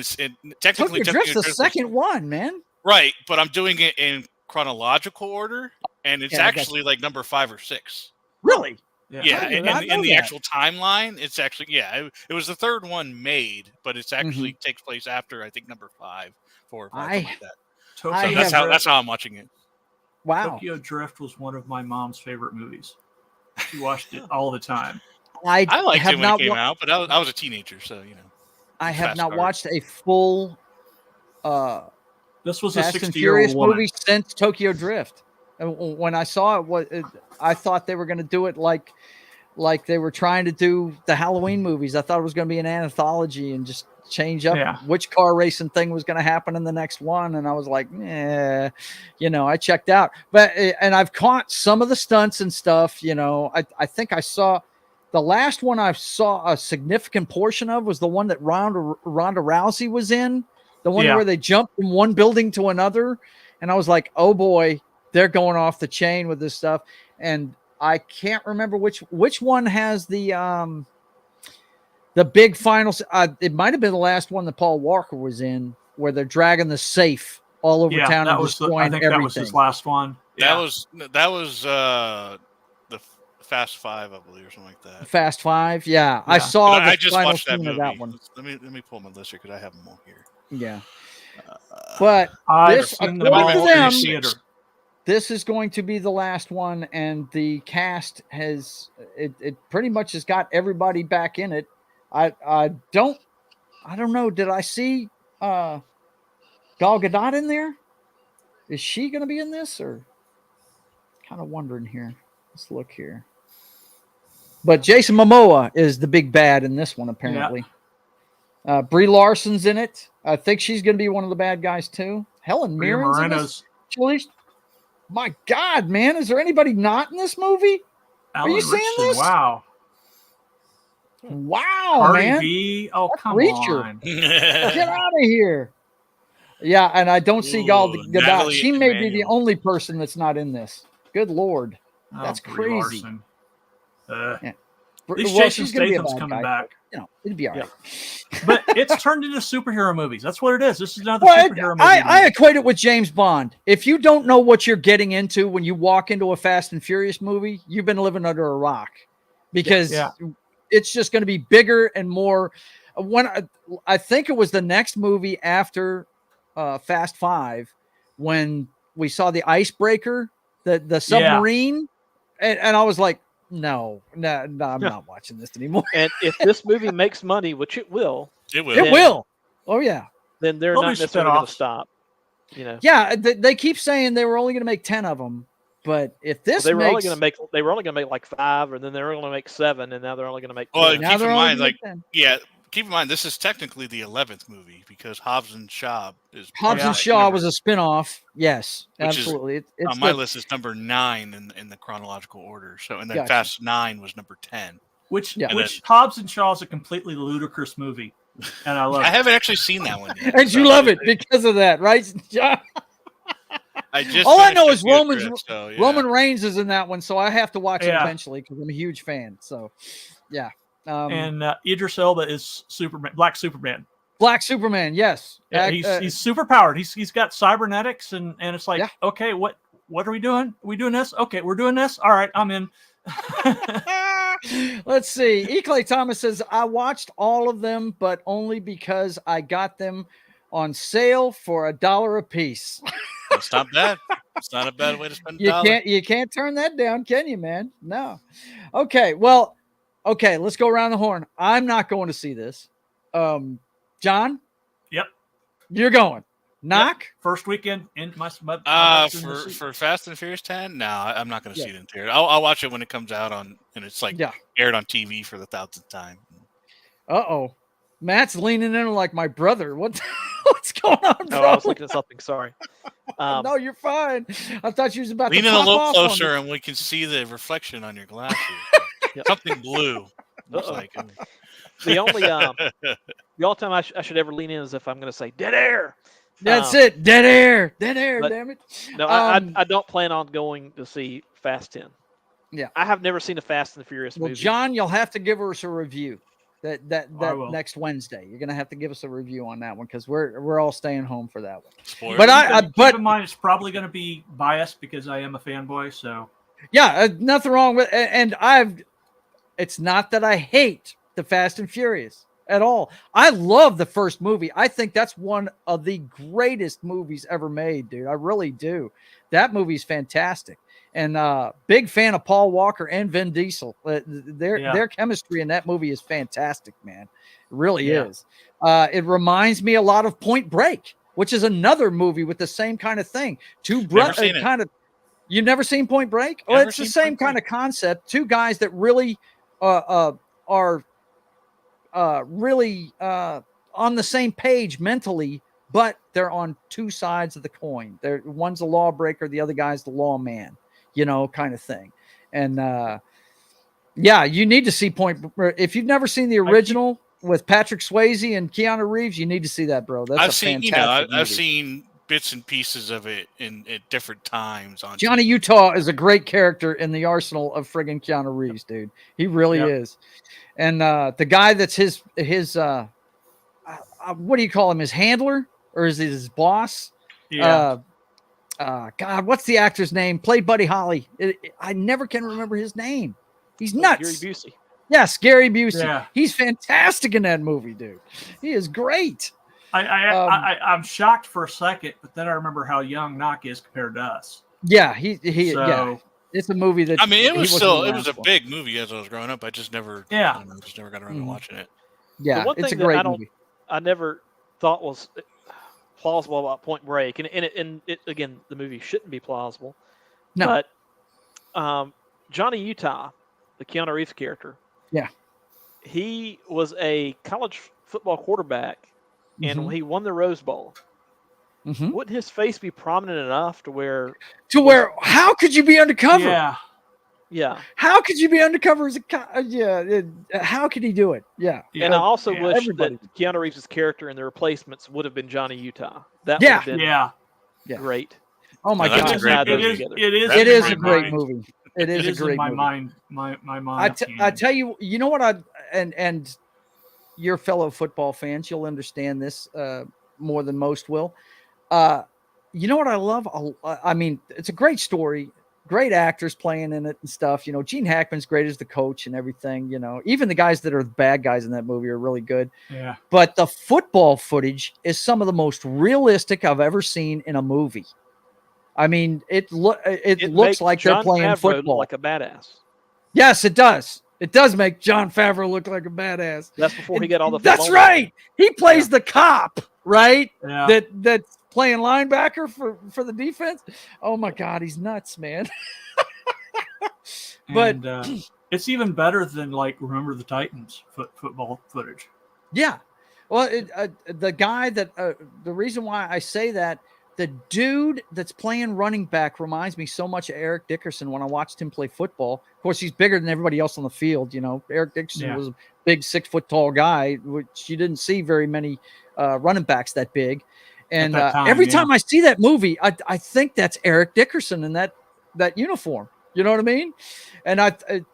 technically Tokyo Drift's the Drift second one, man. right? But I'm doing it in chronological order, and it's Yeah, I got actually like number 5 or 6. Really? Yeah, I did not in know the that. actual timeline, it's actually it was the third one made, but it's actually takes place after I think number 5, 4, or 5, something like that. Tokyo I So have- that's how I'm watching it. Wow. Tokyo Drift was one of my mom's favorite movies. She watched it all the time. I liked have it when not it came out, but I was a teenager, so I have fast not forward. watched a full This was a Fast and 60-year-old Furious woman. movie since Tokyo Drift. And when I saw it, I thought they were going to do it like they were trying to do the Halloween movies. I thought it was going to be an anthology and just change up Yeah. which car racing thing was going to happen in the next one. And I was like, I checked out. And I've caught some of the stunts and stuff. I think I saw the last one I saw a significant portion of was the one that Ronda Rousey was in. the one where they jump from one building to another, and I was like, oh boy, they're going off the chain with this stuff. And I can't remember which one has the big final. It might have been the last one that Paul Walker was in, where they're dragging the safe all over town and destroying everything. That was his last one. That was the Fast Five, I believe, or something like that. Fast Five, yeah. I saw the just final watched that scene movie. of that one. Let me pull my list here because I have them all here. Yeah, but I've seen them all in the theater. This is going to be the last one, and the cast has it pretty much has got everybody back in it. I don't know. Did I see Gal Gadot in there? Is she going to be in this, or kind of wondering here? Let's look here. But Jason Momoa is the big bad in this one, apparently. Yeah. Brie Larson's in it. I think she's going to be one of the bad guys too. Helen Mirren's in this. My God, man, is there anybody not in this movie? Alan Are you seeing this? Wow. Wow, Cardi man. B. Oh, That's come Reacher. on. Get out of here. Yeah, and I don't see Gal Gadot. She may be the only person that's not in this. Good Lord. That's crazy. Yeah. At least Jason Statham's coming back. You know, it'd be all right. But it's turned into superhero movies. That's what it is. This is another superhero movie. I equate it with James Bond. If you don't know what you're getting into when you walk into a Fast and Furious movie, you've been living under a rock, because it's just going to be bigger and more. When I think it was the next movie after Fast 5, when we saw the icebreaker, the submarine, and I was like, no, I'm not watching this anymore. And if this movie makes money, which it will. It will. Oh yeah. Then they're not necessarily going to stop. You know. Yeah, they keep saying they were only going to make 10 of them, but if this they were only going to make like 5, and then they were going to make 7, and now they're only going to make 10. Well, keep in mind, this is technically the 11th movie, because Hobbs and Shaw is was a spin-off. Yes, absolutely. It's on my list is number 9 in the chronological order. So, and then Fast 9 was number 10. Which Hobbs and Shaw is a completely ludicrous movie, and I love it. I haven't actually seen that one yet. And you love it because of that, right, John? All I know is Roman Reigns is in that one, so I have to watch it eventually because I'm a huge fan. So, yeah. And Idris Elba is Superman, Black Superman. Black Superman, yes. Yeah, he's super powered. He's got cybernetics, and it's like, okay, what are we doing? Are we doing this? Okay, we're doing this. All right, I'm in. Let's see. E. Clay Thomas says, I watched all of them, but only because I got them on sale for $1 a piece. That's not bad. It's not a bad way to spend $1. You can't turn that down, can you, man? No. Okay, well. Okay, let's go around the horn. I'm not going to see this. John? Yep. You're going. Knock? Yep. First weekend in my for Fast and Furious 10? No, I'm not going to see it in theater. I'll watch it when it comes out and it's like aired on TV for the 1,000th time. Uh-oh. Matt's leaning in like my brother. What's going on, bro? No, I was looking at something. Sorry. No, you're fine. I thought you was about lean to in a little closer and we can see the reflection on your glasses. Something blue. Like, the only time I should ever lean in is if I'm going to say dead air. That's it. Dead air. Dead air. Damn it. No, I don't plan on going to see Fast 10. Yeah, I have never seen a Fast and the Furious movie. Well, John, you'll have to give us a review. That next Wednesday, you're gonna have to give us a review on that one because we're all staying home for that one. Spoiler. But keep in mind it's probably going to be biased because I am a fanboy. So yeah, nothing wrong with and It's not that I hate the Fast and Furious at all. I love the first movie. I think that's one of the greatest movies ever made, dude. I really do. That movie's fantastic. And big fan of Paul Walker and Vin Diesel. Their chemistry in that movie is fantastic, man. It really is. It reminds me a lot of Point Break, which is another movie with the same kind of thing. You've never seen Point Break? Well, it's the same kind of concept. Two guys that really are really on the same page mentally, but they're on two sides of the coin. One's a lawbreaker, the other guy's the lawman, kind of thing. And you need to see Point. If you've never seen the original with Patrick Swayze and Keanu Reeves. You need to see that, bro. That's I've a seen, fantastic I've movie. seen bits and pieces of it at different times on Johnny TV. Utah is a great character in the arsenal of friggin' Keanu Reeves, dude. He really is. And the guy that's his what do you call him? His handler, or is it his boss? Yeah. God, what's the actor's name? Played Buddy Holly. I never can remember his name. He's nuts. Gary Busey. Yes, Gary Busey. Yeah. He's fantastic in that movie, dude. He is great. I'm shocked for a second, but then I remember how young Knock is compared to us. Yeah, So- it's a movie that I mean, it was wasn't it was a around for. big movie as I was growing up. I just never, Yeah. just never got around to watching it. Yeah, The one it's a thing that great movie. I never thought was plausible about Point Break, and it again, the movie shouldn't be plausible. No. But Johnny Utah, the Keanu Reeves character, Yeah. he was a college football quarterback, and when he won the Rose Bowl, wouldn't his face be prominent enough to where how could you be undercover? Yeah. How could you be undercover as a how could he do it? Yeah. And I also wish everybody. that Keanu Reeves' character and the replacements would have been Johnny Utah. That would have been great. Oh my No, that's God. a great It is. It is in a my great mind. movie. It is a great in my movie. mind. My mind. I tell you, you know what and your fellow football fans, you'll understand this more than most will. You know what I love? I mean, it's a great story, great actors playing in it and stuff. You know, Gene Hackman's great as the coach and everything. You know, even the guys that are the bad guys in that movie are really good. Yeah. But the football footage is some of the most realistic I've ever seen in a movie. I mean, it looks like they're playing Favreau football. like a badass. Yes, it does. It does make Jon Favreau look like a badass. That's before he got all the. That's football right. He plays the cop, right? Yeah. That's playing linebacker for the defense. Oh my God, he's nuts, man. But And, it's even better than like Remember the Titans football footage. yeah, well, the guy that the reason why I say that, the dude that's playing running back reminds me so much of Eric Dickerson when I watched him play football. Of course, he's bigger than everybody else on the field. You know, Eric Dickerson was a big 6 foot tall guy, which you didn't see very many running backs that big. And every time I see that movie, I think that's Eric Dickerson in that uniform. You know what I mean? And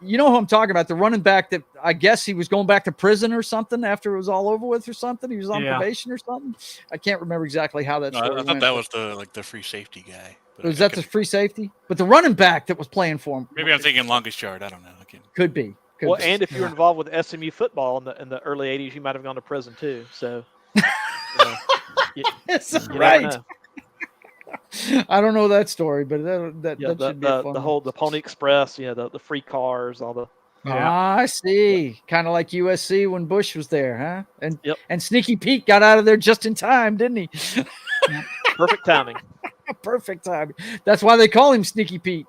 you know who I'm talking about, the running back that I guess he was going back to prison or something after it was all over with or something. He was on probation or something. I can't remember exactly how that story I thought went. that was the free safety guy. Was that the free safety? But the running back that was playing for him. Maybe I'm thinking longest yard. I don't know. Could be. Well, and if you're involved with SMU football in the early '80s, you might have gone to prison too. So, you right. never know. I don't know that story, but that should be fun. The Pony Express, the free cars, all the. I see. Kind of like USC when Bush was there, huh? And Sneaky Pete got out of there just in time, didn't he? Perfect timing. Perfect timing. That's why they call him Sneaky Pete.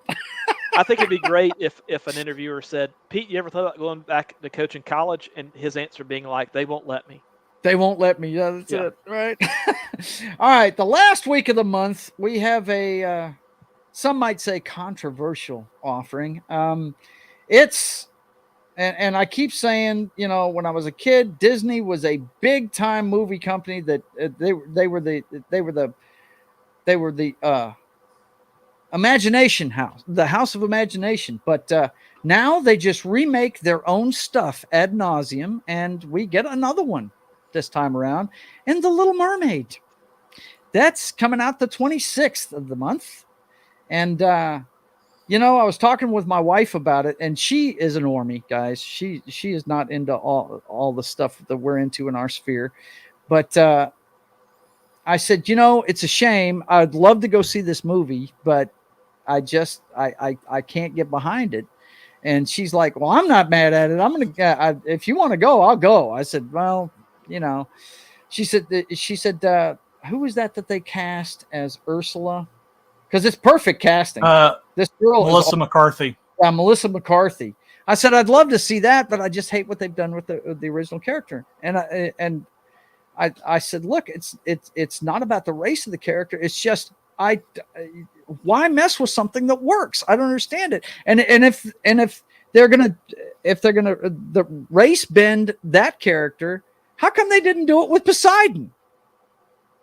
I think it'd be great if an interviewer said, "Pete, you ever thought about going back to coach in college?" And his answer being like, "They won't let me." They won't let me. Yeah, that's it. Right. All right. The last week of the month, we have a, some might say controversial offering. It's, and I keep saying, when I was a kid, Disney was a big time movie company that they were the Imagination House, the House of Imagination. But now they just remake their own stuff ad nauseum, and we get another one this time around, and The Little Mermaid. That's coming out the 26th of the month. And, I was talking with my wife about it, and she is a normie, guys. She is not into all the stuff that we're into in our sphere. But I said, it's a shame. I'd love to go see this movie, but I can't get behind it. And she's like, well, I'm not mad at it. I'm going to, if you want to go, I'll go. I said, well, she said, who was that they cast as Ursula? Because it's perfect casting. This girl, Melissa McCarthy. Yeah, Melissa McCarthy. I said, I'd love to see that, but I just hate what they've done with the original character. And I said, look, it's not about the race of the character. It's just, why mess with something that works? I don't understand it. And if they're gonna the race bend that character, How come they didn't do it with Poseidon?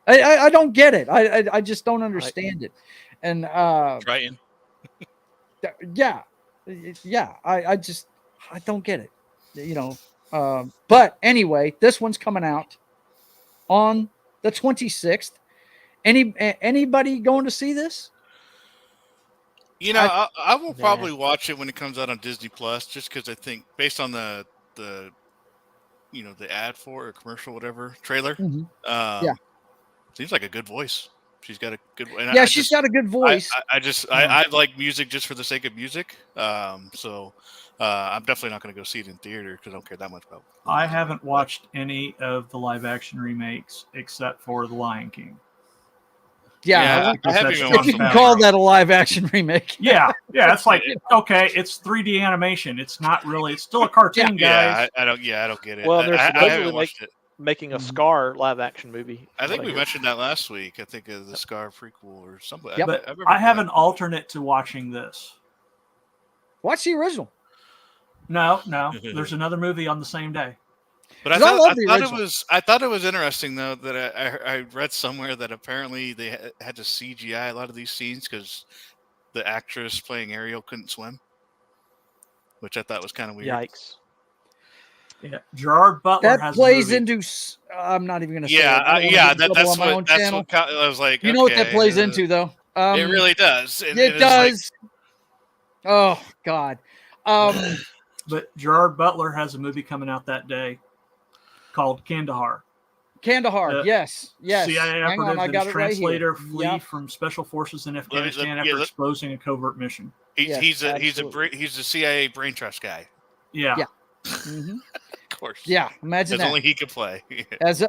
I don't get it. I just don't understand it. And Triton. yeah, I don't get it. But anyway, this one's coming out on the 26th. Anybody going to see this? I will probably watch it when it comes out on Disney Plus, just because I think based on the the ad for or commercial, whatever trailer, seems like a good voice. She's got a good. And she's got a good voice. I like music just for the sake of music. So I'm definitely not going to go see it in theater because I don't care that much about. I haven't watched any of the live action remakes except for The Lion King. Yeah, I haven't even if watched you can call that a live action remake. Yeah, it's like okay, it's 3D animation. It's not really. It's still a cartoon, guys. I don't get it. Well, they're I haven't supposedly watched it. making a Scar live action movie. I think we mentioned that last week. I think the Scar prequel or something. Yep. But I have an alternate to watching this. Watch the original. No. There's another movie on the same day. But I thought it was interesting though that I read somewhere that apparently they had to CGI a lot of these scenes because the actress playing Ariel couldn't swim, which I thought was kind of weird. Yikes! Yeah, Gerard Butler that has plays a movie. into. I'm not even going to say. That's what I was like. You know what that plays into though. It really does. It does. Oh God. But Gerard Butler has a movie coming out that day called Kandahar. Yes. CIA Hang on, operative I and got his it right translator here. flee from special forces in Afghanistan after exposing a covert mission. He's a CIA brain trust guy. Yeah. Mm-hmm. Of course. Yeah, imagine that. Only he could play. As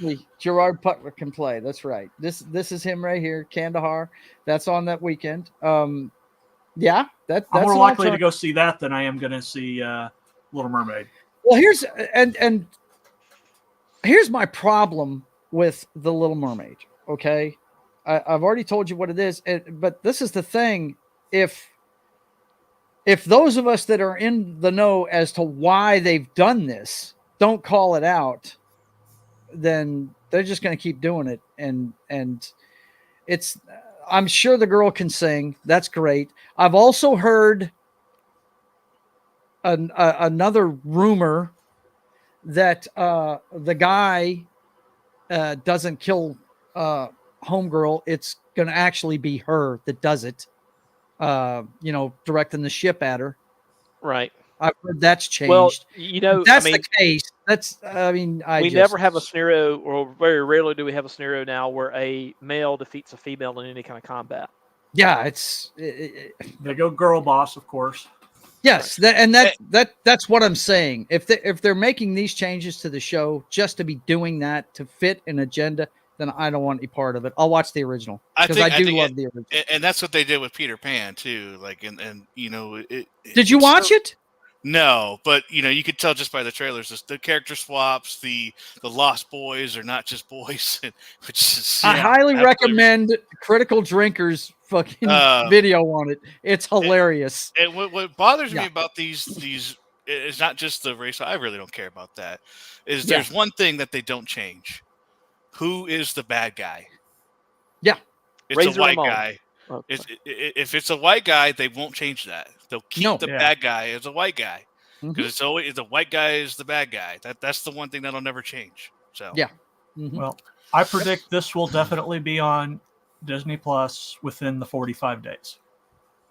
only Gerard Butler can play. That's right. This is him right here, Kandahar. That's on that weekend. That's I'm more likely to go see that than I am going to see Little Mermaid. Well, here's my problem with the Little Mermaid. Okay, I've already told you what it is, but this is the thing. If those of us that are in the know as to why they've done this don't call it out, then they're just going to keep doing it. And it's, I'm sure the girl can sing. That's great. I've also heard another rumor that the guy doesn't kill Homegirl. It's going to actually be her that does it. Directing the ship at her. Right. I've heard that's changed. Well, if that's the case. We never have a scenario, or very rarely do we have a scenario now where a male defeats a female in any kind of combat. Yeah, they go girl boss, of course. Yes, that's what I'm saying. If they're making these changes to the show just to be doing that to fit an agenda, then I don't want any part of it. I'll watch the original because I do love the original. And that's what they did with Peter Pan too. Like, and did you watch it? No, but you could tell just by the trailers. The character swaps, the Lost Boys are not just boys. Which is, I highly recommend Critical Drinkers fucking video on it. It's hilarious. And what bothers me about these is not just the race. I really don't care about that. There's one thing that they don't change. Who is the bad guy? Yeah. It's a white guy. Okay. If it's a white guy, they won't change that. They'll keep the bad guy as a white guy. Because it's always the white guy is the bad guy. That's the one thing that'll never change. So yeah. Well, I predict this will definitely be on Disney Plus within the 45 days.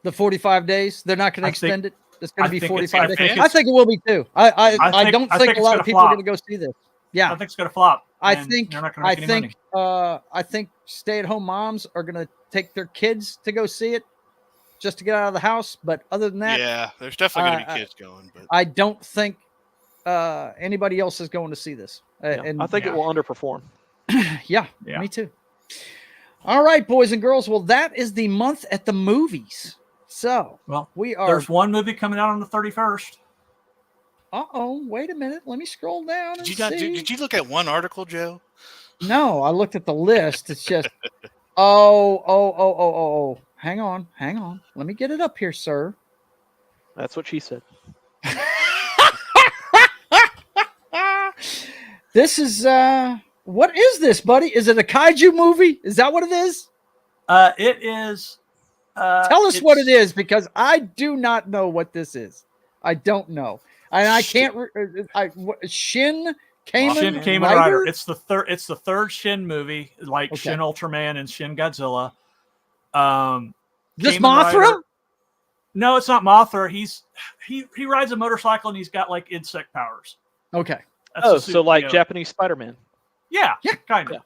The 45 days? They're not going to extend it? It's going to be 45 days. I think it will be too. I don't think a lot of people are going to go see this. Yeah. I think it's going to flop. I think stay-at-home moms are going to take their kids to go see it just to get out of the house. But other than that, yeah, there's definitely going to be kids going. But I don't think anybody else is going to see this. And I think it will underperform. Yeah, me too. All right, boys and girls. Well, that is the month at the movies. So, there's one movie coming out on the 31st. Wait a minute. Let me scroll down. Did you look at one article, Joe? No, I looked at the list. It's just, oh. Hang on. Let me get it up here, sir. That's what she said. This is what is this, buddy? Is it a kaiju movie? Is that what it is? It is. Tell us what it is, because I do not know what this is. I don't know, and I can't. Shin Kamen Rider. It's the third. It's the third Shin movie, like Shin Ultraman and Shin Godzilla. This Mothra? Rider, no, it's not Mothra. He rides a motorcycle and he's got like insect powers. Okay. So like Japanese Spider-Man. Yeah, kind of.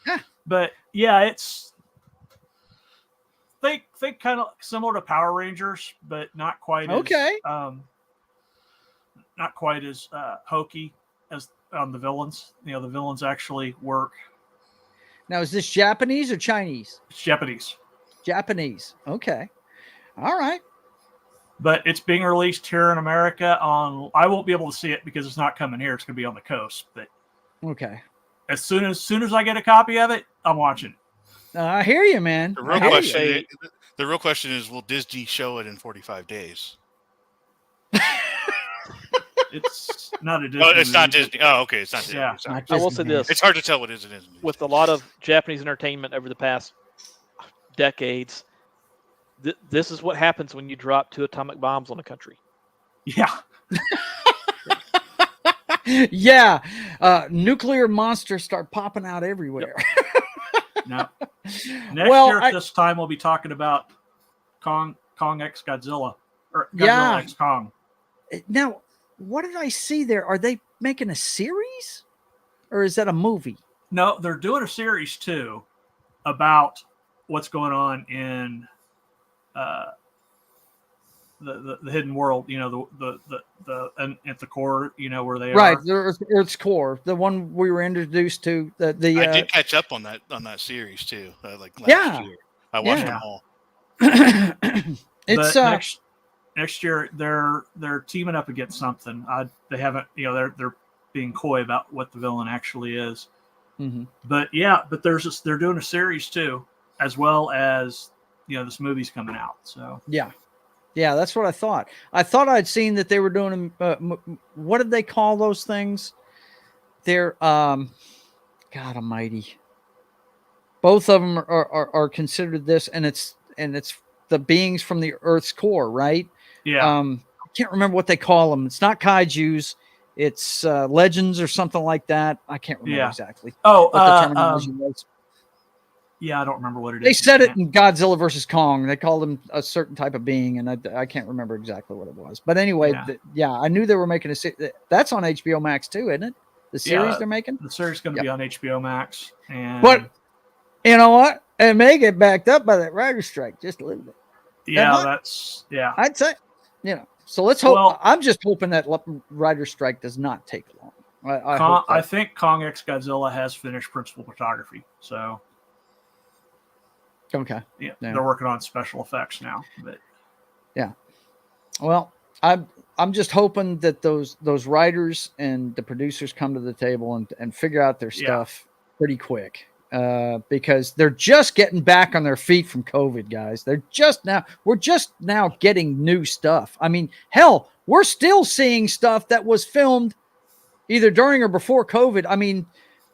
Yeah. But yeah, it's think kind of similar to Power Rangers, but not quite not quite as hokey as on the villains. The villains actually work. Now, is this Japanese or Chinese? It's Japanese. Japanese. Okay. All right. But it's being released here in America on. I won't be able to see it because it's not coming here. It's going to be on the coast. But okay. As soon as I get a copy of it, I'm watching it. I hear you, man. The real question is, will Disney show it in 45 days? It's not a Disney. Oh, it's not movie. Disney. Oh, okay. It's not Disney. Yeah. Sorry. I will say this. It's hard to tell what is and isn't. With a lot of Japanese entertainment over the past decades, this is what happens when you drop 2 atomic bombs on a country. Yeah. Yeah. Nuclear monsters start popping out everywhere. Yep. No. Next year at this time, we'll be talking about Kong X Godzilla. Or Godzilla X Kong. Now, what did I see there? Are they making a series? Or is that a movie? No, they're doing a series too about what's going on in the hidden world, the at the core, where they are. Right, Earth's core, the one we were introduced to. I did catch up on that series too. Like last year, I watched them all. It's next year they're teaming up against something. They haven't, they're being coy about what the villain actually is. Mm-hmm. But they're doing a series too, as well as this movie's coming out. So yeah, that's what I thought. I thought I'd seen that they were doing what did they call those things? They're God Almighty. Both of them are considered this, and it's the beings from the Earth's core, right? Yeah. I can't remember what they call them. It's not kaijus. It's legends or something like that. I can't remember exactly. Oh, what the terminology was. Yeah, I don't remember what it is. They said it in Godzilla versus Kong. They called him a certain type of being, and I can't remember exactly what it was. But anyway, I knew they were making that's on HBO Max too, isn't it? The series they're making? The series is going to be on HBO Max. But you know what? It may get backed up by that writer's strike just a little bit. Yeah, I'd say, so let's hope. Well, I'm just hoping that writer's strike does not take long. I think Kong X Godzilla has finished principal photography. So. Okay. Yeah, they're working on special effects now. But yeah. Well, I'm just hoping that those writers and the producers come to the table and figure out their stuff pretty quick. Because they're just getting back on their feet from COVID, guys. We're just now getting new stuff. I mean, hell, we're still seeing stuff that was filmed either during or before COVID. I mean,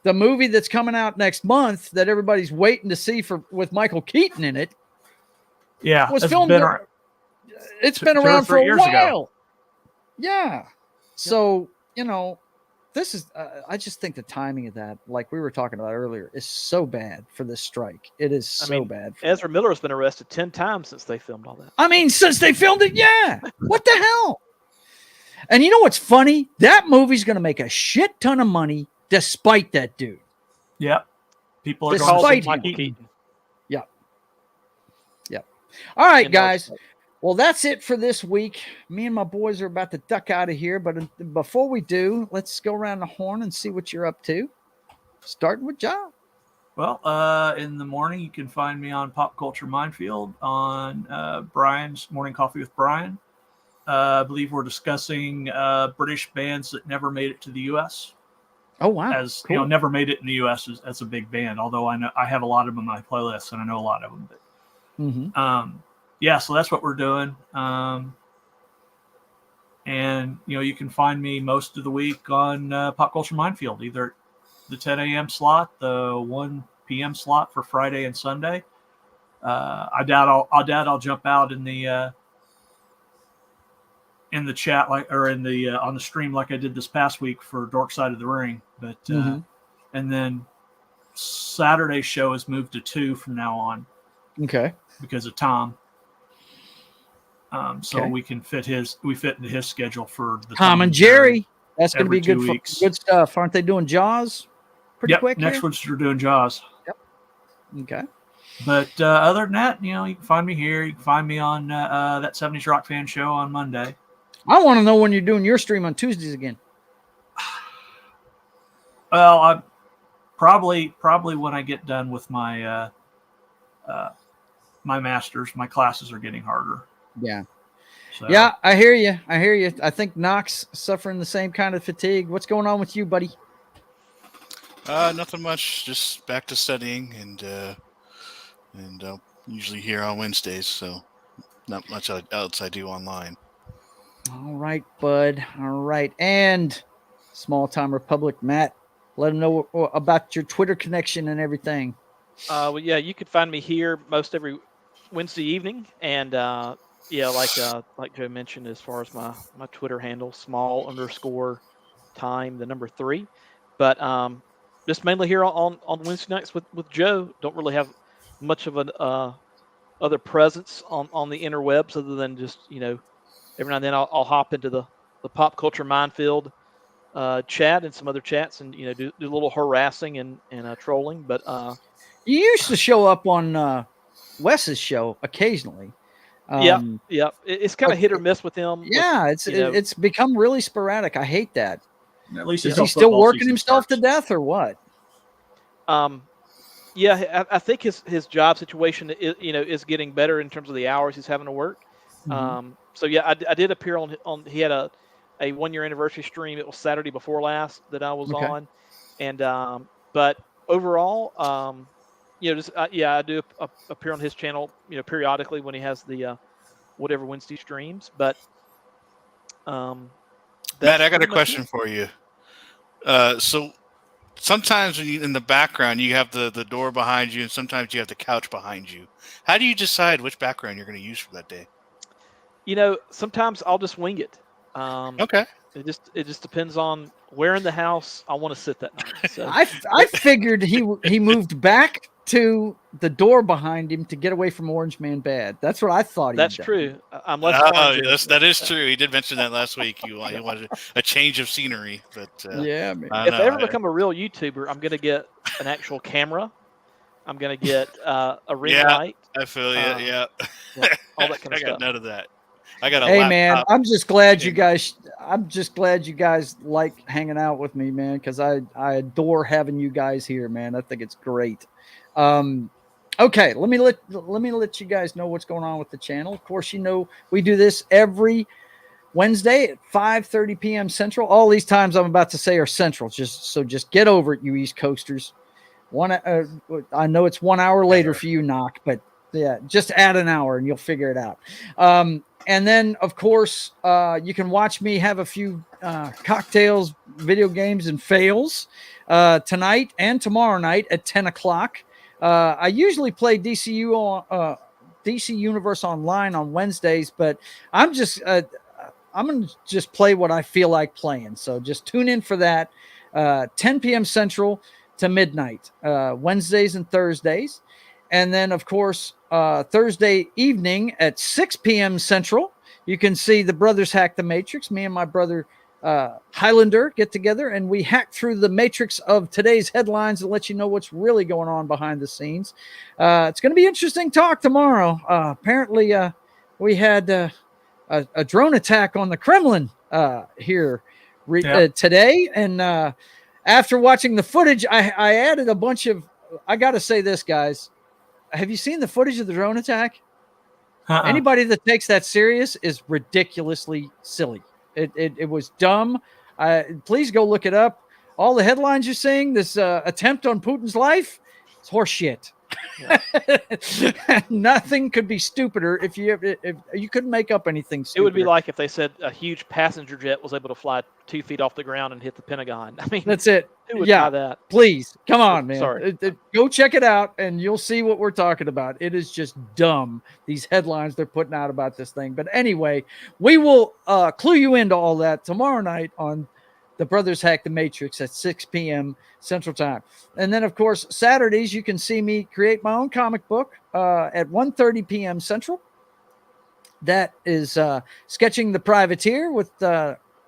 the movie that's coming out next month that everybody's waiting to see with Michael Keaton in it. Yeah. Was filmed. It's been around for a while. Ago. Yeah. So, this is, I just think the timing of that, like we were talking about earlier, is so bad for this strike. It is so bad. Ezra Miller has been arrested 10 times since they filmed all that. I mean, since they filmed it, yeah. What the hell? And you know what's funny? That movie's going to make a shit ton of money despite that dude. Yep. People are going to Michael Keaton. Yep. All right, guys. Well, that's it for this week. Me and my boys are about to duck out of here, but before we do, let's go around the horn and see what you're up to. Starting with John. Well, in the morning, you can find me on Pop Culture Minefield on Brian's Morning Coffee with Brian. I believe we're discussing British bands that never made it to the U.S. Oh, wow. As cool. Never made it in the U.S. as a big band, although I have a lot of them on my playlist and I know a lot of them. But, mm-hmm. Yeah, so that's what we're doing. And, you can find me most of the week on Pop Culture Minefield, either the 10 a.m. slot, the 1 p.m. slot for Friday and Sunday. I doubt I'll jump out in the chat on the stream like I did this past week for Dork Side of the Ring. But and then Saturday's show is moved to 2 from now on. Okay. Because of Tom. So we fit into his schedule for the Tom and Jerry. That's going to be good stuff. Aren't they doing Jaws pretty quick? Next week we're doing Jaws. Yep. Okay. But other than that, you can find me here. You can find me on that 70s Rock Fan Show on Monday. I want to know when you're doing your stream on Tuesdays again. Well, I probably when I get done with my my masters, my classes are getting harder. Yeah. So. Yeah, I hear you. I think Knox suffering the same kind of fatigue. What's going on with you, buddy? Nothing much. Just back to studying and usually here on Wednesdays. So not much else I do online. All right, bud. All right. And Small Time Republic, Matt, let them know about your Twitter connection and everything. Well, yeah, you could find me here most every Wednesday evening. And, like Joe mentioned, as far as my Twitter handle, small_time, 3. But just mainly here on Wednesday nights with Joe. Don't really have much of an other presence on the interwebs other than just, every now and then I'll hop into the Pop Culture Minefield chat and some other chats and, do a little harassing and trolling. But you used to show up on Wes's show occasionally. Yeah. It's kind of hit or miss with him. Yeah, it's become really sporadic. I hate that. At least is he still working himself to death or what? Yeah, I think his job situation is getting better in terms of the hours he's having to work. So yeah, I did appear on. He had a 1-year anniversary stream. It was Saturday before last that I was on, and but overall, I do appear on his channel, periodically when he has the whatever Wednesday streams. But Matt, I got a question for you. So sometimes when in the background you have the door behind you, and sometimes you have the couch behind you. How do you decide which background you're going to use for that day? Sometimes I'll just wing it. Okay. It just depends on where in the house I want to sit that night. So. I figured he moved back to the door behind him to get away from Orange Man Bad. That's what I thought. That's true. I'm less. That is true. He did mention that last week. He wanted a change of scenery, but yeah, man. If I ever become a real YouTuber, I'm gonna get an actual camera. I'm gonna get a ring light. I feel you. Yeah. All that kind of stuff. I got none of that. I got a Hey laptop. man, I'm just glad you guys like hanging out with me, man, because I adore having you guys here, man. I think it's great. Okay, let me let you guys know what's going on with the channel. Of course, we do this every Wednesday at 5:30 p.m. Central. All these times I'm about to say are Central. Just get over it, you East Coasters. I know it's 1 hour later for you, Knock, but yeah, just add an hour and you'll figure it out. And then, of course, you can watch me have a few cocktails, video games, and fails tonight and tomorrow night at 10 o'clock. I usually play DC Universe Online on Wednesdays, but I'm going to just play what I feel like playing. So just tune in for that, 10 p.m. Central to midnight, Wednesdays and Thursdays. And then, of course, Thursday evening at 6 p.m. Central, you can see the Brothers Hack the Matrix. Me and my brother Highlander get together, and we hack through the matrix of today's headlines and let you know what's really going on behind the scenes. It's going to be interesting talk tomorrow. Apparently, we had a drone attack on the Kremlin here today. And after watching the footage, I added a bunch of – I got to say this, guys. Have you seen the footage of the drone attack? Anybody that takes that serious is ridiculously silly. It was dumb. Please go look it up. All the headlines you're seeing, this attempt on Putin's life, it's horse shit. Nothing could be stupider if you couldn't make up anything stupider. It would be like if they said a huge passenger jet was able to fly 2 feet off the ground and hit the Pentagon. I mean, that's it. Who would Yeah, buy that? please come on, man. Sorry. Go check it out, and you'll see what we're talking about. It is just dumb, these headlines they're putting out about this thing. But anyway, we will clue you into all that tomorrow night on The Brothers Hack the Matrix at 6 p.m. Central Time. And then, of course, Saturdays, you can see me create my own comic book at 1:30 p.m. Central. That is Sketching the Privateer with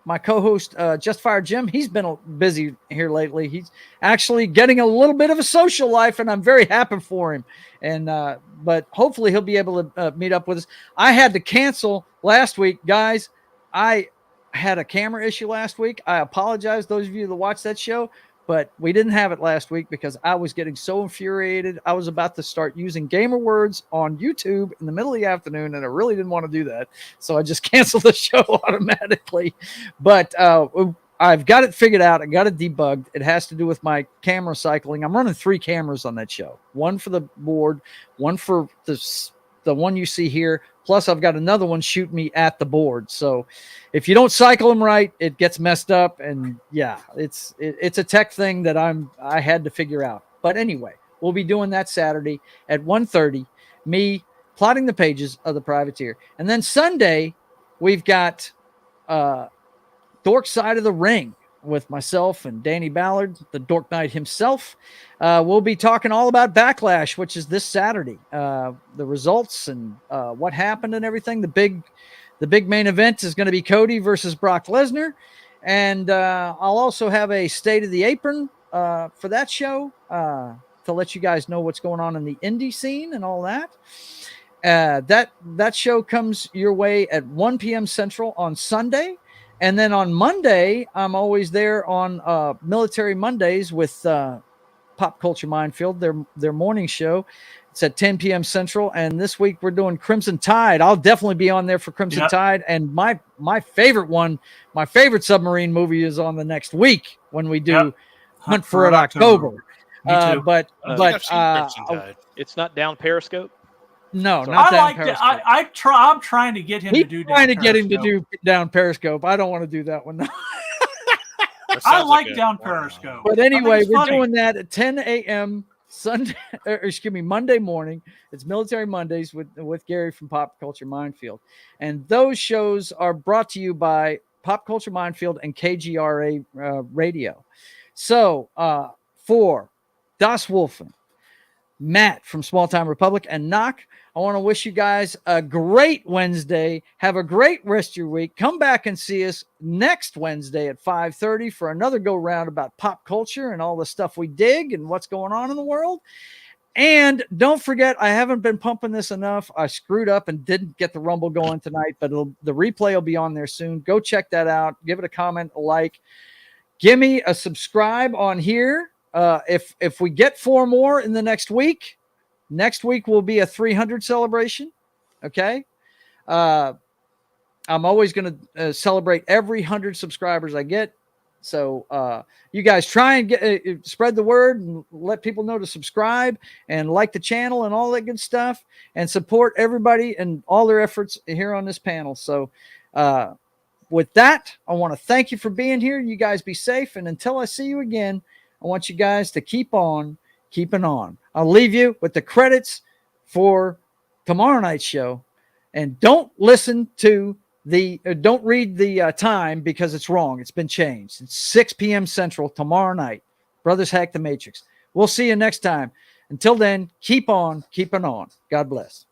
my co-host, Just Fire Jim. He's been busy here lately. He's actually getting a little bit of a social life, and I'm very happy for him. And but hopefully he'll be able to meet up with us. I had to cancel last week, guys. I had a camera issue last week. I apologize, those of you that watched that show, but we didn't have it last week because I was getting so infuriated. I was about to start using gamer words on YouTube in the middle of the afternoon, and I really didn't want to do that. So I just canceled the show automatically. But I've got it figured out. I got it debugged. It has to do with my camera cycling. I'm running 3 cameras on that show. One for the board, one for the one you see here, plus I've got another one shooting me at the board. So if you don't cycle them right, it gets messed up. And yeah, it's a tech thing that I had to figure out. But anyway, we'll be doing that Saturday at 1:30, me plotting the pages of The Privateer. And then Sunday, we've got Dork Side of the Ring with myself and Danny Ballard, the Dork Knight himself. We'll be talking all about Backlash, which is this Saturday. The results and what happened and everything. The big main event is going to be Cody versus Brock Lesnar. And I'll also have a State of the Apron for that show to let you guys know what's going on in the indie scene and all that. That show comes your way at 1 p.m. Central on Sunday. And then on Monday, I'm always there on Military Mondays with Pop Culture Minefield, their morning show. It's at 10 p.m. Central. And this week we're doing Crimson Tide. I'll definitely be on there for Crimson Tide. And my favorite one, my favorite submarine movie is on the next week when we do Hunt for Red October. Me too. But it's not down Periscope. No, not down Periscope. I'm trying to get him to do down Periscope. Get him to do down Periscope. I don't want to do that one. I like down Periscope. But anyway, we're doing that at 10 a.m. Monday morning. It's Military Mondays with Gary from Pop Culture Minefield. And those shows are brought to you by Pop Culture Minefield and KGRA Radio. So for Das Wolfen, Matt from Small Time Republic, and Knock, I want to wish you guys a great Wednesday. Have a great rest of your week. Come back and see us next Wednesday at 5:30 for another go round about pop culture and all the stuff we dig and what's going on in the world. And don't forget, I haven't been pumping this enough. I screwed up and didn't get the Rumble going tonight, but the replay will be on there soon. Go check that out. Give it a comment, a like. Give me a subscribe on here. If we get 4 more in the next week will be a 300 celebration. Okay. I'm always going to celebrate every 100 subscribers I get. So you guys try and get spread the word and let people know to subscribe and like the channel and all that good stuff and support everybody and all their efforts here on this panel. So with that, I want to thank you for being here. You guys be safe. And until I see you again, I want you guys to keep on keeping on. I'll leave you with the credits for tomorrow night's show. And don't read the time because it's wrong. It's been changed. It's 6 p.m. Central tomorrow night. Brothers Hack the Matrix. We'll see you next time. Until then, keep on keeping on. God bless.